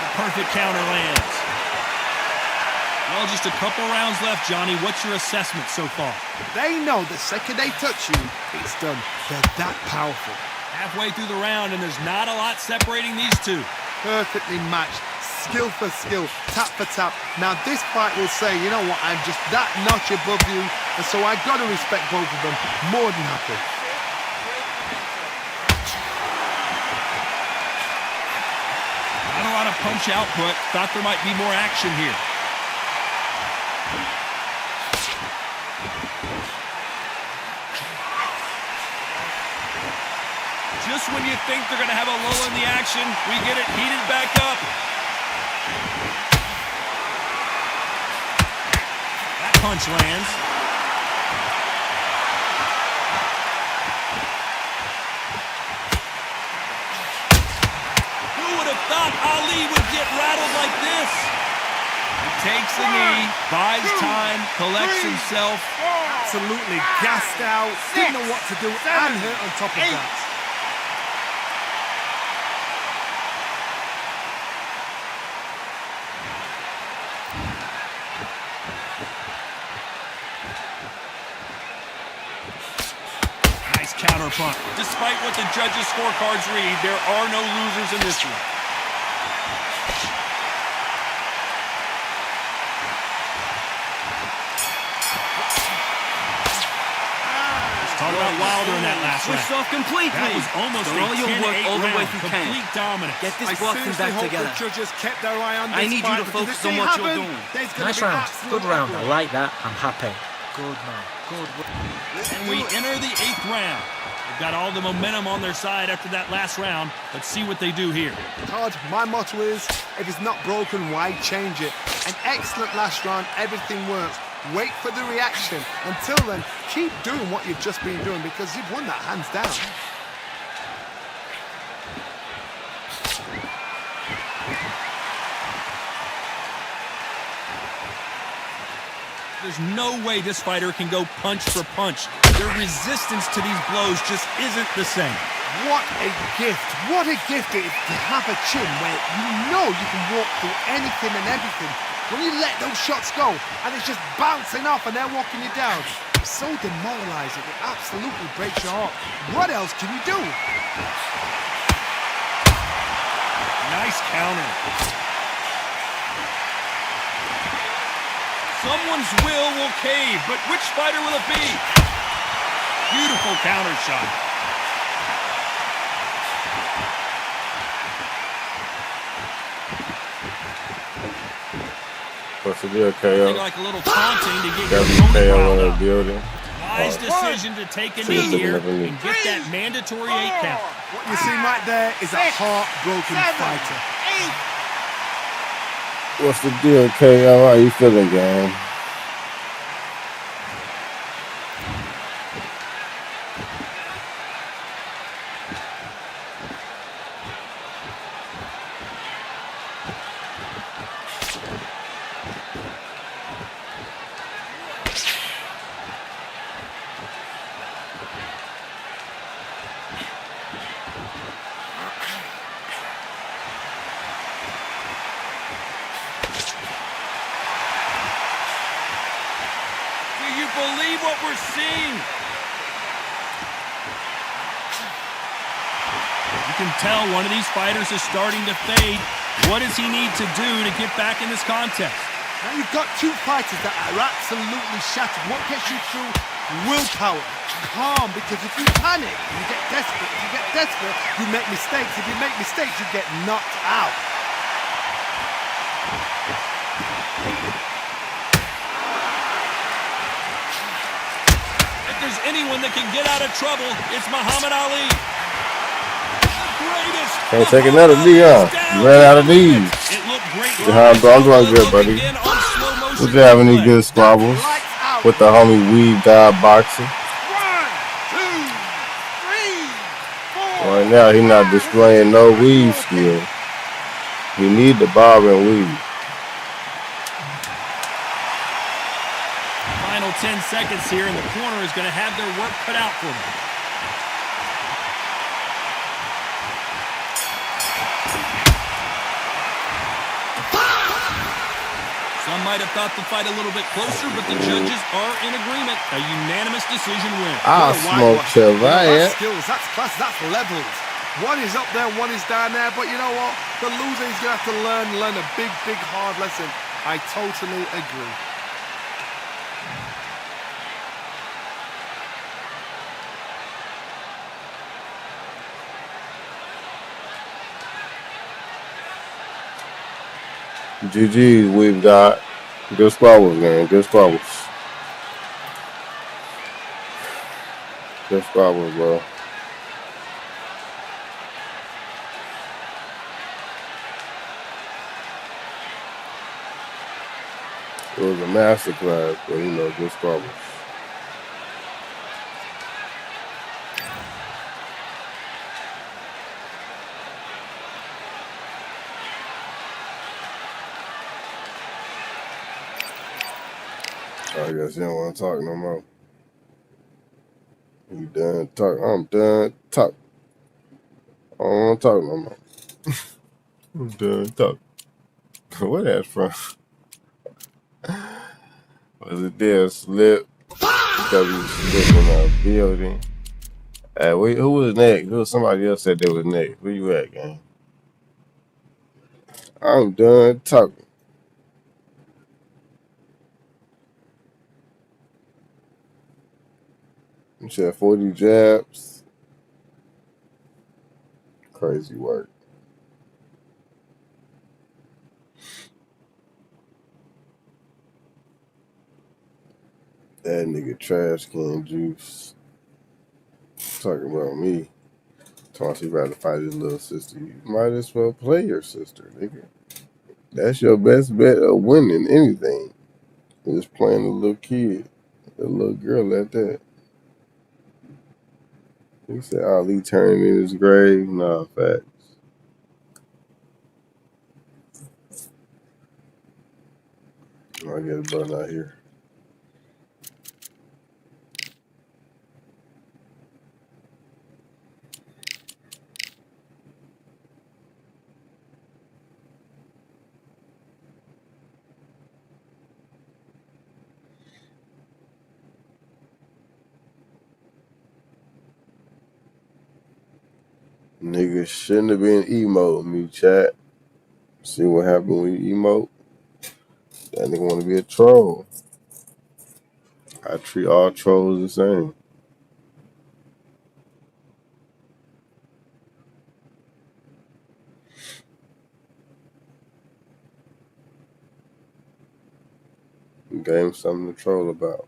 The Perfect counter lands. Well, just a couple rounds left, Johnny. What's your assessment so far? They know the second they touch you, it's done. They're that powerful. Halfway through the round, and there's not a lot separating these two. Perfectly matched. Skill for skill, tap for tap. Now this fight will say, you know what, I'm just that notch above you, and so I got to respect both of them. More than happy. Not a lot of punch output. Thought there might be more action here. Just when you think they're going to have a lull in the action, we get it heated back up. That punch lands. Who would have thought Ali would get rattled like this? He takes a knee, buys time, collects himself. Absolutely gassed out, didn't know what to do, and hurt on top of that. Counter punch. Despite what the judges' scorecards read, there are no losers in this one. Let's talk about Wilder in that last round. Switched off completely. That was almost Done all your work all the way through camp. Complete dominance. Get this boxing back together. The judges kept their eye on this I need you to focus on what you're doing. Nice round. Good round. I like that. I'm happy. Good man. Good. And we enter the 8th round. They've got all the momentum on their side after that last round. Let's see what they do here. Todd, my motto is, if it's not broken, why change it? An excellent last round, everything works. Wait for the reaction. Until then, keep doing what you've just been doing because you've won that hands down. There's no way this fighter can go punch for punch. Their resistance to these blows just isn't the same. What a gift. What a gift it is to have a chin where you know you can walk through anything and everything. When you let those shots go and it's just bouncing off and they're walking you down. It's so demoralizing. It absolutely breaks your heart. What else can you do? Nice counter. Someone's will cave, but which fighter will it be? Beautiful counter shot. What's the deal, KO? Like a little taunting to get Got your some KO opponent in the riled up. building. Wise decision to take a knee here and get that mandatory 8 count. What you see right there is a heartbroken fighter. What's the deal, KO? How you feeling, gang? Believe what we're seeing. You can tell one of these fighters is starting to fade. What does he need to do to get back in this contest? Now you've got two fighters that are absolutely shattered. What gets you through? Willpower. Calm, because if you panic, you get desperate. If you get desperate, you make mistakes. If you make mistakes, you get knocked out. If there's anyone that can get out of trouble, it's Muhammad Ali. Can't take another knee, huh? You ran out of knees. I'm doing good, buddy. Would you have any good squabbles with the homie Weave God Boxing? 1, 2, 3, 4. Right now, he's not displaying no weave skill. You need the bob and weave. Final 10 seconds here, and the corner is going to have their work cut out for them. Some might have thought the fight a little bit closer, but the judges are in agreement. A unanimous decision win. I'll smoke your That's ass. skills, that's class, that's levels. One is up there, one is down there, but you know what? The loser is going to have to learn a big, hard lesson. I totally agree. GG's, we've got good squabbles, man. Good squabbles. Good squabbles, bro. It was a masterclass, but you know, good squabbles. I guess you don't want to talk no more. You done talk? I'm done talk. I don't want to talk no more. I'm done talk. Where that's from? Was it there? Slip? W slip in our building. Wait, who was next? Who was somebody else said they was next? Where you at, gang? I'm done talking. You said 40 jabs. Crazy work. That nigga trash can juice. Talking about me. Talking about to fight his little sister. You might as well play your sister, nigga. That's your best bet of winning anything. Just playing a little kid. A little girl at that. He said Ali turning in his grave. Nah, facts. I get a button out here. Niggas shouldn't have been emote me, chat. See what happened when you emote? That nigga want to be a troll. I treat all trolls the same. Gave him something to troll about.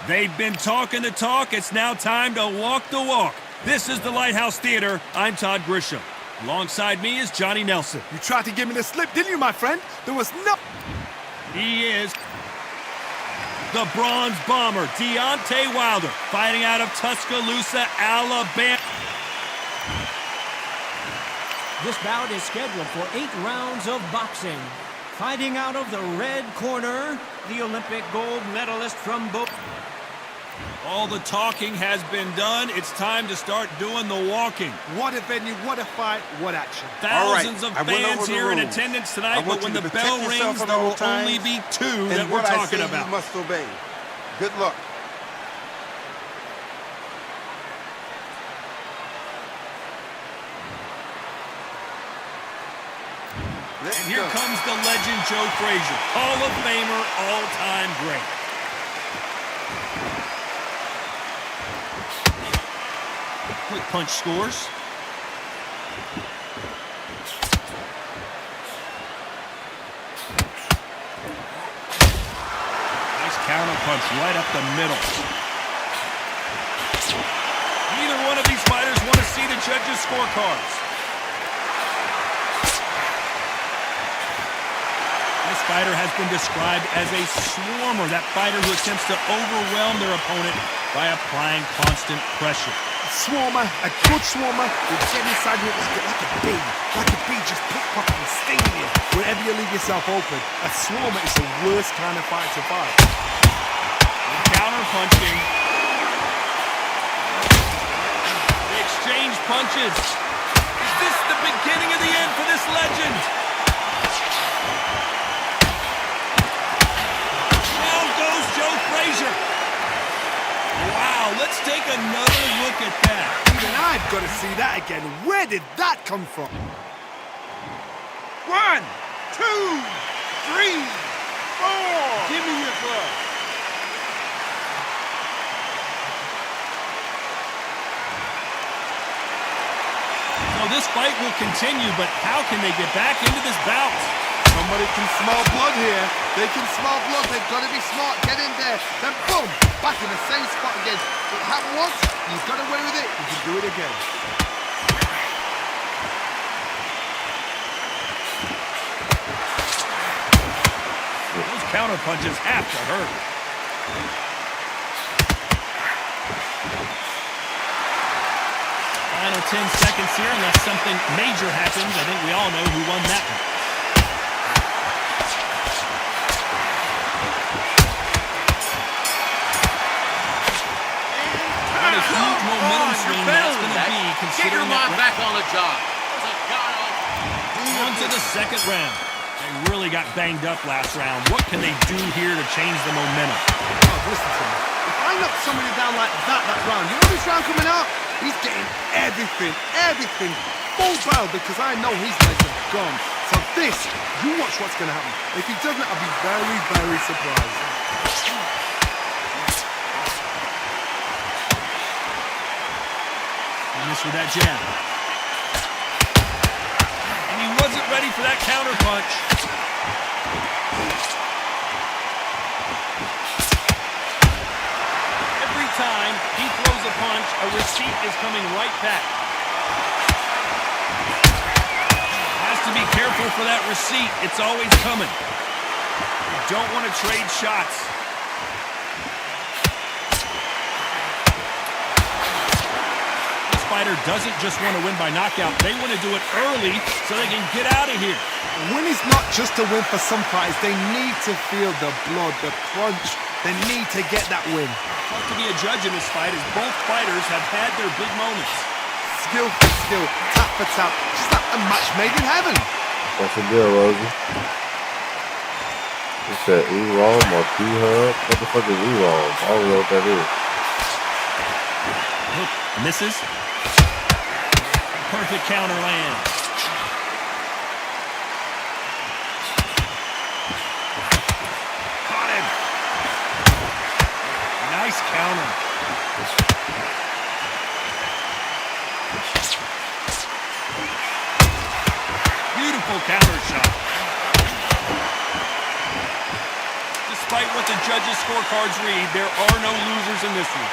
They've been talking the talk. It's now time to walk the walk. This is the Lighthouse Theater. I'm Todd Grisham. Alongside me is Johnny Nelson. You tried to give me the slip, didn't you, my friend? There was no... He is the Bronze Bomber, Deontay Wilder, fighting out of Tuscaloosa, Alabama. This bout is scheduled for 8 rounds of boxing. Fighting out of the red corner, the Olympic gold medalist from both. All the talking has been done. It's time to start doing the walking. What a venue, what a fight, what action. Thousands of fans here in attendance tonight, but when the bell rings, there will only be 2 that we're talking about. You must obey. Good luck. And here comes the legend Joe Frazier, Hall of Famer, all-time great. Quick punch scores. Nice counter punch right up the middle. Neither one of these fighters want to see the judges' scorecards. This fighter has been described as a swarmer, that fighter who attempts to overwhelm their opponent by applying constant pressure. Swarmer, a good swarmer, will get inside you like a bee, just pickpocketing, stinging you wherever you leave yourself open. A swarmer is the worst kind of fight to fight. Counter punching. They exchange punches. Is this the beginning of the end for this legend? Down goes Joe Frazier. Wow, let's take another look at that. Even I've got to see that again. Where did that come from? 1, 2, 3, 4. Give me your glove. So this fight will continue, but how can they get back into this bout? Somebody can smell blood here. They can smell blood. They've got to be smart. Get in there. Then boom, back in the same spot again. It happened once. He's got away with it. He can do it again. Those counter punches have to hurt. Final 10 seconds here, unless something major happens. I think we all know who won that one. What a huge momentum swing that's going to be, Get your considering mind that. back on the job. There's a god-awful. On to the second round. They really got banged up last round. What can they do here to change the momentum? Oh, listen to me. If I knock somebody down like that round, you know this round coming out? He's getting everything full barrel because I know his legs are gone. So this, you watch what's going to happen. If he doesn't, I'll be very surprised. He missed with that jab. And he wasn't ready for that counter punch. Every time he throws a punch, a receipt is coming right back. Has to be careful for that receipt. It's always coming. You don't want to trade shots. Fighter doesn't just want to win by knockout. They want to do it early so they can get out of here. Win is not just a win for some fighters. They need to feel the blood, the crunch. They need to get that win. Tough to be a judge in this fight as both fighters have had their big moments. Skill for skill, tap for tap. Just like a match made in heaven. What's the deal, Rosie? It's that E-Roll or P-Hub? What the fuck is E-Roll? I don't know what that is. Hook misses. Perfect counter lands. Caught him. Nice counter. Beautiful counter shot. Despite what the judges' scorecards read, there are no losers in this one.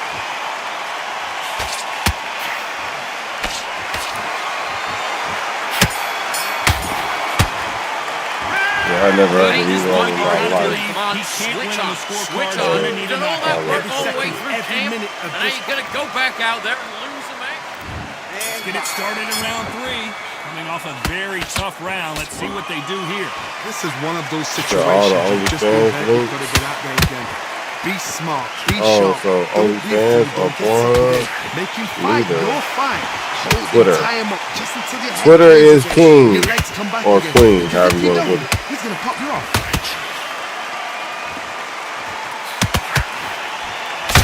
Yeah, I never heard of E-Roll in my life. Come on, switch on. You're gonna need all that work all the way through camp, and now you're gonna go back out there and lose the match. Let's get it started in round 3. Coming off a very tough round. Let's see what they do here. This is one of those situations you just you've got to get out there again. Be smart, be sharp. So don't OnlyFans or Pornhub? Make him fight your fight. Hold Twitter. him, tie him up just until your head Twitter is again. king Your legs come back or again. queen, Because however if you want to don't, put it. he's going to pop you off.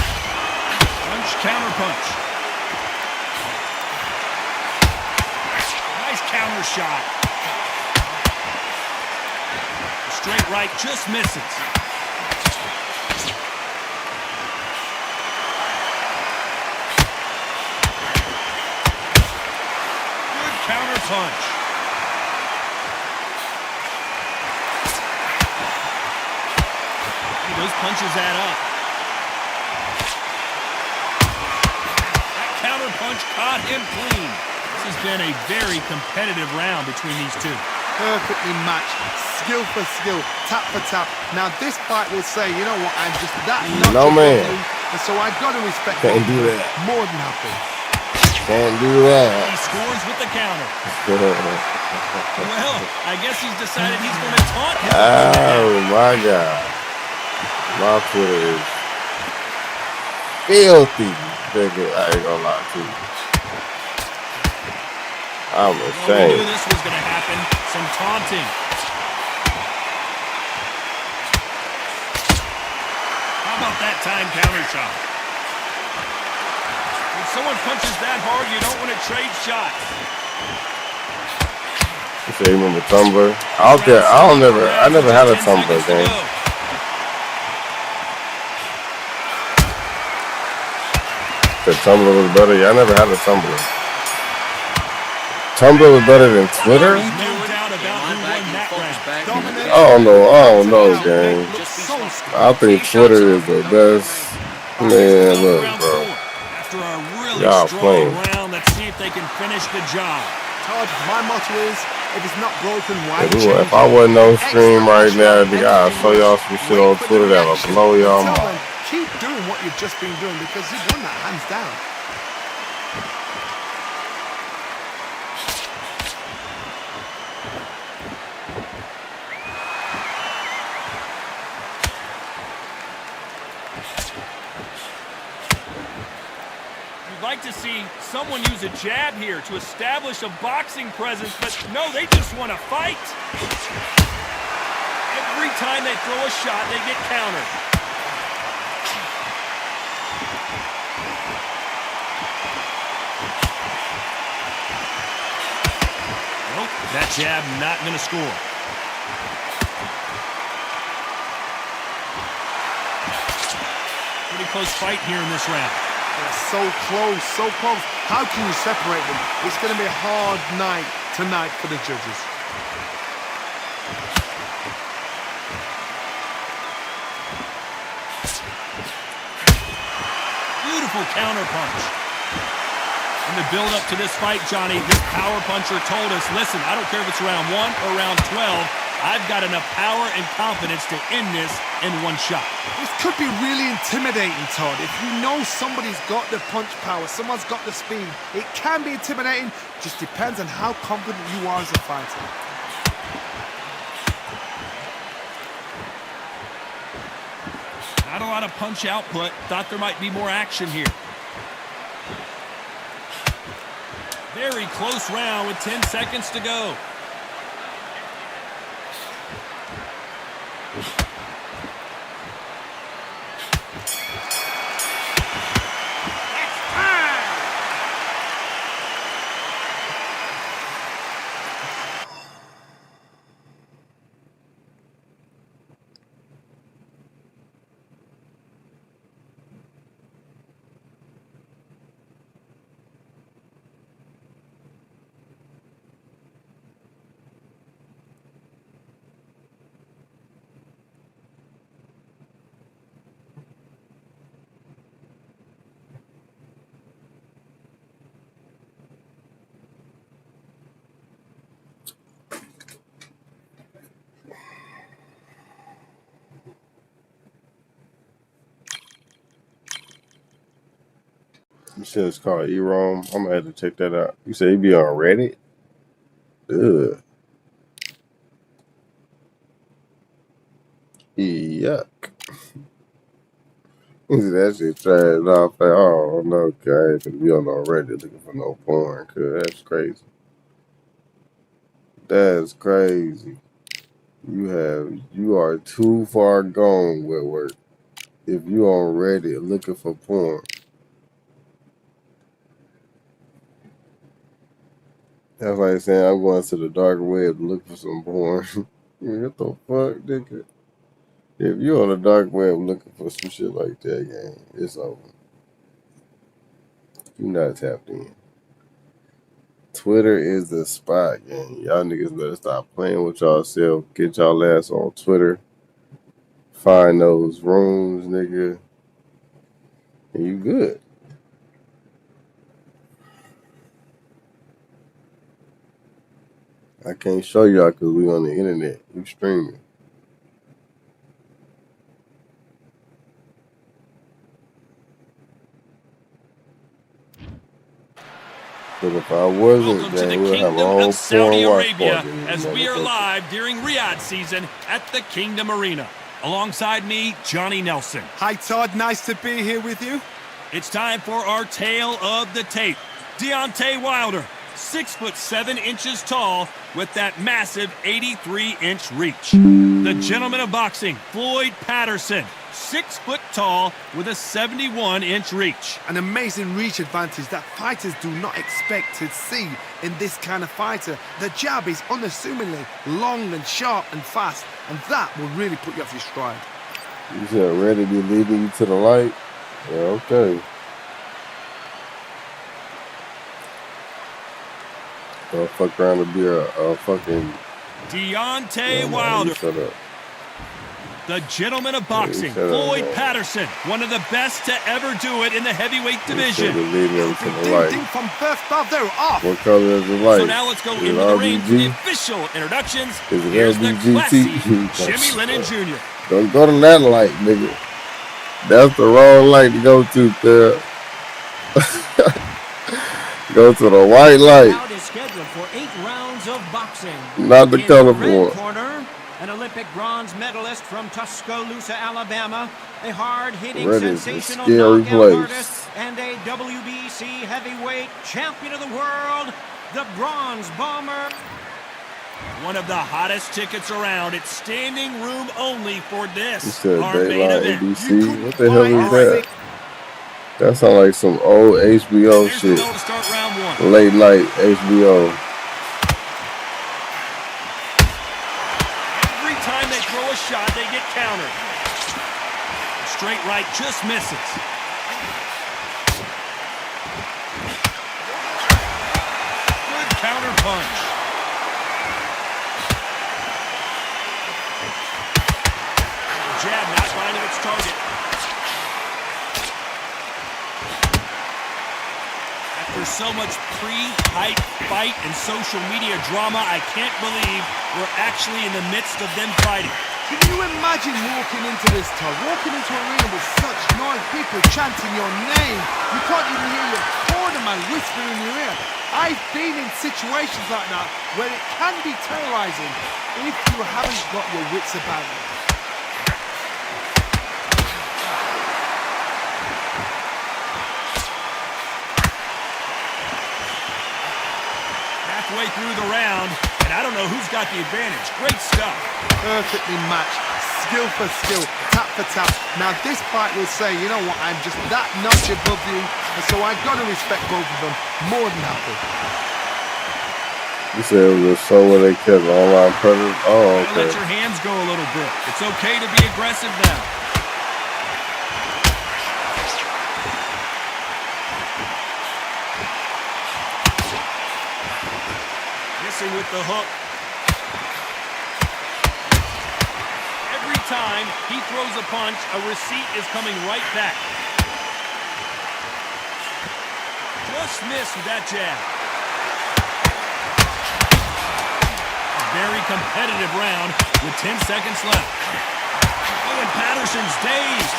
Punch, counter punch. Nice counter shot. Straight right just misses. Good counter punch. Hey, those punches add up. That counter punch caught him clean. This has been a very competitive round between these two. Perfectly matched, skill for skill, tap for tap. Now this fight will say, you know what, I'm just that No man. and so I've got to respect Can't him do that. more than happy. Can't do that. He scores with the counter. Well, I guess he's decided he's going to taunt him. Oh my God. My Twitter is filthy. Nigga, I ain't gonna lie to you. I'm Well, we ashamed. knew this was going to happen. Some taunting. How about that time counter shot? When someone punches that hard, you don't want to trade shots. You say you remember Tumblr? Out there, I never had a Tumblr game. The Tumblr was better. Yeah, I never had a Tumblr. Tumblr was better than Twitter? I don't know, gang. I think Twitter is the best. Man, look, bro. Y'all playing. Let's see if they can finish the job. Todd, my motto is, if it's not broken, why change it? If I wasn't on stream right now, I'll show y'all some shit on Twitter that'll blow y'all mind. Keep doing what you've just been doing because you've won that hands down. You'd like to see someone use a jab here to establish a boxing presence, but no, they just want to fight. Every time they throw a shot, they get countered. Nope, that jab not going to score. Pretty close fight here in this round. They're so close, so close. How can you separate them? It's going to be a hard night tonight for the judges. Beautiful counter punch. In the build-up to this fight, Johnny, this power puncher told us, listen, I don't care if it's round 1 or round 12, I've got enough power and confidence to end this in one shot. This could be really intimidating, Todd. If you know somebody's got the punch power, someone's got the speed, it can be intimidating. Just depends on how confident you are as a fighter. Not a lot of punch output. Thought there might be more action here. Very close round with 10 seconds to go. You said it's called E-Rom. I'm gonna have to check that out. You said you be on Reddit? Ugh. Yuck. That shit trash off. Oh no, okay. I ain't gonna be on no Reddit looking for no porn, cause that's crazy. That's crazy. You are too far gone with work. If you on Reddit looking for porn. That's like saying I'm going to the dark web to look for some porn. What the fuck, nigga? If you're on the dark web looking for some shit like that, gang, it's over. You're not tapped in. Twitter is the spot, gang. Y'all niggas better stop playing with y'allself. Get y'all ass on Twitter. Find those rooms, nigga. And you good. I can't show y'all because we on the internet. We streaming. But if I wasn't, then we'll have a whole Saudi porn watch Arabia party. as we are live during Riyadh season at the Kingdom Arena. Alongside me, Johnny Nelson. Hi, Todd. Nice to be here with you. It's time for our tale of the tape. Deontay Wilder 6'7" tall with that massive 83-inch reach. The gentleman of boxing, Floyd Patterson, 6 foot tall with a 71-inch reach. An amazing reach advantage that fighters do not expect to see in this kind of fighter. The jab is unassumingly long and sharp and fast, and that will really put you off your stride. You said ready to be leading you to the light? Yeah, okay. Don't fuck around and be a fucking... Deontay Wilder. Shut up. The gentleman of boxing, Floyd Patterson, one of the best to ever do it in the heavyweight division. From first off, they're off. What color is the light? So now let's go into the ring for the official introductions. Here's the classy Jimmy Lennon Jr. Don't go to that light, nigga. That's the wrong light to go to, cuz. Go to the white light. Bout is scheduled for 8 rounds of boxing. Not the In colorful red one. corner, an Olympic bronze medalist from Tuscaloosa, Alabama, a hard-hitting, Red is a sensational scary knockout place. artist, and a WBC heavyweight champion of the world, the Bronze Bomber. One of the hottest tickets around. It's standing room only for You this, said our main Daylight event. ABC. What the hell is that? That sounds like some old HBO Here's shit. the bell to start round 1. Late night HBO. Every time they throw a shot, they get countered. Straight right just misses. Good counter punch. Jab not finding its target. After so much pre-hype fight and social media drama, I can't believe we're actually in the midst of them fighting. Can you imagine walking into this, Todd? Walking into an arena with such noise, people chanting your name. You can't even hear your cornerman whispering in your ear. I've been in situations like that where it can be terrorizing if you haven't got your wits about you. Halfway through the round, and I don't know who's got the advantage. Great stuff. Perfectly matched, skill for skill, tap for tap. Now this fight will say, you know what, I'm just that notch above you, and so I've got to respect both of them more than happy. You said it was a show where they kept online predators. Oh, okay. Let your hands go a little bit. It's okay to be aggressive now. Missing with the hook. Every time he throws a punch, a receipt is coming right back. Just missed with that jab. A very competitive round with 10 seconds left. Oh, and Patterson's dazed.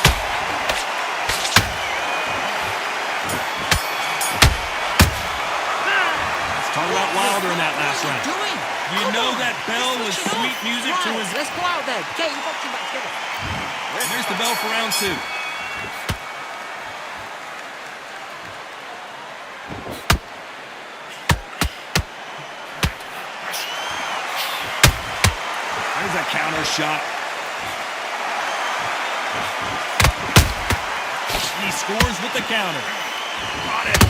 Let's talk about Wilder in that last round. You know that bell was sweet music to his... Let's go out there. Get your boxing back together. Here's the bell for round 2. There's a counter shot. He scores with the counter. Got it.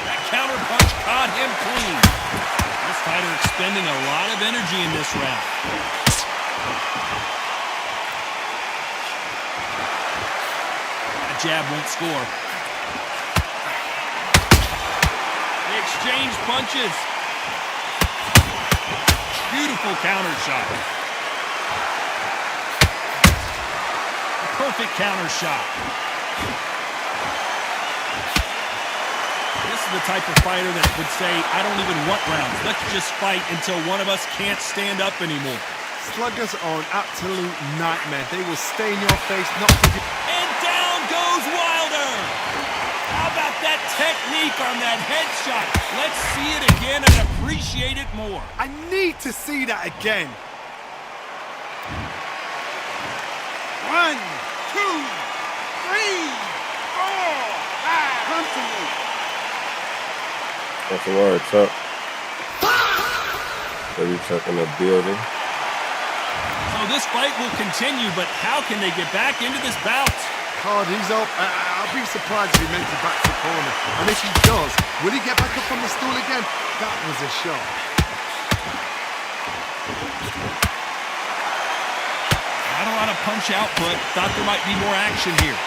That counter punch caught him clean. This fighter expending a lot of energy in this round. Jab won't score. They exchange punches. Beautiful counter shot. A perfect counter shot. This is the type of fighter that would say, I don't even want rounds. Let's just fight until one of us can't stand up anymore. Sluggers are an absolute nightmare. They will stay in your face, not give you... And down goes Wilder! How about that technique on that headshot? Let's see it again and appreciate it more. I need to see that again. 1, 2, 3, 4, 5. Constantly. That's the word, Chuck. Maybe Chuck in the building. So this fight will continue, but how can they get back into this bout? Card, he's up. I'll be surprised if he makes it back to the corner. And if he does, will he get back up on the stool again? That was a shot. Not a lot of punch output. Thought there might be more action here.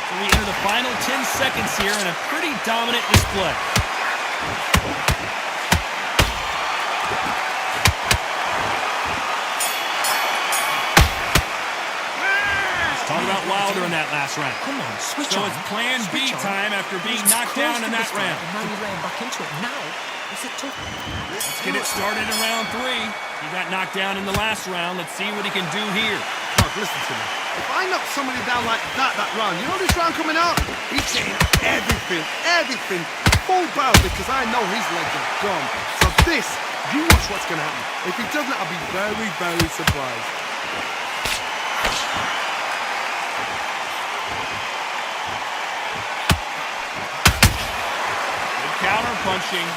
So we enter the final 10 seconds here in a pretty dominant display. Talk about Wilder in that last round. Come on, switch so on. So it's plan B time after being knocked down in that round. And now you're laying back into it. Now, it's a tough. Let's get it started in round 3. He got knocked down in the last round. Let's see what he can do here. Mark, listen to me. If I knock somebody down like that round, you know this round coming out? He's saying everything, full barrel, because I know his legs are gone. So this, you watch what's going to happen. If he doesn't, I'll be very, very surprised. Counter punching.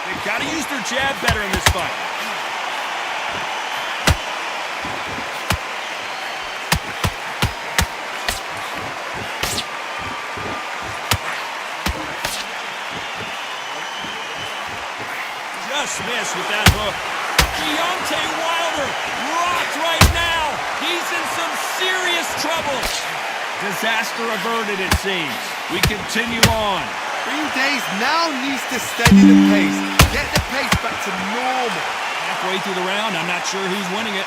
They've got to use their jab better in this fight. Just missed with that hook. Deontay Wilder rocked right now. He's in some serious trouble. Disaster averted, it seems. We continue on. Green Days now needs to steady the pace. Get the pace back to normal. Halfway through the round, I'm not sure who's winning it.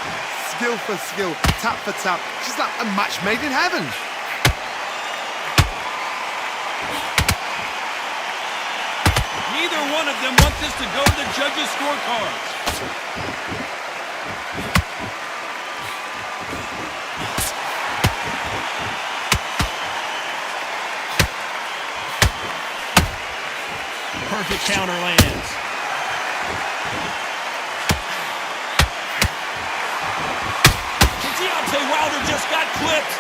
Skill for skill, tap for tap. Just like a match made in heaven. Neither one of them want this to go to the judges' scorecards. Perfect counter lands. Deontay Wilder just got clipped.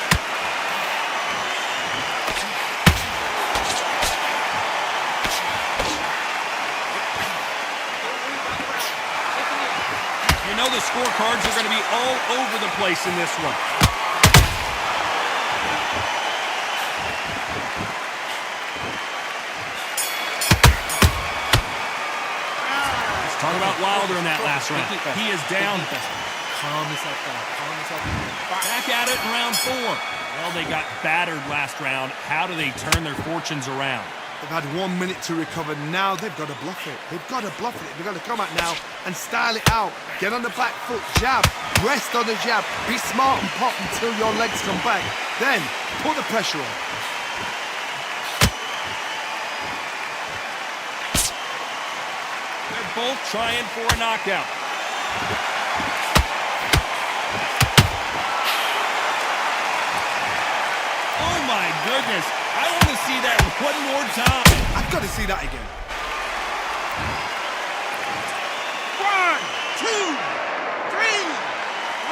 You know the scorecards are going to be all over the place in this one. Talk about Wilder in that last round. He is down. Calm yourself down. Calm yourself down. Back at it in round 4. Well, they got battered last round. How do they turn their fortunes around? They've had 1 minute to recover. Now they've got to bluff it. They've got to bluff it. They've got to come out now and style it out. Get on the back foot, jab, rest on the jab. Be smart and pop until your legs come back. Then put the pressure on. They're both trying for a knockout. Oh my goodness. I want to see that one more time. I've got to see that again. 1, 2, 3,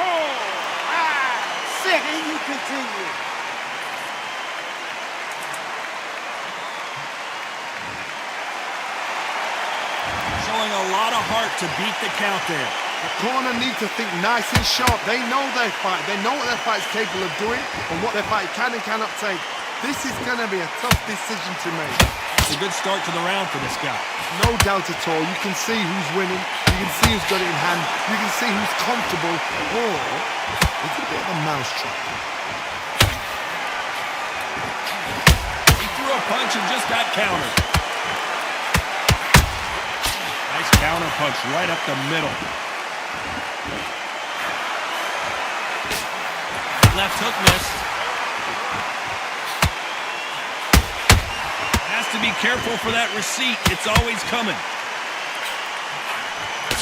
4, 5, 6. And you continue. Showing a lot of heart to beat the count there. The corner need to think nice and sharp. They know their fight. They know what their fight is capable of doing and what their fight can and cannot take. This is going to be a tough decision to make. It's a good start to the round for this guy. No doubt at all. You can see who's winning. You can see who's got it in hand. You can see who's comfortable. Or it's a bit of a mousetrap. He threw a punch and just got countered. Nice counter punch right up the middle. Left hook missed. Has to be careful for that receipt. It's always coming.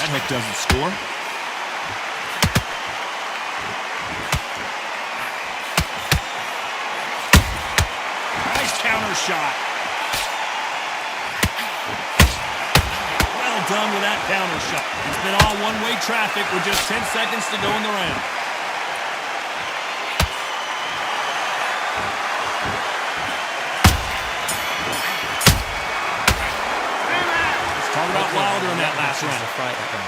That hook doesn't score. Nice counter shot. Well done with that counter shot. It's been all one-way traffic with just 10 seconds to go in the round. Talk about Wilder in that last round.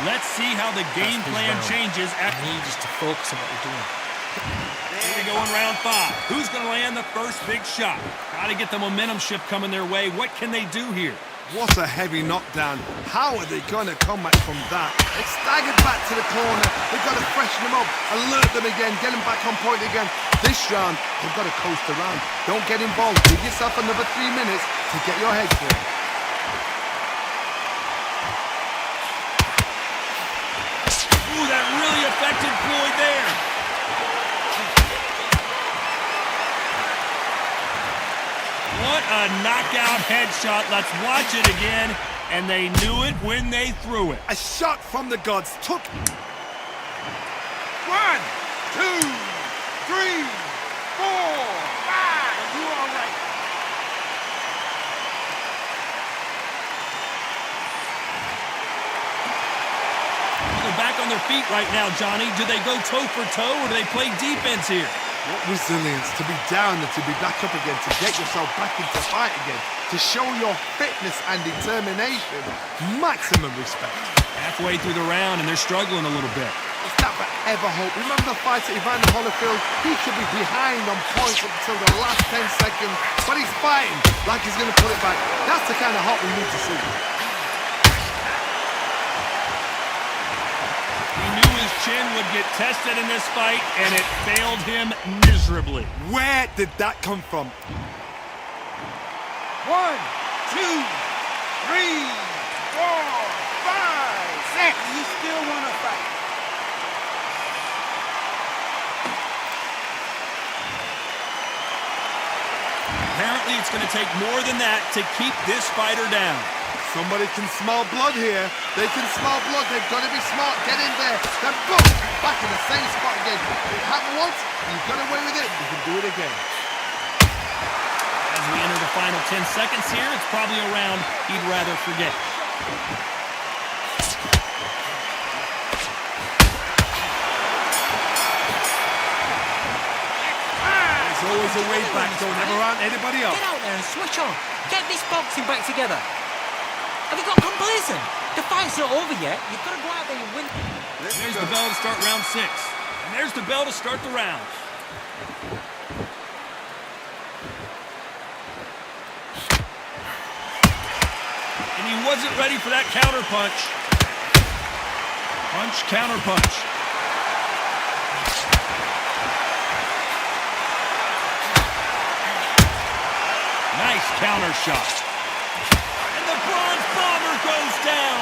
Let's see how the game plan changes after. I need just to focus on what you're doing. Here we go in round 5. Who's going to land the first big shot? Got to get the momentum shift coming their way. What can they do here? What a heavy knockdown. How are they going to come back from that? They staggered back to the corner. They've got to freshen them up, alert them again, get them back on point again. This round, they've got to coast around. Don't get involved. Give yourself another 3 minutes to get your head clear. Ooh, that really affected Floyd there. What a knockout headshot. Let's watch it again. And they knew it when they threw it. A shot from the gods took. 1, 2, 3, 4, 5. You all right? They're back on their feet right now, Johnny. Do they go toe for toe or do they play defense here? What resilience to be down and to be back up again, to get yourself back into fight again, to show your fitness and determination. Maximum respect. Halfway through the round and they're struggling a little bit. It's that forever hope. Remember the fight at Evander Holyfield? He could be behind on points up until the last 10 seconds, but he's fighting like he's going to pull it back. That's the kind of hope we need to see. His chin would get tested in this fight, and it failed him miserably. Where did that come from? 1, 2, 3, 4, 5, 6. You still want to fight? Apparently, it's going to take more than that to keep this fighter down. Somebody can smell blood here. They can smell blood. They've got to be smart. Get in there. Then boom! Back in the same spot again. It happened once. You got away with it. You can do it again. As we enter the final 10 seconds here, it's probably a round he'd rather forget. There's always a way back. Don't ever round anybody else. Get out there and switch on. Get this boxing back together. Have you got complacent? The fight's not over yet. You've got to go out there and win. There's the bell to start round 6. And there's the bell to start the round. And he wasn't ready for that counter punch. Punch, counter punch. Nice counter shot. And the bronze bomber goes down.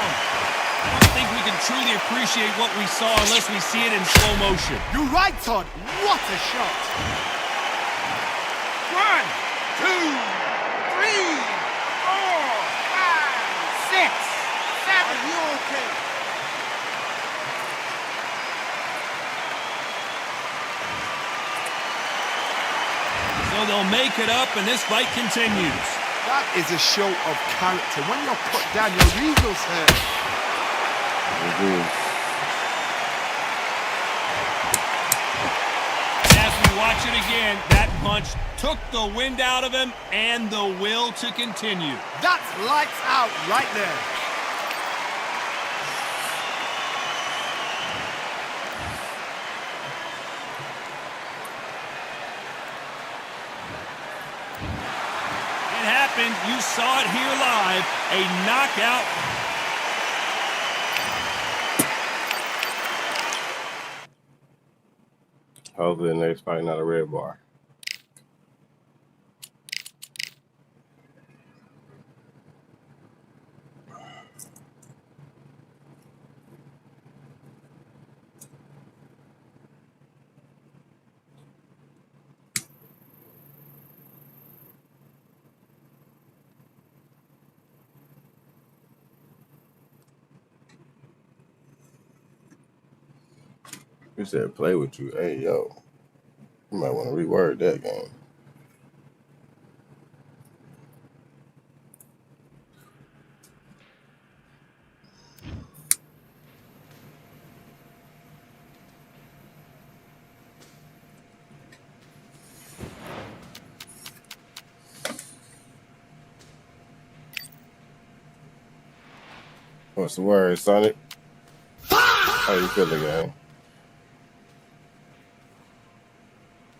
I don't think we can truly appreciate what we saw unless we see it in slow motion. You're right, Todd. What a shot. 1, 2, 3, 4, 5, 6, 7. Are you okay? So they'll make it up, and this fight continues. That is a show of character. When you're put down, your eagles hurt. As we watch it again, that punch took the wind out of him and the will to continue. That's lights out right there. It happened. You saw it here live. A knockout. Hopefully the next fight not a red bar. You said play with you. Hey, yo. You might want to reword that game. What's the word, Sonic? How you feeling, guy?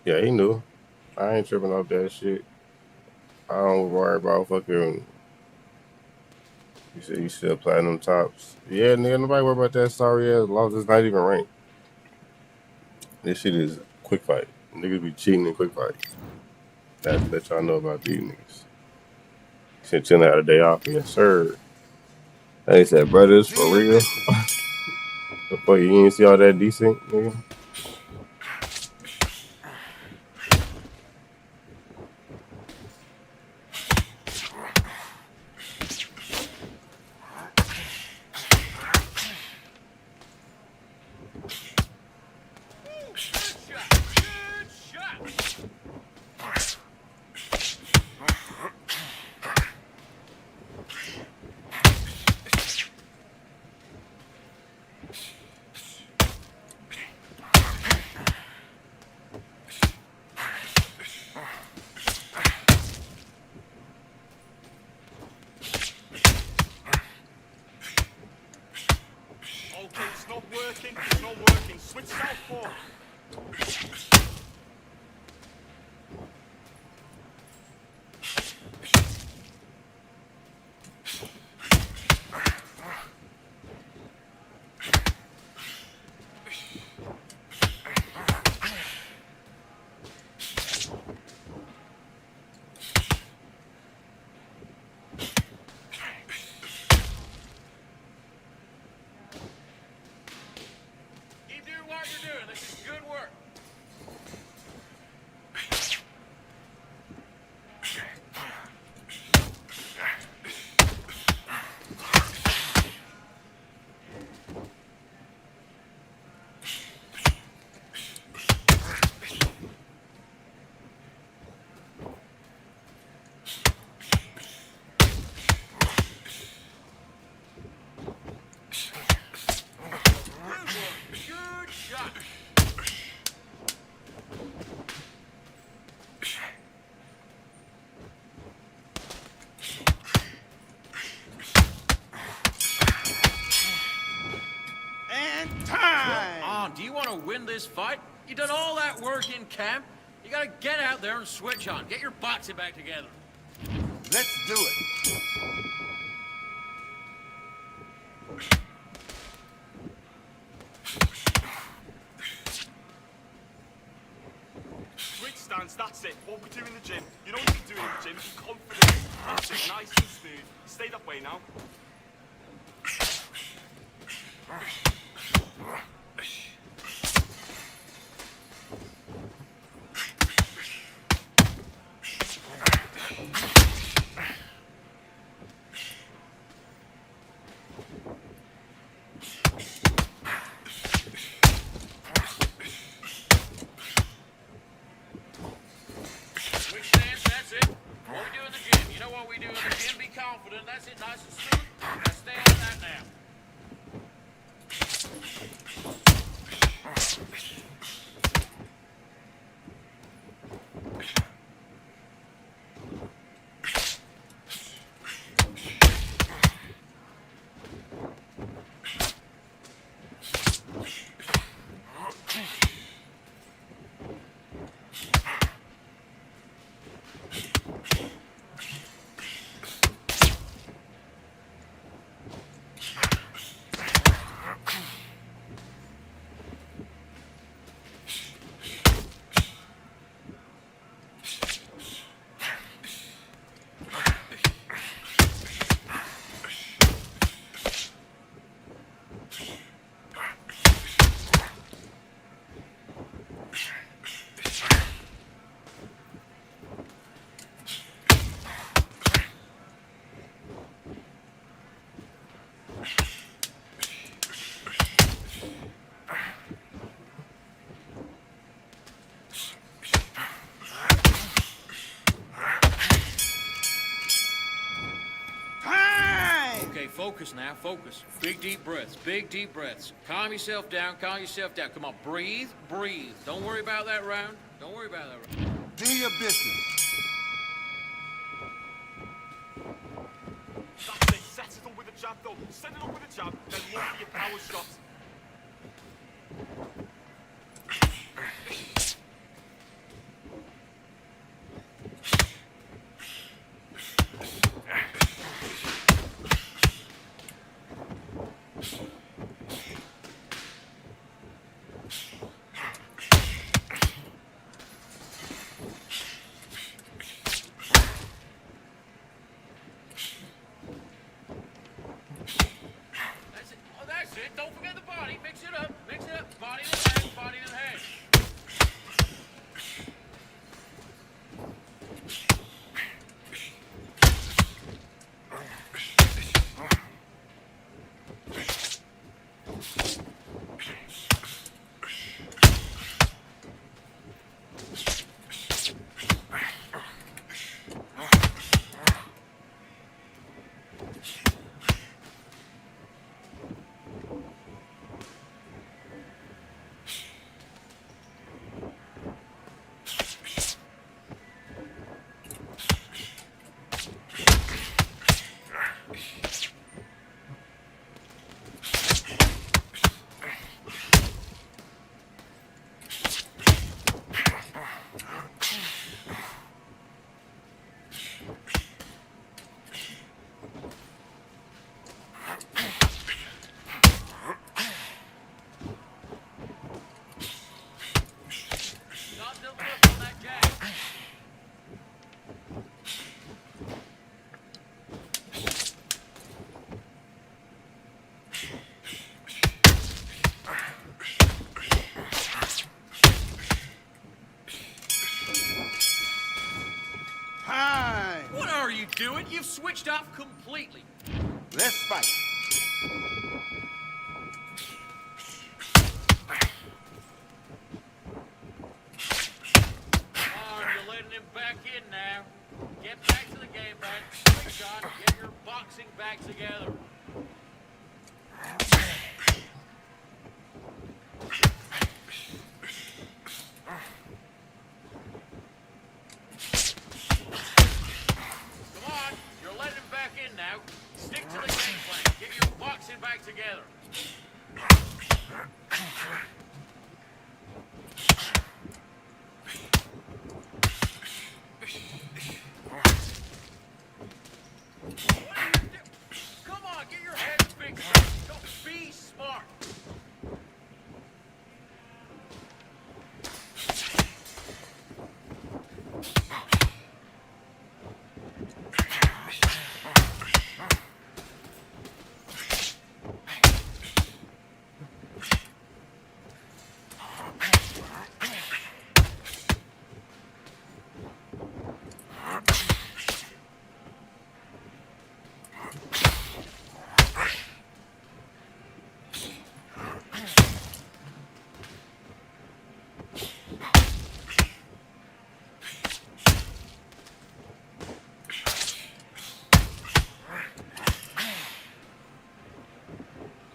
Yeah, he knew. I ain't tripping off that shit. I don't worry about fucking. You said you still platinum tops. Yeah, nigga, nobody worry about that sorry ass loss. It's not even ranked. This shit is quick fight. Niggas be cheating in quick fight. That let y'all know about these niggas. Since Chilla had a day off, yes sir. They said, brothers, for real. The fuck, you ain't see all that decent, nigga? Okay, it's not working. It's not working. Switch southpaw. Keep doing what you're doing. This is good work. Good shot. And time! Come on, do you want to win this fight? You done all that work in camp. You gotta get out there and switch on. Get your boxing back together. Let's do it. Switch stance, that's it. What we do in the gym. You know what you do in the gym. Be confident. That's it, nice and smooth. Stay that way now. Switch stance, that's it. What we do in the gym. You know what we do in the gym. Be confident. That's it, nice and smooth. Now stay on that now. Okay, focus now, focus. Big deep breaths, big deep breaths. Calm yourself down, calm yourself down. Come on, breathe, breathe. Don't worry about that round. Don't worry about that round. Do your business. That's it. Set it up with a jab though. Set it up with a jab, then look for your power shots. That's it. Don't forget the body. Mix it up. Mix it up. Body to the head. Body to the head. What are you doing? You've switched off completely. Let's fight. You're letting him back in now. Get back to the game plan. Quick shot. Get your boxing back together. Come on. You're letting him back in now. Stick to the game plan. Get your boxing back together. Come on, get your head fixed. Don't be smart.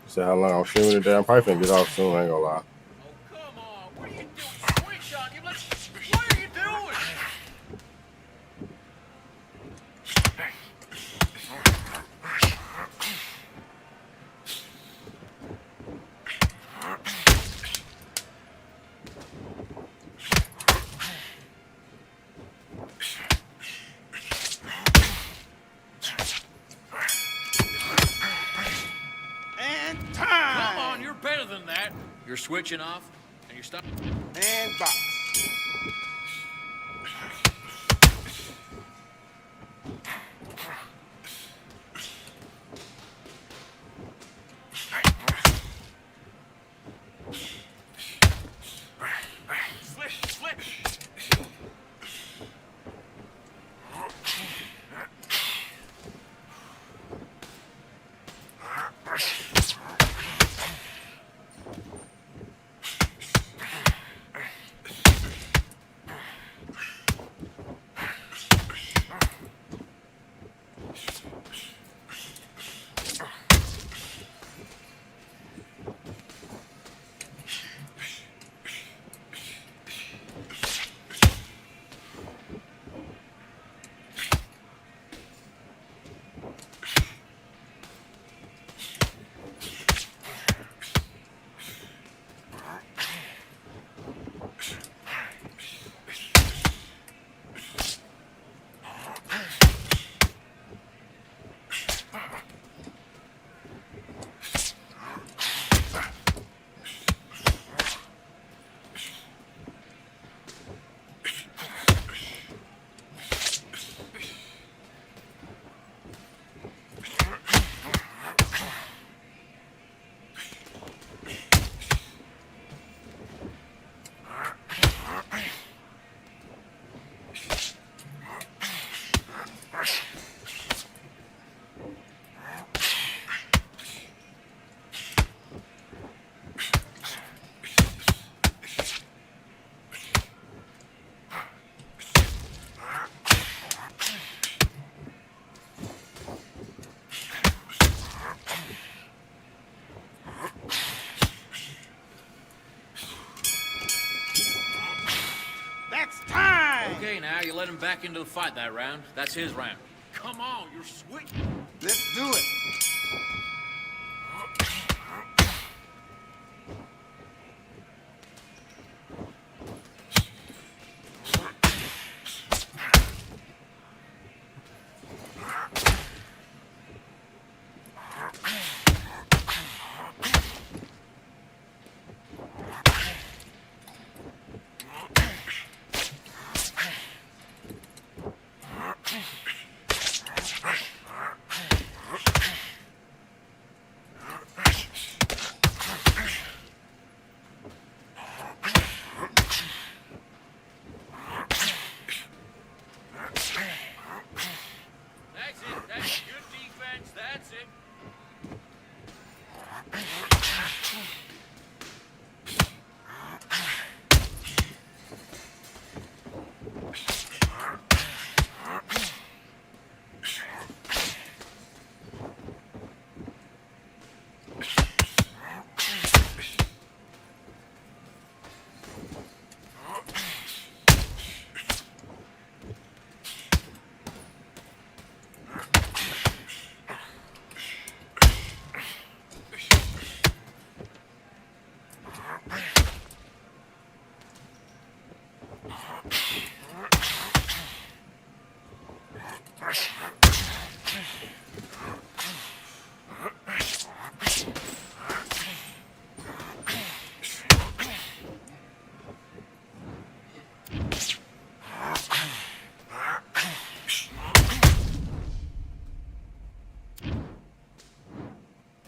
See how long I'm streaming the damn pipe and get off soon, I ain't gonna lie. Come on, what are you doing? Switch on you. What are you doing? And time. Come on, you're better than that. You're switching off, and you're stopping. And box. Slip, slip. Okay, now you let him back into the fight that round. That's his round. Come on, you're switching. Let's do it. That's good defense. That's it.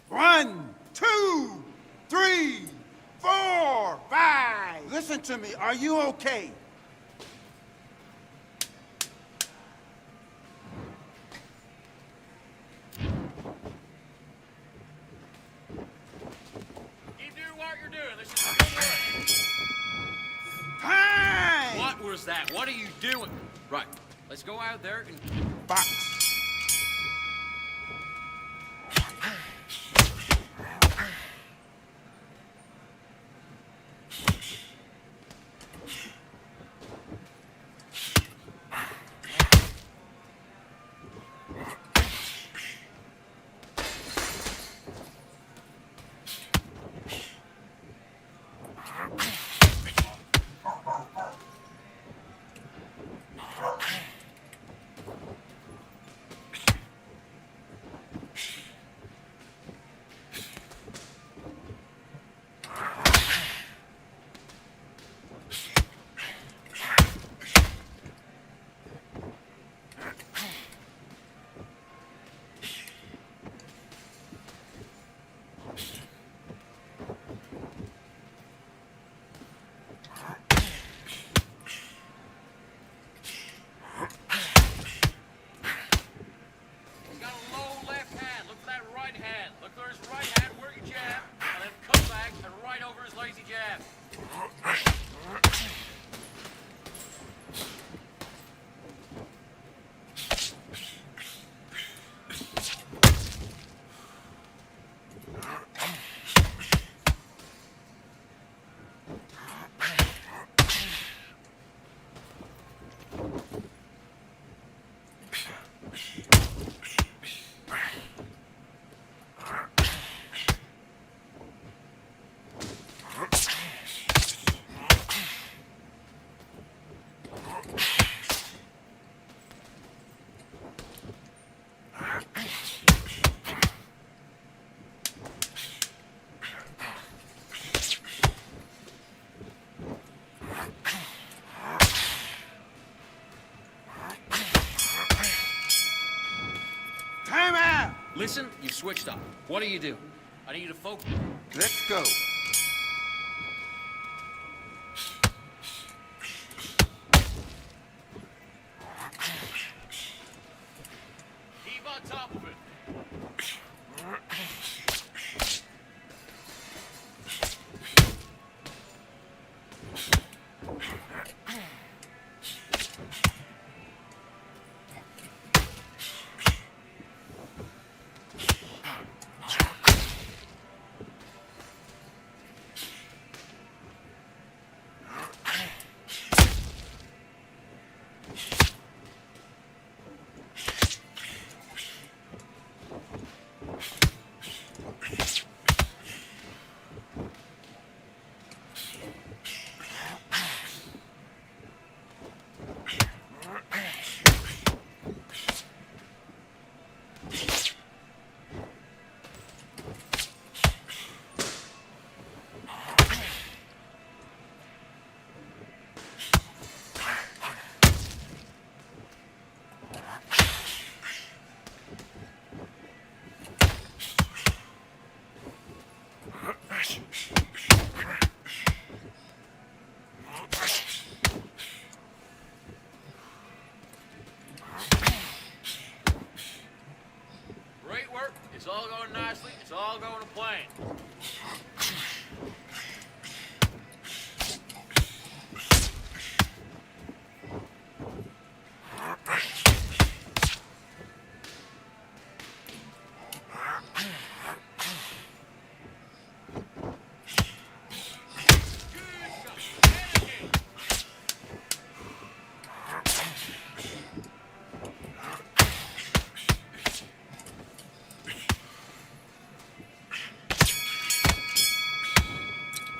One, two, three, four, five. Listen to me. Are you okay? Keep doing what you're doing. This is good work. Time! What was that? What are you doing? Right. Let's go out there and Box. he's got a low left hand. Look for that right hand. Look for his right hand, work your jab, and then come back and right over his lazy jab. Time out! Listen, you've switched up. What do you do? I need you to focus. Let's go. Keep on top of it.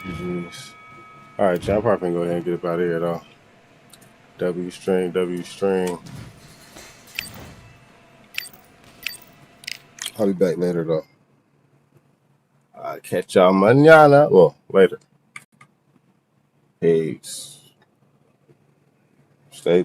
Jeez. All right, y'all probably can go ahead and get up out of here, though. W string, W string. I'll be back later, though. I'll catch y'all mañana. Well, later. Peace. Stay